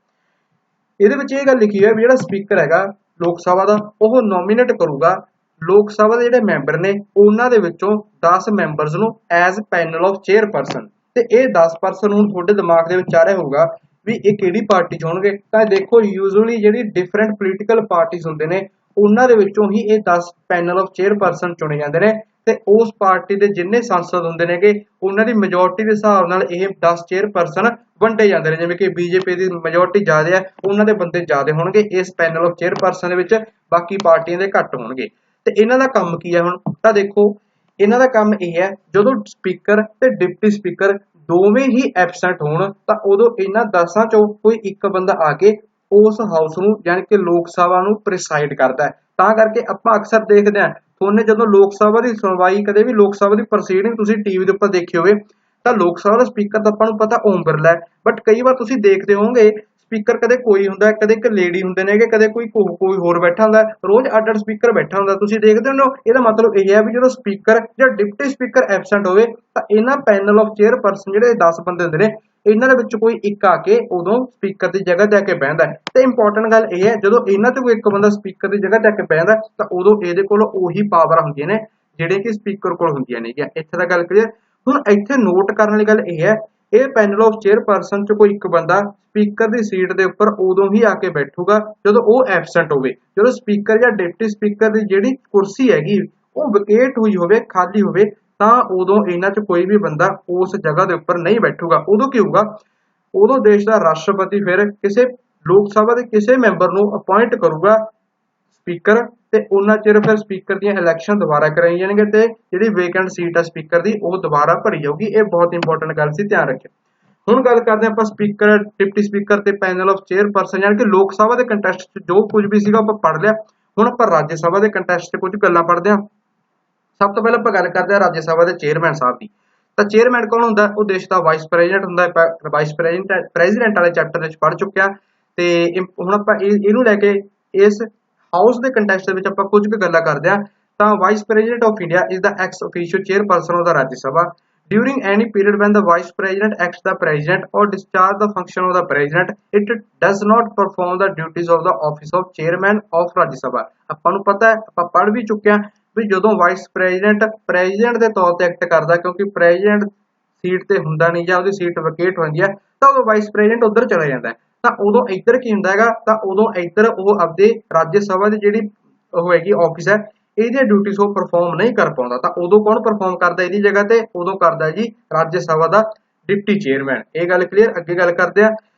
[SPEAKER 1] ਇਹਦੇ ਵਿੱਚ ਇਹ ਗੱਲ ਲਿਖੀ ਹੋਈ ਹੈ ਵੀ ਜਿਹੜਾ ਸਪੀਕਰ ਹੈਗਾ ਲੋਕ ਸਭਾ ਦਾ ਉਹ ਨੋਮੀਨੇਟ ਕਰੂਗਾ ਲੋਕ ਸਭਾ ਦੇ ਜਿਹੜੇ ਮੈਂਬਰ ਨੇ ਉਹਨਾਂ ਦੇ ਵਿੱਚੋਂ 10 ਮੈਂਬਰਸ ਨੂੰ ਐਜ਼ ਪੈਨਲ ਆਫ ਚੇਅਰਪਰਸਨ। ਤੇ ਇਹ 10% ਹੁਣ ਤੁਹਾਡੇ ਦਿਮਾਗ ਦੇ ਵਿੱਚ ਆ ਰਿਹਾ ਹੋਊਗਾ ਵੀ ਇਹ ਕਿਹੜੀ ਪਾਰਟੀ ਚ ਹੋਣਗੇ। ਤਾਂ ਦੇਖੋ ਯੂਜੂਅਲੀ ਜਿਹੜੀ ਡਿਫਰੈਂਟ ਪੋਲੀਟੀਕਲ ਪਾਰਟੀਜ਼ ਹੁੰਦੇ ਨੇ ਉਹਨਾਂ ਦੇ ਵਿੱਚੋਂ ਹੀ ਇਹ 10 ਪੈਨਲ ਆਫ ਚੇਅਰਪਰਸਨ ਚੁਣੇ ਜਾਂਦੇ ਨੇ। ਤੇ ਉਸ ਪਾਰਟੀ ਦੇ ਜਿੰਨੇ ਸੰਸਦ ਹੁੰਦੇ ਨੇਗੇ ਉਹਨਾਂ ਦੀ ਮੈਜੋਰਟੀ ਦੇ ਹਿਸਾਬ ਨਾਲ ਇਹ 10 ਚੇਅਰਪਰਸਨ ਵੰਡੇ ਜਾਂਦੇ ਨੇ। ਜਿਵੇਂ ਕਿ ਬੀਜੇਪੀ ਦੀ ਮੈਜੋਰਟੀ ਜ਼ਿਆਦਾ ਹੈ, ਉਹਨਾਂ ਦੇ ਬੰਦੇ ਜ਼ਿਆਦਾ ਹੋਣਗੇ ਇਸ ਪੈਨਲ ਆਫ ਚੇਅਰਪਰਸਨ ਦੇ ਵਿੱਚ, ਬਾਕੀ ਪਾਰਟੀਆਂ ਦੇ ਘੱਟ ਹੋਣਗੇ। ਤੇ ਇਹਨਾਂ ਦਾ ਕੰਮ ਕੀ ਹੈ ਹੁਣ ਤਾਂ ਦੇਖੋ, ਇਹਨਾਂ ਦਾ ਕੰਮ ਇਹ ਹੈ ਜਦੋਂ ਸਪੀਕਰ ਤੇ ਡਿਪਟੀ ਸਪੀਕਰ ਦੋਵੇਂ ਹੀ ਐਬਸੈਂਟ ਹੋਣ ਤਾਂ ਉਦੋਂ ਇਹਨਾਂ 10 ਚੋਂ ਕੋਈ ਇੱਕ ਬੰਦਾ ਆ ਕੇ ਉਸ ਹਾਊਸ ਨੂੰ ਯਾਨੀ ਕਿ ਲੋਕ ਸਭਾ ਨੂੰ ਪ੍ਰੀਸਾਈਡ ਕਰਦਾ ਹੈ। ਤਾਂ ਕਰਕੇ ਆਪਾਂ ਅਕਸਰ ਦੇਖਦੇ ਹਾਂ ਤੁਹਾਨੂੰ ਜਦੋਂ ਲੋਕ ਸਭਾ ਦੀ ਸੁਣਵਾਈ, ਕਦੇ ਵੀ ਲੋਕ ਸਭਾ ਦੀ ਪ੍ਰੋਸੀਡਿੰਗ ਤੁਸੀਂ ਟੀਵੀ ਦੇ ਉੱਪਰ ਦੇਖੀ ਹੋਵੇ ਤਾਂ ਲੋਕ ਸਭਾ ਦਾ ਸਪੀਕਰ ਤਾਂ ਆਪਾਂ ਨੂੰ ਪਤਾ ਓਮ ਬਿਰਲਾ ਹੈ, ਬਟ ਕਈ ਵਾਰ ਤੁਸੀਂ ਦੇਖਦੇ ਹੋਵੋਗੇ ਸਪੀਕਰ ਕਦੇ ਕੋਈ ਹੁੰਦਾ, ਕਦੇ ਇੱਕ ਲੇਡੀ ਹੁੰਦੇ ਨੇਗੇ, ਕਦੇ ਕੋਈ ਹੋਰ ਬੈਠਾ ਹੁੰਦਾ, ਰੋਜ਼ ਅੱਡ-ਅੱਡ ਸਪੀਕਰ ਬੈਠਾ ਹੁੰਦਾ। ਤੁਸੀਂ ਦੇਖਦੇ ਹੋ ਇਹਦਾ ਮਤਲਬ ਇਹ ਹੈ ਵੀ ਜਦੋਂ ਸਪੀਕਰ ਜਾਂ ਡਿਪਟੀ ਸਪੀਕਰ ਐਬਸੈਂਟ ਹੋਵੇ ਤਾਂ ਇਹਨਾਂ ਪੈਨਲ ਆਫ ਚੇਅਰਪਰਸਨ ਜਿਹੜੇ 10 ਬੰਦੇ ਹੁੰਦੇ ਨੇ ਇਹਨਾਂ ਦੇ ਵਿੱਚ ਕੋਈ ਇੱਕ ਆ ਕੇ ਉਦੋਂ ਸਪੀਕਰ ਦੀ ਜਗ੍ਹਾ ਤੇ ਆ ਕੇ ਬਹਿੰਦਾ ਹੈ। ਤੇ ਇੰਪੋਰਟੈਂਟ ਗੱਲ ਇਹ ਹੈ ਜਦੋਂ ਇਹਨਾਂ ਚ ਕੋਈ ਇੱਕ ਬੰਦਾ ਸਪੀਕਰ ਦੀ ਜਗ੍ਹਾ ਤੇ ਆ ਕੇ ਬਹਿੰਦਾ ਤਾਂ ਉਦੋਂ ਇਹਦੇ ਕੋਲ ਉਹੀ ਪਾਵਰ ਹੁੰਦੀਆਂ ਨੇ ਜਿਹੜੇ ਕਿ ਸਪੀਕਰ ਕੋਲ ਹੁੰਦੀਆਂ ਨੇ। ਇੱਥੇ ਦਾ ਗੱਲ ਕਲੀਅਰ। ਹੁਣ ਇੱਥੇ ਨੋਟ ਕਰਨ ਵਾਲੀ ਗੱਲ ਇਹ ਹੈ ਇਹ ਪੈਨਲ ਆਫ ਚੇਅਰਪਰਸਨ ਚ ਕੋਈ ਇੱਕ ਬੰਦਾ ਸਪੀਕਰ ਦੀ ਸੀਟ ਦੇ ਉੱਪਰ ਉਦੋਂ ਹੀ ਆ ਕੇ ਬੈਠੂਗਾ ਜਦੋਂ ਉਹ ਐਬਸੈਂਟ ਹੋਵੇ। ਜਦੋਂ ਸਪੀਕਰ ਜਾਂ ਡਿਪਟੀ ਸਪੀਕਰ ਦੀ ਜਿਹੜੀ ਕੁਰਸੀ ਹੈਗੀ ਉਹ ਵਕੇਟ ਹੋਈ ਹੋਵੇ, ਖਾਲੀ ਹੋਵੇ, ਤਾਂ ਉਦੋਂ ਇਹਨਾਂ ਚ ਕੋਈ ਵੀ ਬੰਦਾ ਉਸ ਜਗ੍ਹਾ ਦੇ ਉੱਪਰ ਨਹੀਂ ਬੈਠੂਗਾ। ਉਦੋਂ ਕੀ ਹੋਊਗਾ, ਉਦੋਂ ਦੇਸ਼ ਦਾ ਰਾਸ਼ਟਰਪਤੀ ਫਿਰ ਕਿਸੇ ਲੋਕ ਸਭਾ ਦੇ ਕਿਸੇ ਮੈਂਬਰ ਨੂੰ ਅਪਾਇੰਟ ਕਰੂਗਾ ਸਪੀਕਰ, ਤੇ ਉਹਨਾਂ ਚਿਰ ਫਿਰ ਸਪੀਕਰ ਦੀਆਂ ਇਲੈਕਸ਼ਨ ਦੁਬਾਰਾ ਕਰਾਈ ਜਾਣਗੇ ਤੇ ਜਿਹੜੀ ਵੇਕੈਂਟ ਸੀਟ ਹੈ ਸਪੀਕਰ ਦੀ ਉਹ ਦੁਬਾਰਾ ਭਰੀ ਜਾਊਗੀ। ਇਹ ਬਹੁਤ ਇੰਪੋਰਟੈਂਟ ਗੱਲ ਸੀ, ਧਿਆਨ ਰੱਖਿਓ। ਹੁਣ ਗੱਲ ਕਰਦੇ ਆਪਾਂ ਸਪੀਕਰ, ਡਿਪਟੀ ਸਪੀਕਰ ਤੇ ਪੈਨਲ ਆਫ ਚੇਅਰਪਰਸਨ, ਯਾਨੀ ਕਿ ਲੋਕ ਸਭਾ ਦੇ ਕੰਟੈਸਟ 'ਚ ਜੋ ਕੁਝ ਵੀ ਸੀਗਾ ਆਪਾਂ ਪੜ੍ਹ ਲਿਆ। ਹੁਣ ਆਪਾਂ ਰਾਜ ਸਭਾ ਦੇ ਕੰਟੈਸਟ 'ਚ ਕੁਝ ਗੱਲਾਂ ਪੜ੍ਹਦੇ ਹਾਂ। ਸਭ ਤੋਂ ਪਹਿਲਾਂ ਆਪਾਂ ਗੱਲ ਕਰਦੇ ਹਾਂ ਰਾਜ ਸਭਾ ਦੇ ਚੇਅਰਮੈਨ ਸਾਹਿਬ ਦੀ। ਤਾਂ ਚੇਅਰਮੈਨ ਕੌਣ ਹੁੰਦਾ, ਉਹ ਦੇਸ਼ ਦਾ ਵਾਈਸ ਪ੍ਰੈਜ਼ੀਡੈਂਟ ਹੁੰਦਾ ਹੈ। ਵਾਈਸ ਪ੍ਰੈਜ਼ੀਡੈਂਟ ਵਾਲੇ ਚੈਪਟਰ ਵਿੱਚ ਪੜ੍ਹ ਚੁੱਕਿਆ ਤੇ ਹੁਣ ਆਪਾਂ ਇਹਨੂੰ ਲੈ ਕੇ ਇਸ ਹਾਊਸ ਦੇ ਕੰਟੈਕਸਟ ਦੇ ਵਿੱਚ ਆਪਾਂ ਕੁਝ ਕੁ ਗੱਲਾਂ ਕਰਦੇ ਹਾਂ। ਤਾਂ vice president of India is the ex officio chairperson of the Rajya Sabha during any period when the vice president acts the president or discharge the function of the president, it does not perform the duties of the office of chairman of Raj Sabha। ਆਪਾਂ ਨੂੰ ਪਤਾ ਹੈ, ਆਪਾਂ ਪੜ੍ਹ ਵੀ ਚੁੱਕੇ ਹਾਂ ਵੀ ਜਦੋਂ vice president ਦੇ ਤੌਰ ਤੇ ਐਕਟ ਕਰਦਾ, ਕਿਉਂਕਿ ਪ੍ਰੈਜ਼ੀਡੈਂਟ ਸੀਟ ਤੇ ਹੁੰਦਾ ਨਹੀਂ ਜਾਂ ਉਹਦੀ ਸੀਟ ਵਕੇਟ ਹੁੰਦੀ ਹੈ, ਤਾਂ ਉਦੋਂ ਵਾਈਸ ਪ੍ਰੈਜ਼ੀਡੈਂਟ ਉੱਧਰ ਚਲਾ ਜਾਂਦਾ ਹੈ। ਤਾਂ ਉਦੋਂ ਇੱਧਰ ਕੀ ਹੁੰਦਾ ਹੈਗਾ, ਤਾਂ ਉਦੋਂ ਇੱਧਰ ਉਹ ਆਪਦੇ ਰਾਜ ਸਭਾ ਦੀ ਜਿਹੜੀ ਉਹ ਹੈਗੀ ਆਫਿਸ ਹੈ ਇਹਦੀਆਂ ਡਿਊਟੀਆਂ ਉਹ ਪਰਫਾਰਮ ਨਹੀਂ ਕਰ ਪਾਉਂਦਾ। ਤਾਂ ਉਦੋਂ ਕੌਣ ਪਰਫਾਰਮ ਕਰਦਾ ਇਹਦੀ ਜਗ੍ਹਾ ਤੇ, ਉਦੋਂ ਕਰਦਾ ਜੀ ਰਾਜ ਸਭਾ ਦਾ ਡਿਪਟੀ ਚੇਅਰਮੈਨ। ਇਹ ਗੱਲ ਕਲੀਅਰ। ਅੱਗੇ ਗੱਲ ਕਰਦੇ ਆ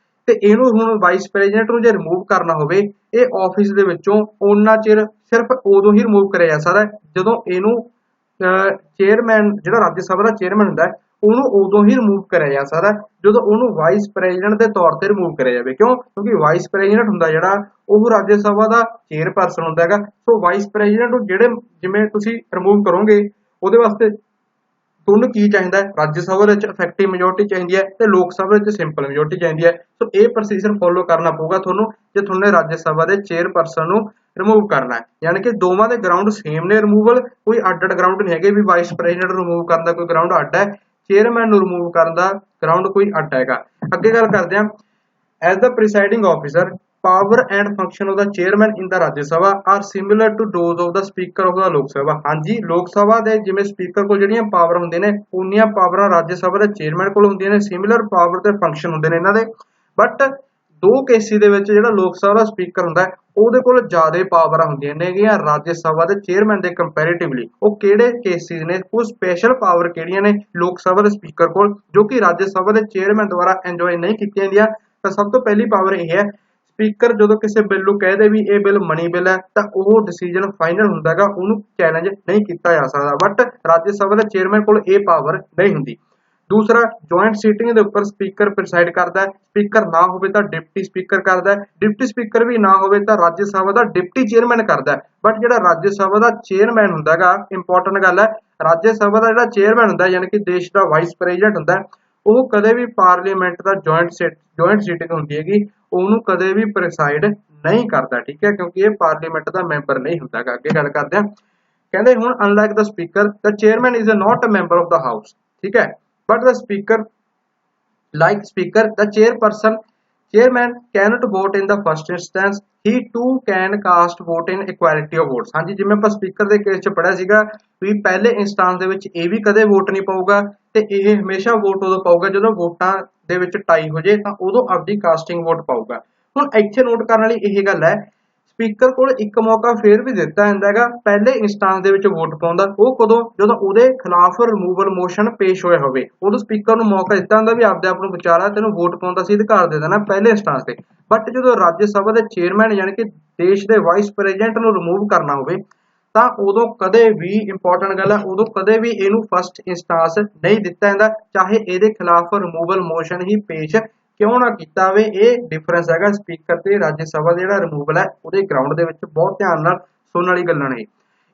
[SPEAKER 1] ਤੇ ਇਹਨੂੰ ਹੁਣ ਵਾਈਸ ਪ੍ਰੈਜ਼ੀਡੈਂਟ ਨੂੰ ਜੇ ਰਿਮੂਵ ਕਰਨਾ ਹੋਵੇ ਇਹ ਆਫਿਸ ਦੇ ਵਿੱਚੋਂ ਉਹਨਾਂ ਚਿਰ ਸਿਰਫ ਉਦੋਂ ਹੀ ਰਿਮੂਵ ਕਰਿਆ ਜਾ ਸਕਦਾ ਜਦੋਂ ਇਹਨੂੰ ਚੇਅਰਮੈਨ ਜਿਹੜਾ ਰਾਜ ਸਭਾ ਦਾ ਚੇਅਰਮੈਨ ਹੁੰਦਾ ਉਹਨੂੰ ਉਦੋਂ ਹੀ ਰਿਮੂਵ ਕਰਿਆ ਜਾ ਸਕਦਾ ਜਦੋਂ ਉਹਨੂੰ ਵਾਈਸ ਪ੍ਰੈਜ਼ੀਡੈਂਟ ਦੇ ਤੌਰ ਤੇ ਰਿਮੂਵ ਕਰਿਆ ਜਾਵੇ। ਕਿਉਂ? ਕਿਉਂਕਿ ਵਾਈਸ ਪ੍ਰੈਜ਼ੀਡੈਂਟ ਹੁੰਦਾ ਜਿਹੜਾ ਉਹ ਰਾਜ ਸਭਾ ਦਾ ਚੇਅਰਪਰਸਨ ਹੁੰਦਾ ਹੈਗਾ। ਸੋ ਵਾਈਸ ਪ੍ਰੈਜ਼ੀਡੈਂਟ ਨੂੰ ਜਿਹੜੇ ਜਿਵੇਂ ਤੁਸੀਂ ਰਿਮੂਵ ਕਰੋਗੇ ਉਹਦੇ ਵਾਸਤੇ ਤੁਹਾਨੂੰ ਕੀ ਚਾਹੀਦਾ ਹੈ, ਰਾਜ ਸਭਾ ਵਿੱਚ ਇਫੈਕਟਿਵ ਮੈਜੋਰਟੀ ਚਾਹੀਦੀ ਹੈ ਤੇ ਲੋਕ ਸਭਾ ਵਿੱਚ ਸਿੰਪਲ ਮੈਜੋਰਟੀ ਚਾਹੀਦੀ ਹੈ। ਸੋ ਇਹ ਪ੍ਰੋਸੀਜਰ ਫੋਲੋ ਕਰਨਾ ਪਊਗਾ ਤੁਹਾਨੂੰ ਜੇ ਤੁਹਾਨੂੰ ਰਾਜ ਸਭਾ ਦੇ ਚੇਅਰਪਰਸਨ ਨੂੰ ਰਿਮੂਵ ਕਰਨਾ ਹੈ। ਯਾਨੀ ਕਿ ਦੋਵਾਂ ਦੇ ਗਰਾਊਂਡ ਸੇਮ ਨੇ ਰਿਮੂਵਲ, ਕੋਈ ਅੱਡ-ਅੱਡ ਗਰਾਊਂਡ ਨਹੀਂ ਹੈਗੇ ਵੀ ਵਾਈਸ ਪ੍ਰੈਜ਼ੀਡੈਂਟ ਨੂੰ ਰਿਮੂਵ ਕਰਨ ਦਾ ਕੋਈ ਗਰਾਊਂਡ ਅੱਡ ਹੈ, ਚੇਅਰਮੈਨ ਨੂੰ ਰਿਮੂਵ ਕਰਨ ਦਾ ਗਰਾਊਂਡ ਕੋਈ ਅੱਡ ਹੈਗਾ। ਅੱਗੇ ਗੱਲ ਕਰਦੇ ਹਾਂ as the presiding officer power and function of the chairman in the Raj Sabha are similar to those of the speaker of the Lok Sabha। ਹਾਂਜੀ, ਲੋਕ ਸਭਾ ਦੇ ਜਿਵੇਂ ਸਪੀਕਰ ਕੋਲ ਜਿਹੜੀਆਂ ਪਾਵਰ ਹੁੰਦੇ ਨੇ ਉਨੀਆਂ ਪਾਵਰਾਂ ਰਾਜ ਸਭਾ ਦੇ ਚੇਅਰਮੈਨ ਕੋਲ ਹੁੰਦੀਆਂ ਨੇ। ਸਿਮਿਲਰ ਪਾਵਰ ਤੇ ਫੰਕਸ਼ਨ ਹੁੰਦੇ ਨੇ ਇਹਨਾਂ ਦੇ, ਬਟ ਦੋ ਕੇਸਿਸ ਦੇ ਵਿੱਚ ਜਿਹੜਾ ਲੋਕ ਸਭਾ ਦਾ ਸਪੀਕਰ ਹੁੰਦਾ ਉਹਦੇ ਕੋਲ ਜ਼ਿਆਦਾ ਪਾਵਰਾਂ ਹੁੰਦੀਆਂ ਨੇਗੀਆਂ ਰਾਜ ਸਭਾ ਦੇ ਚੇਅਰਮੈਨ ਦੇ ਕੰਪੈਰੀਟਿਵਲੀ। ਉਹ ਕਿਹੜੇ ਕੇਸਿਸ ਨੇ, ਕੋਈ ਸਪੈਸ਼ਲ ਪਾਵਰ ਕਿਹੜੀਆਂ ਨੇ ਲੋਕ ਸਭਾ ਦੇ ਸਪੀਕਰ ਕੋਲ ਜੋ ਕਿ ਰਾਜ ਸਭਾ ਦੇ ਚੇਅਰਮੈਨ ਦੁਆਰਾ ਇੰਜੋਏ ਨਹੀਂ ਕੀਤੀਆਂ ਜਾਂਦੀਆਂ। ਤਾਂ ਸਭ ਤੋਂ ਪਹਿਲੀ ਪਾਵਰ ਇਹ ਹੈ, ਸਪੀਕਰ ਜਦੋਂ ਕਿਸੇ ਬਿੱਲ ਨੂੰ ਕਹਿ ਦੇ ਵੀ ਇਹ ਬਿੱਲ ਮਨੀ ਬਿੱਲ ਹੈ ਤਾਂ ਉਹ ਡਿਸੀਜਨ ਫਾਈਨਲ ਹੁੰਦਾ ਹੈਗਾ, ਉਹਨੂੰ ਚੈਲੰਜ ਨਹੀਂ ਕੀਤਾ ਜਾ ਸਕਦਾ। ਬਟ ਰਾਜ ਸਭਾ ਦੇ ਚੇਅਰਮੈਨ ਕੋਲ ਇਹ ਪਾਵਰ ਨਹੀਂ ਹੁੰਦੀ। ਦੂਸਰਾ, ਜੁਆਇੰਟ ਸੀਟਿੰਗ ਦੇ ਉੱਪਰ ਸਪੀਕਰ ਪ੍ਰੀਸਾਈਡ ਕਰਦਾ ਹੈ। ਸਪੀਕਰ ਨਾ ਹੋਵੇ ਤਾਂ ਡਿਪਟੀ ਸਪੀਕਰ ਕਰਦਾ ਹੈ। ਡਿਪਟੀ ਸਪੀਕਰ ਵੀ ਨਾ ਹੋਵੇ ਤਾਂ ਰਾਜ ਸਭਾ ਦਾ ਡਿਪਟੀ ਚੇਅਰਮੈਨ ਕਰਦਾ ਹੈ। ਬਟ ਜਿਹੜਾ ਰਾਜ ਸਭਾ ਦਾ ਚੇਅਰਮੈਨ ਹੁੰਦਾ ਹੈਗਾ, ਇੰਪੋਰਟੈਂਟ ਗੱਲ ਹੈ, ਰਾਜ ਸਭਾ ਦਾ ਜਿਹੜਾ ਚੇਅਰਮੈਨ ਹੁੰਦਾ ਯਾਨੀ ਕਿ ਦੇਸ਼ ਦਾ ਵਾਈਸ ਪ੍ਰੈਜ਼ੀਡੈਂਟ ਹੁੰਦਾ, ਉਹ ਕਦੇ ਵੀ ਪਾਰਲੀਮੈਂਟ ਦਾ ਜੁਆਇੰਟ ਸੀਟਿੰਗ ਹੁੰਦੀ ਹੈਗੀ ਉਹਨੂੰ ਕਦੇ ਵੀ ਪ੍ਰੀਸਾਈਡ ਨਹੀਂ ਕਰਦਾ, ਠੀਕ ਹੈ, ਕਿਉਂਕਿ ਇਹ ਪਾਰਲੀਮੈਂਟ ਦਾ ਮੈਂਬਰ ਨਹੀਂ ਹੁੰਦਾ ਹੈਗਾ। ਅੱਗੇ ਗੱਲ ਕਰਦੇ ਹਾਂ, ਕਹਿੰਦੇ ਹੁਣ unlike the speaker the chairman is not a member of the house, ਠੀਕ ਹੈ, but the speaker like speaker the chairman cannot vote in the first instance, he too can cast vote in equality of votes। ਹਾਂਜੀ, ਜਿਵੇਂ ਆਪਾਂ speaker ਦੇ case 'ਚ ਪੜਿਆ ਸੀਗਾ ਵੀ ਪਹਿਲੇ ਇੰਸਟੈਂਸ ਦੇ ਵਿੱਚ ਇਹ ਵੀ ਕਦੇ ਵੋਟ ਨਹੀਂ ਪਾਊਗਾ ਤੇ ਇਹ ਹਮੇਸ਼ਾ ਵੋਟ ਉਦੋਂ ਪਾਊਗਾ ਜਦੋਂ ਵੋਟਾਂ ਦੇ ਵਿੱਚ ਟਾਈ ਹੋ ਜੇ ਤਾਂ ਉਦੋਂ ਆਪਦੀ ਕਾਸਟਿੰਗ ਵੋਟ ਪਾਊਗਾ। ਹੁਣ ਇੱਥੇ ਨੋਟ ਕਰਨ ਵਾਲੀ ਇਹ ਗੱਲ ਹੈ, ਸਪੀਕਰ ਕੋਲ ਇੱਕ ਮੌਕਾ ਫੇਰ ਵੀ ਦਿੱਤਾ ਜਾਂਦਾ ਹੈਗਾ ਪਹਿਲੇ ਇੰਸਟੈਂਸ ਦੇ ਵਿੱਚ ਵੋਟ ਪਾਉਣ ਦਾ। ਉਹ ਕਦੋਂ, ਜਦੋਂ ਉਹਦੇ ਖਿਲਾਫ ਰਿਮੂਵਲ ਮੋਸ਼ਨ ਪੇਸ਼ ਹੋਇਆ ਹੋਵੇ, ਉਦੋਂ ਸਪੀਕਰ ਨੂੰ ਮੌਕਾ ਦਿੱਤਾ ਹੁੰਦਾ ਵੀ ਆਪਦੇ ਆਪ ਨੂੰ ਵਿਚਾਰਾ, ਤੈਨੂੰ ਵੋਟ ਪਾਉਣ ਦਾ ਸੀ ਅਧਿਕਾਰ ਦੇ ਦੇਣਾ ਪਹਿਲੇ ਇੰਸਟੈਂਸ ਤੇ। ਬਟ ਜਦੋਂ ਰਾਜ ਸਭਾ ਦੇ ਚੇਅਰਮੈਨ ਯਾਨੀ ਕਿ ਦੇਸ਼ ਦੇ ਵਾਈਸ ਪ੍ਰੈਜ਼ੀਡੈਂਟ ਨੂੰ ਰਿਮੂਵ ਕਰਨਾ ਹੋਵੇ ਤਾਂ ਉਦੋਂ ਕਦੇ ਵੀ, ਇੰਪੋਰਟੈਂਟ ਗੱਲ ਹੈ, ਉਦੋਂ ਕਦੇ ਵੀ ਇਹਨੂੰ ਫਸਟ ਇੰਸਟੈਂਸ ਨਹੀਂ ਦਿੱਤਾ ਜਾਂਦਾ, ਚਾਹੇ ਇਹਦੇ ਖਿਲਾਫ ਰਿਮੂਵਲ ਮੋਸ਼ਨ ਹੀ ਪੇਸ਼ ਕਿਉਂ ਨਾ ਕੀਤਾ ਹੋਵੇ। ਇਹ ਡਿਫਰੈਂਸ ਹੈਗਾ ਸਪੀਕਰ ਤੇ ਰਾਜ ਸਭਾ ਦਾ ਜਿਹੜਾ ਰਿਮੂਵਲ ਹੈ ਉਹਦੇ ਗਰਾਊਂਡ ਦੇ ਵਿੱਚ। ਬਹੁਤ ਧਿਆਨ ਨਾਲ ਸੁਣਨ ਵਾਲੀ ਗੱਲਾਂ ਨੇ।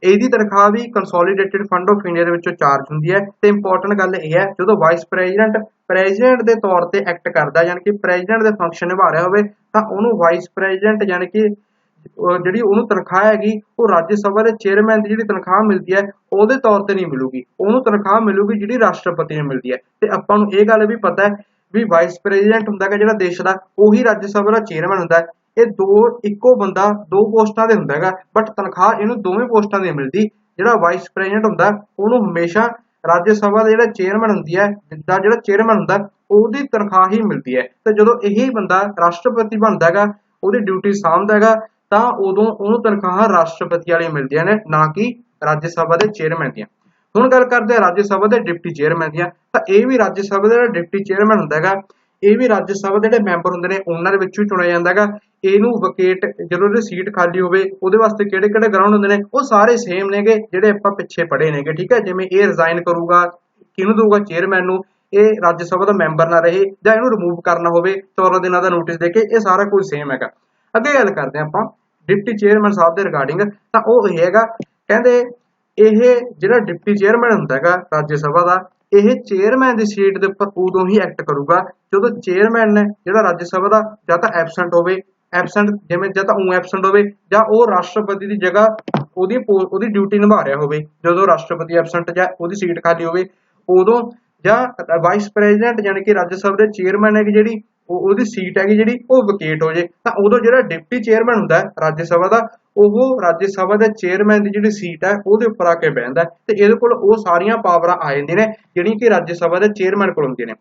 [SPEAKER 1] ਇਹਦੀ ਤਨਖਾਹ ਵੀ ਕੰਸੋਲੀਡੇਟਿਡ ਫੰਡ ਆਫ ਇੰਡੀਆ ਦੇ ਵਿੱਚੋਂ ਚਾਰਜ ਹੁੰਦੀ ਹੈ। ਤੇ ਇੰਪੋਰਟੈਂਟ ਗੱਲ ਇਹ ਹੈ, ਜਦੋਂ ਵਾਈਸ ਪ੍ਰੈਜ਼ੀਡੈਂਟ ਦੇ ਤੌਰ ਤੇ ਐਕਟ ਕਰਦਾ ਯਾਨੀ ਕਿ ਪ੍ਰੈਜ਼ੀਡੈਂਟ ਦੇ ਫੰਕਸ਼ਨ ਨਿਭਾ ਰਿਹਾ ਹੋਵੇ ਤਾਂ ਉਹਨੂੰ ਵਾਈਸ ਪ੍ਰੈਜ਼ੀਡੈਂਟ ਯਾਨੀ ਕਿ ਜਿਹੜੀ ਉਹਨੂੰ ਤਨਖਾਹ ਹੈਗੀ ਉਹ ਰਾਜ ਸਭਾ ਦੇ ਚੇਅਰਮੈਨ ਦੀ ਜਿਹੜੀ ਤਨਖਾਹ ਮਿਲਦੀ ਹੈ ਉਹਦੇ ਤੌਰ ਤੇ ਨਹੀਂ ਮਿਲੂਗੀ, ਉਹਨੂੰ ਤਨਖਾਹ ਮਿਲੂਗੀ ਜਿਹੜੀ ਰਾਸ਼ਟਰਪਤੀ ਨੂੰ ਮਿਲਦੀ ਹੈ। ਤੇ ਆਪਾਂ ਨੂੰ ਇਹ ਗੱਲ ਵੀ ਪਤਾ ਹੈ ਵੀ ਵਾਈਸ ਪ੍ਰੈਜ਼ੀਡੈਂਟ ਹੁੰਦਾ ਹੈ ਜਿਹੜਾ ਦੇਸ਼ ਦਾ, ਉਹੀ ਰਾਜ ਸਭਾ ਦਾ ਚੇਅਰਮੈਨ ਹੁੰਦਾ ਹੈ। ਇਹ ਇੱਕੋ ਬੰਦਾ ਦੋ ਪੋਸਟਾਂ ਦੇ ਹੁੰਦਾ ਹੈਗਾ, ਬਟ ਤਨਖਾਹ ਇਹਨੂੰ ਦੋਵੇਂ ਪੋਸਟਾਂ ਦੀ ਮਿਲਦੀ। ਜਿਹੜਾ ਵਾਈਸ ਪ੍ਰੈਜ਼ੀਡੈਂਟ ਹੁੰਦਾ ਉਹਨੂੰ ਹਮੇਸ਼ਾ ਰਾਜ ਸਭਾ ਦਾ ਜਿਹੜਾ ਚੇਅਰਮੈਨ ਹੁੰਦੀ ਹੈ, ਜਿੱਦਾਂ ਜਿਹੜਾ ਚੇਅਰਮੈਨ ਹੁੰਦਾ ਉਹਦੀ ਤਨਖਾਹ ਹੀ ਮਿਲਦੀ ਹੈ। ਤੇ ਜਦੋਂ ਇਹੀ ਬੰਦਾ ਰਾਸ਼ਟਰਪਤੀ ਬਣਦਾ ਹੈਗਾ, ਉਹਦੀ ਡਿਊਟੀ ਸਾਂਭਦਾ ਹੈਗਾ, ਤਾਂ ਉਦੋਂ ਉਹਨੂੰ ਤਨਖਾਹਾਂ ਰਾਸ਼ਟਰਪਤੀ ਵਾਲੀਆਂ ਮਿਲਦੀਆਂ ਨੇ, ਨਾ ਕਿ ਰਾਜ ਸਭਾ ਦੇ ਚੇਅਰਮੈਨ ਦੀਆਂ। ਹੁਣ ਗੱਲ ਕਰਦੇ ਹਾਂ ਰਾਜ ਸਭਾ ਦੇ ਡਿਪਟੀ ਚੇਅਰਮੈਨ ਦੀਆਂ। ਤਾਂ ਇਹ ਵੀ ਰਾਜ ਸਭਾ ਦਾ ਜਿਹੜਾ ਡਿਪਟੀ ਚੇਅਰਮੈਨ ਹੁੰਦਾ ਹੈਗਾ, ਇਹ ਵੀ ਰਾਜ ਸਭਾ ਦੇ ਜਿਹੜੇ ਮੈਂਬਰ ਹੁੰਦੇ ਨੇ ਉਹਨਾਂ ਦੇ ਵਿੱਚੋਂ ਹੀ ਚੁਣਿਆ ਜਾਂਦਾ ਹੈਗਾ। ਇਹਨੂੰ ਵਕੇਟ, ਜਦੋਂ ਉਹਦੀ ਸੀਟ ਖਾਲੀ ਹੋਵੇ ਉਹਦੇ ਵਾਸਤੇ ਕਿਹੜੇ ਕਿਹੜੇ ਗਰਾਊਂਡ ਹੁੰਦੇ ਨੇ, ਉਹ ਸਾਰੇ ਸੇਮ ਨੇਗੇ ਜਿਹੜੇ ਆਪਾਂ ਪਿੱਛੇ ਪੜ੍ਹੇ ਨੇਗੇ, ਠੀਕ ਹੈ। ਜਿਵੇਂ ਇਹ ਰਿਜ਼ਾਈਨ ਕਰੂਗਾ, ਕਿਹਨੂੰ ਦਊਗਾ, ਚੇਅਰਮੈਨ ਨੂੰ, ਇਹ ਰਾਜ ਸਭਾ ਦਾ ਮੈਂਬਰ ਨਾ ਰਹੇ, ਜਾਂ ਇਹਨੂੰ ਰਿਮੂਵ ਕਰਨਾ ਹੋਵੇ 14 ਦਿਨਾਂ ਦਾ ਨੋਟਿਸ ਦੇ ਕੇ, ਇਹ ਸਾਰਾ ਕੁਝ ਸੇਮ ਹੈਗਾ। ਅੱਗੇ ਗੱਲ ਕਰਦੇ ਹਾਂ ਆਪਾਂ ਡਿਪਟੀ ਚੇਅਰਮੈਨ ਸਾਹਿਬ ਦੇ ਰਿਗਾਰਡਿੰਗ। ਤਾਂ ਉਹ ਇਹ ਹੈਗਾ, ਕਹਿੰਦੇ ਇਹ ਜਿਹੜਾ ਡਿਪਟੀ ਚੇਅਰਮੈਨ ਹੁੰਦਾ ਹੈਗਾ ਰਾਜ ਸਭਾ ਦਾ, ਇਹ ਚੇਅਰਮੈਨ ਦੀ ਸੀਟ ਦੇ ਉੱਪਰ ਉਦੋਂ ਹੀ ਐਕਟ ਕਰੂਗਾ ਜਦੋਂ ਚੇਅਰਮੈਨ ਨੇ ਜਿਹੜਾ ਰਾਜ ਸਭਾ ਦਾ ਜਾਂ ਤਾਂ ਐਬਸੈਂਟ ਹੋਵੇ, ਜਿਵੇਂ ਜਾਂ ਤਾਂ ਐਬਸੈਂਟ ਹੋਵੇ, ਜਾਂ ਉਹ ਰਾਸ਼ਟਰਪਤੀ ਦੀ ਜਗ੍ਹਾ ਉਹਦੀ ਡਿਊਟੀ ਨਿਭਾ ਰਿਹਾ ਹੋਵੇ। ਜਦੋਂ ਰਾਸ਼ਟਰਪਤੀ ਐਬਸੈਂਟ ਜਾਂ ਉਹਦੀ ਸੀਟ ਖਾਲੀ ਹੋਵੇ ਉਦੋਂ, ਜਾਂ ਵਾਈਸ ਪ੍ਰੈਜ਼ੀਡੈਂਟ ਯਾਨੀ ਕਿ ਰਾਜ ਸਭਾ ਦੇ ਚੇਅਰਮੈਨ ਹੈਗੀ ਜਿਹੜੀ ਉਹਦੀ ਸੀਟ ਹੈਗੀ ਜਿਹੜੀ ਉਹ ਵਕੇਟ ਹੋ ਜੇ, ਤਾਂ ਉਦੋਂ ਜਿਹੜਾ ਡਿਪਟੀ ਚੇਅਰਮੈਨ ਹੁੰਦਾ ਰਾਜ ਸਭਾ ਦਾ, ਉਹ ਰਾਜ ਸਭਾ ਦੇ ਚੇਅਰਮੈਨ ਦੀ ਜਿਹੜੀ ਸੀਟ ਹੈ ਉਹਦੇ ਉੱਪਰ ਆ ਕੇ ਬਹਿੰਦਾ ਤੇ ਇਹਦੇ ਕੋਲ ਉਹ ਸਾਰੀਆਂ ਪਾਵਰਾਂ ਆ ਜਾਂਦੀਆਂ ਨੇ ਜਿਹੜੀਆਂ ਕਿ ਰਾਜ ਸਭਾ ਦੇ ਚੇਅਰਮੈਨ ਕੋਲ ਹੁੰਦੀਆਂ ਨੇ।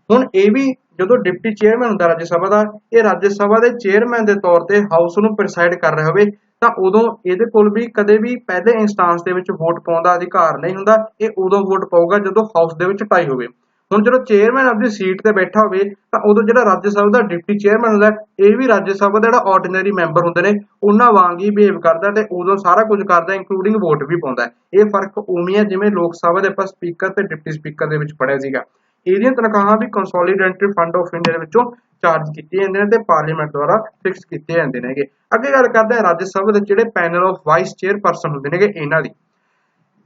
[SPEAKER 1] ਹੁਣ ਇਹ ਵੀ ਜਦੋਂ ਡਿਪਟੀ ਚੇਅਰਮੈਨ ਹੁੰਦਾ ਰਾਜ ਸਭਾ ਦਾ, ਇਹ ਰਾਜ ਸਭਾ ਦੇ ਚੇਅਰਮੈਨ ਦੇ ਤੌਰ ਤੇ ਹਾਊਸ ਨੂੰ ਪ੍ਰੀਸਾਈਡ ਕਰ ਰਿਹਾ ਹੋਵੇ, ਤਾਂ ਉਦੋਂ ਇਹਦੇ ਕੋਲ ਵੀ ਕਦੇ ਵੀ ਪਹਿਲੇ ਇੰਸਟੈਂਸ ਦੇ ਵਿੱਚ ਵੋਟ ਪਾਉਣ ਦਾ ਅਧਿਕਾਰ ਨਹੀਂ ਹੁੰਦਾ। ਇਹ ਉਦੋਂ ਵੋਟ ਪਾਊਗਾ ਜਦੋਂ ਹਾਊਸ ਦੇ ਵਿੱਚ ਟਾਈ ਹੋਵੇ। ਹੁਣ ਜਦੋਂ ਚੇਅਰਮੈਨ ਆਪਣੀ ਸੀਟ ਤੇ ਬੈਠਾ ਹੋਵੇ ਤਾਂ ਉਦੋਂ ਜਿਹੜਾ ਰਾਜ ਸਭਾ ਦਾ ਡਿਪਟੀ ਚੇਅਰਮੈਨ ਹੁੰਦਾ, ਇਹ ਵੀ ਰਾਜ ਸਭਾ ਦਾ ਜਿਹੜਾ ਆਰਡੀਨਰੀ ਮੈਂਬਰ ਹੁੰਦੇ ਨੇ ਉਹਨਾਂ ਵਾਂਗ ਹੀ ਬਿਹੇਵ ਕਰਦਾ ਤੇ ਉਦੋਂ ਸਾਰਾ ਕੁਝ ਕਰਦਾ, ਇੰਕਲੂਡਿੰਗ ਵੋਟ ਵੀ ਪਾਉਂਦਾ। ਇਹ ਫਰਕ ਉਵੇਂ ਹੈ ਜਿਵੇਂ ਲੋਕ ਸਭਾ ਦੇ ਆਪਾਂ ਸਪੀਕਰ ਤੇ ਡਿਪਟੀ ਸਪੀਕਰ ਦੇ ਵਿੱਚ ਪੜਿਆ ਸੀਗਾ। ਇਹਦੀਆਂ ਤਨਖਾਹਾਂ ਵੀ ਕੰਸੋਲੀਡੇਟਿਡ ਫੰਡ ਆਫ ਇੰਡੀਆ ਦੇ ਵਿੱਚੋਂ ਚਾਰਜ ਕੀਤੀਆਂ ਜਾਂਦੀਆਂ ਨੇ ਤੇ ਪਾਰਲੀਮੈਂਟ ਦੁਆਰਾ ਫਿਕਸ ਕੀਤੇ ਜਾਂਦੇ ਨੇਗੇ। ਅੱਗੇ ਗੱਲ ਕਰਦੇ ਹਾਂ ਰਾਜ ਸਭਾ ਦੇ ਜਿਹੜੇ ਪੈਨਲ ਆਫ ਵਾਈਸ ਚੇਅਰਪਰਸਨ ਹੁੰਦੇ ਨੇਗੇ ਇਹਨਾਂ ਦੀ।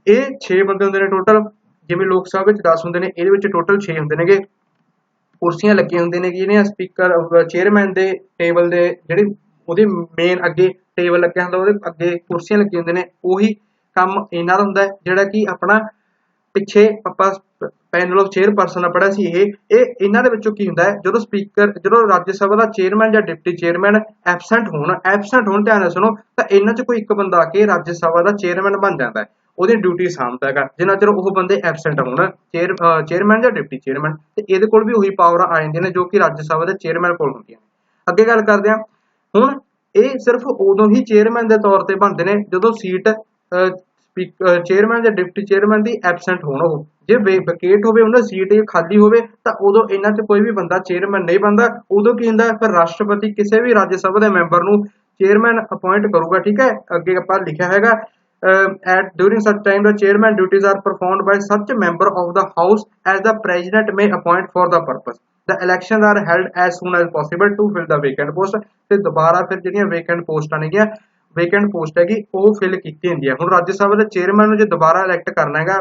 [SPEAKER 1] ਇਹ 6 ਬੰਦੇ ਹੁੰਦੇ ਨੇ ਟੋਟਲ, ਜਿਵੇਂ ਲੋਕ ਸਭਾ ਵਿੱਚ 10 ਹੁੰਦੇ ਨੇ, ਇਹਦੇ ਵਿੱਚ ਟੋਟਲ 6 ਹੁੰਦੇ ਨੇਗੇ। ਕੁਰਸੀਆਂ ਲੱਗੀਆਂ ਹੁੰਦੀਆਂ ਨੇ ਜਿਹੜੀਆਂ ਸਪੀਕਰ ਚੇਅਰਮੈਨ ਦੇ ਟੇਬਲ ਦੇ ਜਿਹੜੇ ਉਹਦੇ ਮੇਨ ਅੱਗੇ ਟੇਬਲ ਲੱਗਿਆ ਹੁੰਦਾ ਉਹਦੇ ਅੱਗੇ ਕੁਰਸੀਆਂ ਲੱਗੀਆਂ ਹੁੰਦੀਆਂ ਨੇ, ਉਹੀ ਕੰਮ ਇਹਨਾਂ ਦਾ ਹੁੰਦਾ ਜਿਹੜਾ ਕਿ ਆਪਣਾ ਪਿੱਛੇ ਆਪਾਂ ਪੈਨਲ ਆਫ ਚੇਅਰਪਰਸਨ ਪੜਿਆ ਸੀ। ਇਹ ਇਹਨਾਂ ਦੇ ਵਿੱਚੋਂ ਕੀ ਹੁੰਦਾ ਹੈ, ਜਦੋਂ ਰਾਜ ਸਭਾ ਦਾ ਚੇਅਰਮੈਨ ਜਾਂ ਡਿਪਟੀ ਚੇਅਰਮੈਨ ਐਬਸੈਂਟ ਹੋਣ ਧਿਆਨ ਨਾਲ ਸੁਣੋ, ਤਾਂ ਇਹਨਾਂ 'ਚ ਕੋਈ ਇੱਕ ਬੰਦਾ ਆ ਕੇ ਰਾਜ ਸਭਾ ਦਾ ਚੇਅਰਮੈਨ ਬਣ ਜਾਂਦਾ ਹੈ, ਉਹਦੀ ਡਿਊਟੀ ਸਾਂਭਦਾ ਹੈਗਾ ਜਿੰਨਾ ਚਿਰ ਉਹ ਬੰਦੇ ਐਬਸੈਂਟ ਹੋਣ, ਚੇਅਰਮੈਨ ਜਾਂ ਡਿਪਟੀ ਚੇਅਰਮੈਨ। ਤੇ ਇਹਦੇ ਕੋਲ ਵੀ ਉਹੀ ਪਾਵਰਾਂ ਆ ਜਾਂਦੀਆਂ ਨੇ ਜੋ ਕਿ ਰਾਜ ਸਭਾ ਦੇ ਚੇਅਰਮੈਨ ਕੋਲ ਹੁੰਦੀਆਂ ਨੇ। ਅੱਗੇ ਗੱਲ ਕਰਦੇ ਹਾਂ ਹੁਣ ਇਹ ਸਿਰਫ ਉਦੋਂ ਹੀ ਚੇਅਰਮੈਨ ਦੇ ਤੌਰ ਤੇ ਬਣਦੇ ਨੇ ਜਦੋਂ ਸੀਟ ਚੇਅਰਮੈਨ ਜਾਂ ਡਿਪਟੀ ਚੇਅਰਮੈਨ ਦੀ ਐਬਸੈਂਟ ਹੋਣ। ਉਹ ਜੇ ਵੈਕੇਟ ਹੋਵੇ ਉਹਨਾਂ ਸੀਟ ਖਾਲੀ ਹੋਵੇ ਤਾਂ ਉਦੋਂ ਇਹਨਾਂ 'ਚ ਕੋਈ ਵੀ ਬੰਦਾ ਚੇਅਰਮੈਨ ਨਹੀਂ ਬਣਦਾ। ਉਦੋਂ ਕੀ ਹੁੰਦਾ, ਫਿਰ ਰਾਸ਼ਟਰਪਤੀ ਕਿਸੇ ਵੀ ਰਾਜ ਸਭਾ ਦੇ ਮੈਂਬਰ ਨੂੰ ਚੇਅਰਮੈਨ ਅਪਾਇੰਟ ਕਰੂਗਾ। ਠੀਕ ਹੈ, ਅੱਗੇ ਆਪਾਂ ਲਿਖਿਆ ਹੈਗਾ at during such time the chairman duties are performed by such a member of the house as the president may appoint for the purpose. The elections are held as soon as possible to fill the vacant post। ਤੇ ਦੁਬਾਰਾ ਫਿਰ ਜਿਹੜੀਆਂ vacant ਪੋਸਟਾਂ ਨੇਗੀਆਂ, vacant post ਹੈਗੀ ਉਹ fill ਕੀਤੀ ਹੁੰਦੀ ਹੈ। ਹੁਣ ਰਾਜ ਸਭਾ ਦੇ ਚੇਅਰਮੈਨ ਨੂੰ ਜੇ ਦੁਬਾਰਾ ਇਲੈਕਟ ਕਰਨਾ ਹੈਗਾ,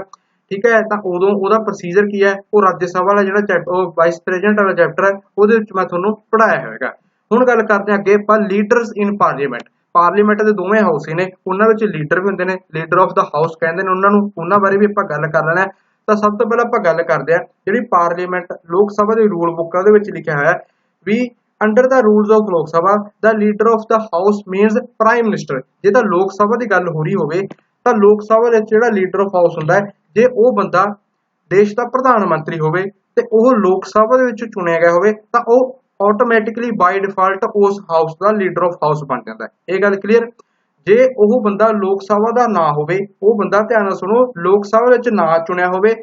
[SPEAKER 1] ਠੀਕ ਹੈ, ਤਾਂ ਉਦੋਂ ਉਹਦਾ ਪ੍ਰੋਸੀਜਰ ਕੀ ਹੈ, ਉਹ ਰਾਜ ਸਭਾ ਵਾਲਾ ਜਿਹੜਾ ਉਹ ਵਾਈਸ ਪ੍ਰੈਜ਼ੀਡੈਂਟ ਵਾਲਾ ਚੈਪਟਰ ਹੈ ਉਹਦੇ ਵਿੱਚ ਮੈਂ ਤੁਹਾਨੂੰ ਪੜਾਇਆ ਹੋਵੇਗਾ। ਹੁਣ ਗੱਲ ਕਰਦੇ ਹਾਂ ਅੱਗੇ ਆਪਾਂ ਲੀਡਰਸ ਇਨ ਪਾਰਲੀਮੈਂਟ। ਪਾਰਲੀਮੈਂਟ ਦੇ ਦੋਵੇਂ ਹਾਊਸ ਹੀ ਨੇ, ਉਹਨਾਂ ਵਿੱਚ ਲੀਡਰ ਵੀ ਹੁੰਦੇ ਨੇ, ਲੀਡਰ ਆਫ ਦਾ ਹਾਊਸ ਕਹਿੰਦੇ ਨੇ ਉਹਨਾਂ ਨੂੰ, ਉਹਨਾਂ ਬਾਰੇ ਵੀ ਆਪਾਂ ਗੱਲ ਕਰ ਲੈਣਾ। ਤਾਂ ਸਭ ਤੋਂ ਪਹਿਲਾਂ ਆਪਾਂ ਗੱਲ ਕਰਦੇ ਹਾਂ ਜਿਹੜੀ ਪਾਰਲੀਮੈਂਟ ਲੋਕ ਸਭਾ ਦੀ ਰੂਲ ਬੁੱਕ ਆ ਉਹਦੇ ਵਿੱਚ ਲਿਖਿਆ ਹੋਇਆ ਵੀ under the rules of Lok Sabha the leader of the house means prime minister. ਜੇ ਤਾਂ ਲੋਕ ਸਭਾ ਦੀ ਗੱਲ ਹੋ ਰਹੀ ਹੋਵੇ ਤਾਂ ਲੋਕ ਸਭਾ ਵਿੱਚ ਜਿਹੜਾ ਲੀਡਰ ਆਫ ਹਾਊਸ ਹੁੰਦਾ ਹੈ, ਜੇ ਉਹ ਬੰਦਾ ਦੇਸ਼ ਦਾ ਪ੍ਰਧਾਨ ਮੰਤਰੀ ਹੋਵੇ ਤੇ ਉਹ ਲੋਕ ਸਭਾ ਦੇ ਵਿੱਚ ਚੁਣਿਆ ਗਿਆ ਹੋਵੇ ਤਾਂ ਉਹ ਆਟੋਮੈਟਿਕਲੀ ਬਾਈ ਡਿਫਾਲਟ ਉਸ house the leader of house ਬਣ ਜਾਂਦਾ ਹੈ। ਇਹ ਗੱਲ ਕਲੀਅਰ। ਜੇ ਉਹ ਬੰਦਾ ਲੋਕ ਸਭਾ ਦਾ ਨਾ ਹੋਵੇ, ਉਹ ਬੰਦਾ ਧਿਆਨ ਨਾਲ ਸੁਣੋ, ਲੋਕ ਸਭਾ ਵਿੱਚ ਨਾ ਚੁਣਿਆ ਹੋਵੇ,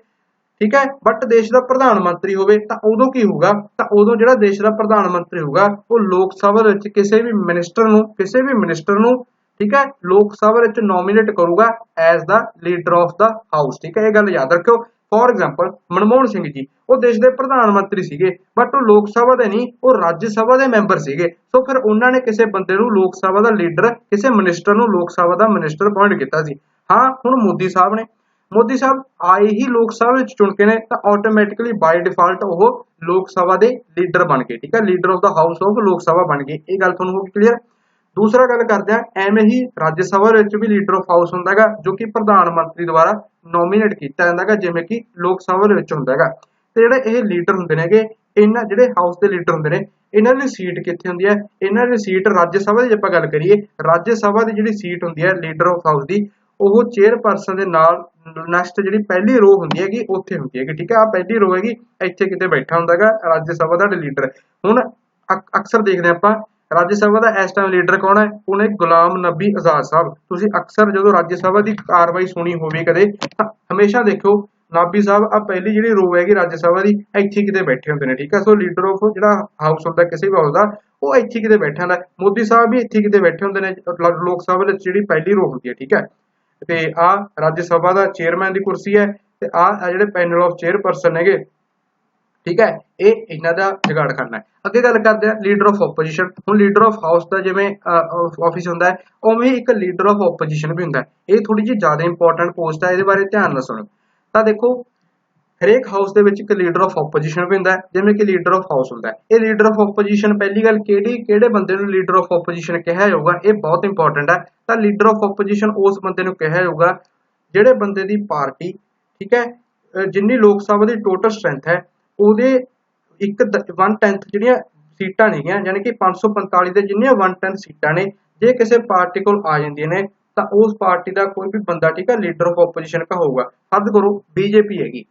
[SPEAKER 1] ਠੀਕ ਹੈ, ਬਟ ਦੇਸ਼ ਦਾ ਪ੍ਰਧਾਨ ਮੰਤਰੀ ਹੋਵੇ ਤਾਂ ਉਦੋਂ ਕੀ ਹੋਊਗਾ, ਤਾਂ ਉਦੋਂ ਜਿਹੜਾ ਦੇਸ਼ ਦਾ ਪ੍ਰਧਾਨ ਮੰਤਰੀ ਹੋਊਗਾ ਉਹ ਲੋਕ ਸਭਾ ਵਿੱਚ ਕਿਸੇ ਵੀ ਮਿਨਿਸਟਰ ਨੂੰ ਠੀਕ ਹੈ ਲੋਕ ਸਭਾ ਵਿੱਚ ਨੋਮੀਨੇਟ ਕਰੂਗਾ as the leader of the house. ਠੀਕ ਹੈ, ਇਹ ਗੱਲ ਯਾਦ ਰੱਖਿਓ। ਫੋਰ ਐਗਜ਼ਾਮਪਲ ਮਨਮੋਹਨ ਸਿੰਘ ਜੀ ਉਹ ਦੇਸ਼ ਦੇ ਪ੍ਰਧਾਨ ਮੰਤਰੀ ਸੀਗੇ, ਬਟ ਉਹ ਲੋਕ ਸਭਾ ਦੇ ਨਹੀਂ, ਉਹ ਰਾਜ ਸਭਾ ਦੇ ਮੈਂਬਰ ਸੀਗੇ। ਸੋ ਫਿਰ ਉਹਨਾਂ ਨੇ ਕਿਸੇ ਬੰਦੇ ਨੂੰ ਲੋਕ ਸਭਾ ਦਾ ਲੀਡਰ, ਕਿਸੇ ਮਿਨਿਸਟਰ ਨੂੰ ਲੋਕ ਸਭਾ ਦਾ ਮਿਨਿਸਟਰ ਅਪਾਇੰਟ ਕੀਤਾ ਸੀ। ਹਾਂ, ਹੁਣ ਮੋਦੀ ਸਾਹਿਬ ਆਏ ਹੀ ਲੋਕ ਸਭਾ ਵਿੱਚ ਚੁਣ ਕੇ ਨੇ ਤਾਂ ਆਟੋਮੈਟਿਕਲੀ ਬਾਈ ਡਿਫਾਲਟ ਉਹ ਲੋਕ ਸਭਾ ਦੇ ਲੀਡਰ ਬਣ ਗਏ। ਠੀਕ ਹੈ, leader of the house of Lok ਸਭਾ ਬਣ ਗਏ। ਇਹ ਗੱਲ ਤੁਹਾਨੂੰ ਹੋ ਗਈ ਕਲੀਅਰ। ਦੂਸਰਾ ਗੱਲ ਕਰਦੇ ਹਾਂ, ਐਵੇਂ ਹੀ ਰਾਜ ਸਭਾ ਵਿੱਚ ਵੀ ਲੀਡਰ ਆਫ ਹਾਊਸ ਹੁੰਦਾ ਹੈਗਾ ਜੋ ਕਿ ਪ੍ਰਧਾਨ ਮੰਤਰੀ ਦੁਆਰਾ ਨੋਮੀਨੇਟ ਕੀਤਾ ਜਾਂਦਾ ਹੈਗਾ, ਜਿਵੇਂ ਕਿ ਲੋਕ ਸਭਾ ਦੇ ਵਿੱਚ ਹੁੰਦਾ ਹੈਗਾ। ਤੇ ਜਿਹੜੇ ਇਹ ਲੀਡਰ ਹੁੰਦੇ ਨੇਗੇ, ਇਹਨਾਂ ਜਿਹੜੇ ਹਾਊਸ ਦੇ ਲੀਡਰ ਹੁੰਦੇ ਨੇ, ਇਹਨਾਂ ਦੀ ਸੀਟ ਕਿੱਥੇ ਹੁੰਦੀ ਹੈ, ਇਹਨਾਂ ਦੀ ਸੀਟ ਰਾਜ ਸਭਾ ਦੀ ਜੇ ਆਪਾਂ ਗੱਲ ਕਰੀਏ, ਰਾਜ ਸਭਾ ਦੀ ਜਿਹੜੀ ਸੀਟ ਹੁੰਦੀ ਹੈ ਲੀਡਰ ਆਫ ਹਾਊਸ ਦੀ, ਉਹ ਚੇਅਰਪਰਸਨ ਦੇ ਨਾਲ ਨੈਕਸਟ ਜਿਹੜੀ ਪਹਿਲੀ ਰੋ ਹੁੰਦੀ ਹੈਗੀ ਉੱਥੇ ਹੁੰਦੀ ਹੈਗੀ। ਠੀਕ ਹੈ, ਆ ਪਹਿਲੀ ਰੋ ਹੈਗੀ, ਇੱਥੇ ਕਿਤੇ ਬੈਠਾ ਹੁੰਦਾ ਹੈਗਾ ਰਾਜ ਸਭਾ ਦਾ ਲੀਡਰ। ਹੁਣ ਅਕਸਰ ਦੇਖਦੇ ਆਪਾਂ ਰਾਜ ਸਭਾ ਦਾ ਇਸ ਟਾਈਮ ਲੀਡਰ ਕੌਣ ਹੈ, ਉਹਨੇ ਗੁਲਾਮ ਨਬੀ ਆਜ਼ਾਦ ਸਾਹਿਬ। ਤੁਸੀਂ ਅਕਸਰ ਜਦੋਂ ਰਾਜ ਸਭਾ ਦੀ ਕਾਰਵਾਈ ਸੁਣੀ ਹੋਵੇ ਕਦੇ ਤਾਂ ਹਮੇਸ਼ਾ ਦੇਖੋ ਨਾਬੀ ਸਾਹਿਬ ਆ ਪਹਿਲੀ ਜਿਹੜੀ ਰੋ ਹੈਗੀ ਰਾਜ ਸਭਾ ਦੀ ਇੱਥੇ ਕਿਤੇ ਬੈਠੇ ਹੁੰਦੇ ਨੇ। ਠੀਕ ਹੈ, ਸੋ ਲੀਡਰ ਆਫ ਜਿਹੜਾ ਹਾਊਸ ਹੁੰਦਾ ਕਿਸੇ ਵੀ ਹਾਊਸ ਦਾ ਉਹ ਇੱਥੇ ਕਿਤੇ ਬੈਠਾ ਹੁੰਦਾ। ਮੋਦੀ ਸਾਹਿਬ ਵੀ ਇੱਥੇ ਕਿਤੇ ਬੈਠੇ ਹੁੰਦੇ ਨੇ ਲੋਕ ਸਭਾ ਵਿੱਚ ਜਿਹੜੀ ਪਹਿਲੀ ਰੋ ਹੁੰਦੀ ਹੈ। ਠੀਕ ਹੈ, ਤੇ ਆ ਰਾਜ ਸਭਾ ਦਾ ਚੇਅਰਮੈਨ ਦੀ ਕੁਰਸੀ ਹੈ ਤੇ ਆ ਜਿਹੜੇ ਪੈਨਲ ਆਫ ਚੇਅਰਪਰਸਨ ਹੈਗੇ। ਠੀਕ ਹੈ, ਇਹ ਇਹਨਾਂ ਦਾ ਜੁਗਾੜ ਕਰਨਾ ਹੈ। ਅੱਗੇ ਗੱਲ ਕਰਦੇ ਆ ਲੀਡਰ ਆਫ ਆਪੋਜੀਸ਼ਨ। ਹੁਣ ਲੀਡਰ ਆਫ ਹਾਊਸ ਦਾ ਜਿਵੇਂ ਆਫਿਸ ਹੁੰਦਾ ਹੈ, ਉਵੇਂ ਇੱਕ ਲੀਡਰ ਆਫ ਆਪੋਜੀਸ਼ਨ ਵੀ ਹੁੰਦਾ ਹੈ। ਇਹ ਥੋੜੀ ਜਿਹੀ ਜ਼ਿਆਦਾ ਇੰਪੋਰਟੈਂਟ ਪੋਸਟ ਹੈ, ਇਹਦੇ ਬਾਰੇ ਧਿਆਨ ਨਾਲ ਸੁਣੋ। ਤਾਂ ਦੇਖੋ ਹਰੇਕ ਹਾਊਸ ਦੇ ਵਿੱਚ ਇੱਕ ਲੀਡਰ ਆਫ ਆਪੋਜੀਸ਼ਨ ਵੀ ਹੁੰਦਾ ਹੈ, ਜਿਵੇਂ ਕਿ ਲੀਡਰ ਆਫ ਹਾਊਸ ਹੁੰਦਾ ਹੈ। ਇਹ ਲੀਡਰ ਆਫ ਆਪੋਜੀਸ਼ਨ ਪਹਿਲੀ ਗੱਲ ਕਿਹੜੇ ਬੰਦੇ ਨੂੰ ਲੀਡਰ ਆਫ ਆਪੋਜੀਸ਼ਨ ਕਿਹਾ ਜਾਊਗਾ, ਇਹ ਬਹੁਤ ਇੰਪੋਰਟੈਂਟ ਹੈ। ਤਾਂ ਲੀਡਰ ਆਫ ਆਪੋਜੀਸ਼ਨ ਉਸ ਬੰਦੇ ਨੂੰ ਕਿਹਾ ਜਾਊਗਾ ਜਿਹੜੇ ਬੰਦੇ ਦੀ ਪਾਰਟੀ, ਠੀਕ ਹੈ, ਜਿੰਨੀ ਲੋਕ ਸਭਾ ਦੀ ਟੋਟਲ ਸਟਰੈਂਥ ਹੈ ਉਹਦੇ 1/10 ਜਿਹੜੀਆਂ ਸੀਟਾਂ ਨੇਗੀਆਂ, ਯਾਨੀ ਕਿ 545 ਦੇ ਜਿੰਨੀਆਂ 1/10 ਸੀਟਾਂ ਨੇ, ਜੇ ਕਿਸੇ ਪਾਰਟੀ ਕੋਲ ਆ ਜਾਂਦੀਆਂ ਨੇ ਤਾਂ ਉਸ ਪਾਰਟੀ ਦਾ ਕੋਈ ਵੀ ਬੰਦਾ, ਠੀਕ ਹੈ, ਲੀਡਰ ਆਫ ਆਪੋਜੀਸ਼ਨ ਕਹਾਊਗਾ। ਹੱਦ ਕਰੋ ਬੀਜੇਪੀ ਹੈਗੀ,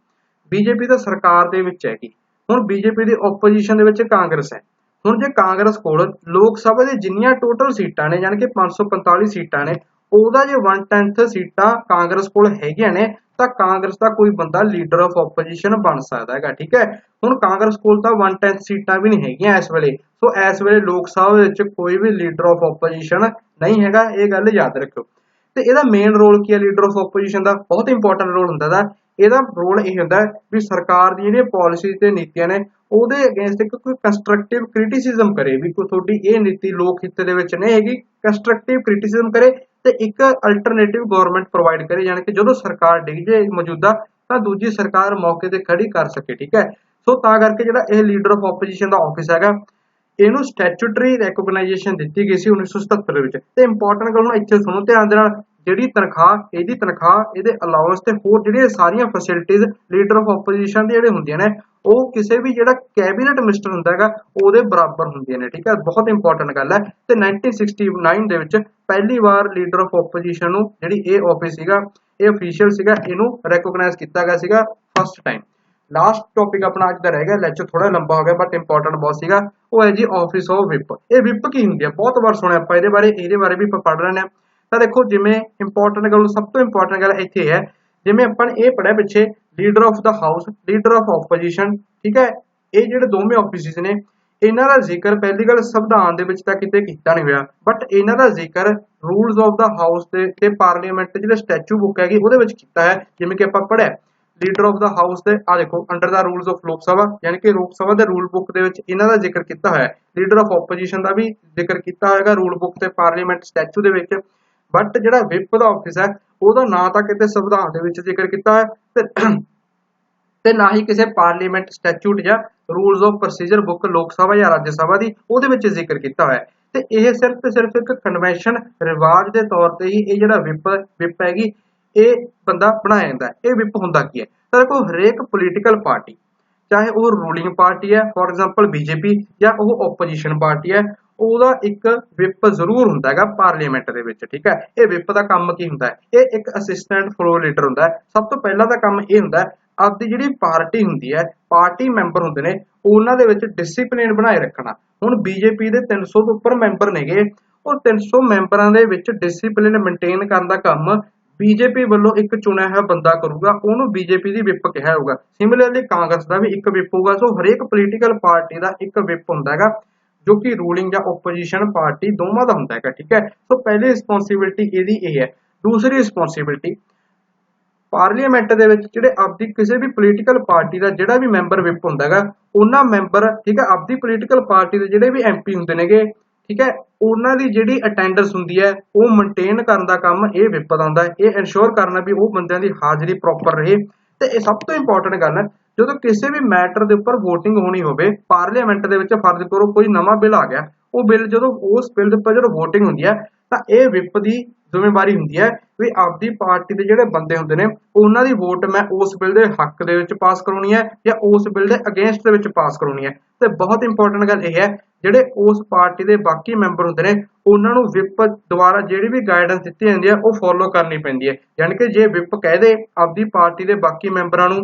[SPEAKER 1] ਬੀਜੇਪੀ ਤਾਂ ਸਰਕਾਰ ਦੇ ਵਿੱਚ ਹੈਗੀ। ਹੁਣ ਬੀਜੇਪੀ ਦੀ ਆਪੋਜੀਸ਼ਨ ਦੇ ਵਿੱਚ ਕਾਂਗਰਸ ਹੈ। ਹੁਣ ਜੇ ਕਾਂਗਰਸ ਕੋਲ ਲੋਕ ਸਭਾ ਦੀ ਜਿੰਨੀਆਂ ਟੋਟਲ ਸੀਟਾਂ ਨੇ, ਯਾਨੀ ਕਿ 545 ਸੀਟਾਂ ਨੇ, ਉਹਦਾ ਜੇ 1/10 ਸੀਟਾਂ ਕਾਂਗਰਸ ਕੋਲ ਹੈਗੀਆਂ ਨੇ ਤਾਂ ਕਾਂਗਰਸ ਦਾ ਕੋਈ ਬੰਦਾ ਲੀਡਰ ਆਫ ਆਪੋਜੀਸ਼ਨ ਬਣ ਸਕਦਾ ਹੈਗਾ। ਠੀਕ ਹੈ, ਹੁਣ ਕਾਂਗਰਸ ਕੋਲ ਤਾਂ 1/10 ਸੀਟਾਂ ਵੀ ਨਹੀਂ ਹੈਗੀਆਂ ਇਸ ਵੇਲੇ। ਸੋ ਇਸ ਵੇਲੇ ਲੋਕ ਸਭਾ ਵਿੱਚ ਕੋਈ ਵੀ ਲੀਡਰ ਆਫ ਆਪੋਜੀਸ਼ਨ ਨਹੀਂ ਹੈਗਾ, ਇਹ ਗੱਲ ਯਾਦ ਰੱਖਿਓ। ਤੇ ਇਹਦਾ ਮੇਨ ਰੋਲ ਕੀ ਹੈ ਲੀਡਰ ਆਫ ਆਪੋਜੀਸ਼ਨ ਦਾ, ਬਹੁਤ ਇੰਪੋਰਟੈਂਟ ਰੋਲ ਹੁੰਦਾ ਦਾ। ਇਹਦਾ ਰੋਲ ਇਹ ਹੁੰਦਾ ਵੀ ਸਰਕਾਰ ਦੀ ਜਿਹੜੀਆਂ ਪਾਲਿਸੀ ਤੇ ਨੀਤੀਆਂ ਨੇ ਉਹਦੇ ਅਗੇਂਸਟ ਇੱਕ ਕੋਈ ਕੰਸਟਰਕਟਿਵ ਕ੍ਰਿਟਿਸਿਜ਼ਮ ਕਰੇ, ਵੀ ਕੋਈ ਤੁਹਾਡੀ ਇਹ ਨੀਤੀ ਲੋਕ ਹਿੱਤ ਦੇ ਵਿੱਚ ਨਹੀਂ ਹੈਗੀ, ਕੰਸਟਰਕਟਿਵ ਕ੍ਰਿਟਿਸਿਜ਼ਮ ਕਰੇ ਤੇ ਇੱਕ ਅਲਟਰਨੇਟਿਵ ਗਵਰਨਮੈਂਟ ਪ੍ਰੋਵਾਈਡ ਕਰੇ, ਯਾਨੀ ਕਿ ਜਦੋਂ ਸਰਕਾਰ ਡਿੱਗ ਜੇ ਮੌਜੂਦਾ ਤਾਂ ਦੂਜੀ ਸਰਕਾਰ ਮੌਕੇ ਤੇ ਖੜੀ ਕਰ ਸਕੇ। ਠੀਕ ਹੈ, ਸੋ ਤਾਂ ਕਰਕੇ ਜਿਹੜਾ ਇਹ leader of opposition the office ਹੈਗਾ, ਇਹਨੂੰ ਸਟੈਚੂਟਰੀ ਰੈਕੋਗਨਾਈਜੇਸ਼ਨ ਦਿੱਤੀ ਗਈ ਸੀ 1977 ਦੇ ਵਿੱਚ। ਤੇ ਇੰਪੋਰਟੈਂਟ ਗੱਲ ਹੁਣ ਇੱਥੇ ਸੁਣੋ ਧਿਆਨ ਦੇ ਨਾਲ, ਜਿਹੜੀ ਤਨਖਾਹ, ਇਹਦੇ ਅਲਾਉਂਸ ਤੇ ਹੋਰ ਜਿਹੜੀਆਂ ਸਾਰੀਆਂ ਫੈਸਿਲਿਟੀਜ਼ ਲੀਡਰ ਆਫ ਆਪੋਜੀਸ਼ਨ ਦੀ ਜਿਹੜੇ ਹੁੰਦੀਆਂ ਨੇ ਉਹ ਕਿਸੇ ਵੀ ਜਿਹੜਾ ਕੈਬਨਿਟ ਮਿਨਿਸਟਰ ਹੁੰਦਾ ਹੈਗਾ ਉਹਦੇ ਬਰਾਬਰ ਹੁੰਦੀਆਂ ਨੇ। ਠੀਕ ਹੈ, ਬਹੁਤ ਇੰਪੋਰਟੈਂਟ ਗੱਲ ਹੈ। ਤੇ 1969 ਦੇ ਵਿੱਚ ਪਹਿਲੀ ਵਾਰ ਲੀਡਰ ਆਫ ਆਪੋਜੀਸ਼ਨ ਨੂੰ ਜਿਹੜੀ ਇਹ ਆਫਿਸ ਸੀਗਾ, ਇਹ ਅਫੀਸ਼ੀਅਲ ਸੀਗਾ, ਇਹਨੂੰ ਰੈਕੋਗਨਾਈਜ਼ ਕੀਤਾ ਗਿਆ ਸੀਗਾ ਫਸਟ ਟਾਈਮ। लास्ट टॉपिक अपना अज का रह गया, लैक्चर थोड़ा लंबा हो गया बट इंपॉर्टेंट बहुत सीगा, वो है जी ऑफिस ऑफ विप। ये विप की होंगी है, बहुत बार सुने आप ये बारे भी पढ़ रहे हैं। तो देखो जिमें इंपॉर्टेंट गल, सब तो इंपॉर्टेंट गल इत्थे है, जिमें अपन ये पढ़िया पिछे leader of the house, leader of opposition, ठीक है, ये ਜਿਹੜੇ ਦੋਵੇਂ ਆਫਿਸਿਸ ਨੇ ਇਹਨਾਂ ਦਾ ਜ਼ਿਕਰ ਪਹਿਲੀ ਗੱਲ ਸੰਵਿਧਾਨ ਦੇ ਵਿੱਚ ਤਾਂ ਕਿਤੇ ਕੀਤਾ ਨਹੀਂ ਹੋਇਆ, ਬਟ ਇਹਨਾਂ ਦਾ ਜ਼ਿਕਰ ਰੂਲਸ ਆਫ ਦਾ ਹਾਊਸ ਤੇ ਪਾਰਲੀਮੈਂਟ ਜਿਹੜੇ ਸਟੈਚੂ ਬੁੱਕ ਹੈਗੀ ਉਹਦੇ ਵਿੱਚ ਕੀਤਾ ਹੈ। ਜਿਵੇਂ ਕਿ ਆਪਾਂ ਪੜਿਆ ਲੀਡਰ ਆਫ ਦਾ ਹਾਊਸ ਤੇ ਆ ਦੇਖੋ under the rules of Lok ਸਭਾ, ਯਾਨੀ ਕਿ ਲੋਕ ਸਭਾ ਦੇ ਰੂਲ ਬੁੱਕ ਦੇ ਵਿੱਚ ਇਹਨਾਂ ਦਾ ਜ਼ਿਕਰ ਕੀਤਾ ਹੋਇਆ ਹੈ। ਲੀਡਰ ਆਫ ਆਪੋਜੀਸ਼ਨ ਦਾ ਵੀ ਜ਼ਿਕਰ ਕੀਤਾ ਹੋਏਗਾ ਰੂਲ ਬੁੱਕ ਤੇ ਪਾਰਲੀਮੈਂਟ ਸਟੈਚੂ ਦੇ ਵਿੱਚ, ਬਟ ਜਿਹੜਾ ਵਿਪ ਦਾ ਆਫਿਸ ਹੈ ਉਹਦਾ ਨਾ ਤਾਂ ਕਿਤੇ ਸੰਵਿਧਾਨ ਦੇ ਵਿੱਚ ਜ਼ਿਕਰ ਕੀਤਾ ਹੈ ਤੇ ਨਾ ਹੀ ਕਿਸੇ ਪਾਰਲੀਮੈਂਟ ਸਟੈਚੂਟ ਜਾਂ ਰੂਲਸ ਆਫ ਪ੍ਰੋਸੀਜਰ ਬੁੱਕ ਲੋਕ ਸਭਾ ਜਾਂ ਰਾਜ ਸਭਾ ਦੀ ਉਹਦੇ ਵਿੱਚ ਜ਼ਿਕਰ ਕੀਤਾ ਹੋਇਆ ਹੈ। ਤੇ ਇਹ ਸਿਰਫ ਤੇ ਸਿਰਫ ਇੱਕ ਕਨਵੈਨਸ਼ਨ ਰਿਵਾਜ ਦੇ ਤੌਰ ਤੇ ਹੀ ਇਹ ਜਿਹੜਾ ਵਿਪ ਹੈਗੀ ਇਹ ਬੰਦਾ ਬਣਾਇਆ ਜਾਂਦਾ ਹੈ। ਇਹ ਵਿਪ ਹੁੰਦਾ ਕੀ ਹੈ, ਤਾਂ ਦੇਖੋ ਹਰੇਕ ਪੋਲੀਟੀਕਲ ਪਾਰਟੀ ਚਾਹੇ ਉਹ ਰੂਲਿੰਗ ਪਾਰਟੀ ਹੈ, ਫॉर एग्जांपल ਬੀਜੇਪੀ, ਜਾਂ ਉਹ ਓਪੋਜੀਸ਼ਨ ਪਾਰਟੀ ਹੈ, ਉਹਦਾ ਇੱਕ ਵਿਪ ਜ਼ਰੂਰ ਹੁੰਦਾ ਹੈਗਾ ਪਾਰਲੀਮੈਂਟ ਦੇ ਵਿੱਚ, ਠੀਕ ਹੈ। ਇਹ ਵਿਪ ਦਾ ਕੰਮ ਕੀ ਹੁੰਦਾ ਹੈ, ਇਹ ਇੱਕ ਅਸਿਸਟੈਂਟ ਫਲੋਰ ਲੀਡਰ ਹੁੰਦਾ ਹੈ। ਸਭ ਤੋਂ ਪਹਿਲਾਂ ਦਾ ਕੰਮ ਇਹ ਹੁੰਦਾ ਹੈ ਆਪਦੀ ਜਿਹੜੀ ਪਾਰਟੀ ਹੁੰਦੀ ਹੈ, ਪਾਰਟੀ ਮੈਂਬਰ ਹੁੰਦੇ ਨੇ, ਉਹਨਾਂ ਦੇ ਵਿੱਚ ਡਿਸਪਲਿਨ ਬਣਾਏ ਰੱਖਣਾ। ਹੁਣ ਬੀਜੇਪੀ ਦੇ 300 ਤੋਂ ਉੱਪਰ ਮੈਂਬਰ ਨੇਗੇ, ਉਹ 300 ਮੈਂਬਰਾਂ ਦੇ ਵਿੱਚ ਡਿਸਪਲਿਨ ਮੇਨਟੇਨ ਕਰਨ ਦਾ ਕੰਮ ਬੀਜੇਪੀ ਵੱਲੋਂ ਇੱਕ ਚੁਣਿਆ ਹੋਇਆ ਬੰਦਾ ਕਰੂਗਾ, ਉਹਨੂੰ ਬੀਜੇਪੀ ਦੀ ਵਿਪ ਕਿਹਾ ਹੋਊਗਾ। ਸਿਮਿਲਰਲੀ ਕਾਂਗਰਸ ਦਾ ਵੀ ਇੱਕ ਵਿਪ ਹੋਊਗਾ। ਸੋ ਹਰੇਕ ਪੋਲੀਟੀਕਲ ਪਾਰਟੀ ਦਾ ਇੱਕ ਵਿਪ ਹੁੰਦਾ ਹੈਗਾ ਜੋ ਕਿ ਰੂਲਿੰਗ ਜਾਂ ਓਪੋਜੀਸ਼ਨ ਪਾਰਟੀ ਦੋਵਾਂ ਦਾ ਹੁੰਦਾ ਹੈਗਾ, ਠੀਕ ਹੈ। ਸੋ ਪਹਿਲੀ ਰਿਸਪੌਂਸਿਬਿਲਟੀ ਇਹਦੀ ਇਹ ਹੈ। ਦੂਸਰੀ ਰਿਸਪੌਂਸਿਬਿਲਟੀ ਪਾਰਲੀਮੈਂਟ ਦੇ ਵਿੱਚ ਜਿਹੜੇ ਆਪਦੀ ਕਿਸੇ ਵੀ ਪੋਲੀਟੀਕਲ ਪਾਰਟੀ ਦਾ ਜਿਹੜਾ ਵੀ ਮੈਂਬਰ ਵਿਪ ਹੁੰਦਾ ਹੈਗਾ, ਉਹਨਾਂ ਮੈਂਬਰ, ਠੀਕ ਹੈ, ਆਪਦੀ ਪੋਲੀਟੀਕਲ ਪਾਰਟੀ ਦੇ ਜਿਹੜੇ ਵੀ ਐਮਪੀ ਹੁੰਦੇ ਨੇਗੇ, ਠੀਕ ਹੈ, ਉਹਨਾਂ ਦੀ ਜਿਹੜੀ ਅਟੈਂਡੈਂਸ ਹੁੰਦੀ ਹੈ ਉਹ ਮੇਨਟੇਨ ਕਰਨ ਦਾ ਕੰਮ ਇਹ ਵਿਪ ਦਾ ਹੁੰਦਾ ਹੈ। ਇਹ ਇਨਸ਼ੋਰ ਕਰਨਾ ਵੀ ਉਹ ਬੰਦਿਆਂ ਦੀ ਹਾਜ਼ਰੀ ਪ੍ਰੋਪਰ ਰਹੇ। ਤੇ ਇਹ ਸਭ ਤੋਂ ਇੰਪੋਰਟੈਂਟ ਗੱਲ ਹੈ, ਜਦੋਂ ਕਿਸੇ ਵੀ ਮੈਟਰ ਦੇ ਉੱਪਰ ਵੋਟਿੰਗ ਹੋਣੀ ਹੋਵੇ ਪਾਰਲੀਮੈਂਟ ਦੇ ਵਿੱਚ, ਫਰਜ਼ ਕਰੋ ਕੋਈ ਨਵਾਂ ਬਿੱਲ ਆ ਗਿਆ, ਉਹ ਬਿੱਲ ਜਦੋਂ ਉਸ ਬਿੱਲ ਦੇ ਉੱਪਰ ਜਦੋਂ ਵੋਟਿੰਗ ਹੁੰਦੀ ਹੈ ਤਾਂ ਇਹ ਵਿਪ ਦੀ ਜ਼ਿੰਮੇਵਾਰੀ ਹੁੰਦੀ ਹੈ ਵੀ ਆਪਦੀ ਪਾਰਟੀ ਦੇ ਜਿਹੜੇ ਬੰਦੇ ਹੁੰਦੇ ਨੇ ਉਹਨਾਂ ਦੀ ਵੋਟ ਮੈਂ ਉਸ ਬਿੱਲ ਦੇ ਹੱਕ ਦੇ ਵਿੱਚ ਪਾਸ ਕਰਾਉਣੀ ਹੈ ਜਾਂ ਉਸ ਬਿੱਲ ਦੇ ਅਗੇਂਸਟ ਦੇ ਵਿੱਚ ਪਾਸ ਕਰਾਉਣੀ ਹੈ। ਤੇ ਬਹੁਤ ਇੰਪੋਰਟੈਂਟ ਗੱਲ ਇਹ ਹੈ, ਜਿਹੜੇ ਉਸ ਪਾਰਟੀ ਦੇ ਬਾਕੀ ਮੈਂਬਰ ਹੁੰਦੇ ਨੇ ਉਹਨਾਂ ਨੂੰ ਵਿਪ ਦੁਆਰਾ ਜਿਹੜੀ ਵੀ ਗਾਈਡੈਂਸ ਦਿੱਤੀ ਜਾਂਦੀ ਹੈ ਉਹ ਫੋਲੋ ਕਰਨੀ ਪੈਂਦੀ ਹੈ। ਯਾਨੀ ਕਿ ਜੇ ਵਿਪ ਕਹਿ ਦੇ ਆਪਦੀ ਪਾਰਟੀ ਦੇ ਬਾਕੀ ਮੈਂਬਰਾਂ ਨੂੰ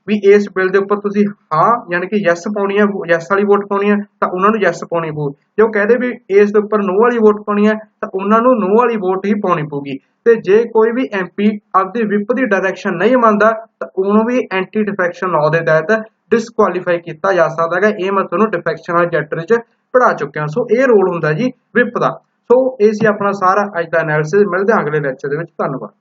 [SPEAKER 1] ਵੀ ਇਸ ਬਿੱਲ ਦੇ ਉੱਪਰ ਤੁਸੀਂ ਹਾਂ ਯਾਨੀ ਕਿ ਯੈਸ ਪਾਉਣੀ ਹੈ, ਯੈਸ ਵਾਲੀ ਵੋਟ ਪਾਉਣੀ ਹੈ, ਤਾਂ ਉਹਨਾਂ ਨੂੰ ਯੈਸ ਪਾਉਣੀ ਪਊ। ਜੇ ਉਹ ਕਹਦੇ ਵੀ ਇਸ ਦੇ ਉੱਪਰ ਨੋ ਵਾਲੀ ਵੋਟ ਪਾਉਣੀ ਹੈ ਤਾਂ ਉਹਨਾਂ ਨੂੰ ਨੋ ਵਾਲੀ ਵੋਟ ਹੀ ਪਾਉਣੀ ਪਊਗੀ। ਤੇ ਜੇ ਕੋਈ ਵੀ ਐਮਪੀ ਆਪਦੀ ਵਿਪ ਦੀ ਡਾਇਰੈਕਸ਼ਨ ਨਹੀਂ ਮੰਨਦਾ ਤਾਂ ਉਹਨੂੰ ਵੀ ਐਂਟੀ ਡਿਫੈਕਸ਼ਨ ਲਾਅ ਦੇ ਤਹਿਤ ਡਿਸਕੁਆਲੀਫਾਈ ਕੀਤਾ ਜਾ ਸਕਦਾ ਹੈ। ਇਹ ਮੈਂ ਤੁਹਾਨੂੰ ਡਿਫੈਕਸ਼ਨ ਵਾਲੇ ਚੈਪਟਰ 'ਚ ਪੜ੍ਹਾ ਚੁੱਕਿਆ। ਸੋ ਇਹ ਰੋਲ ਹੁੰਦਾ ਜੀ ਵਿਪ ਦਾ। ਸੋ ਇਹ ਸੀ ਆਪਣਾ ਸਾਰਾ ਅੱਜ ਦਾ ਐਨਾਲਿਸਿਸ। ਮਿਲਦੇ ਹਾਂ ਅਗਲੇ ਲੈਕਚਰ ਦੇ ਵਿੱਚ। ਧੰਨਵਾਦ।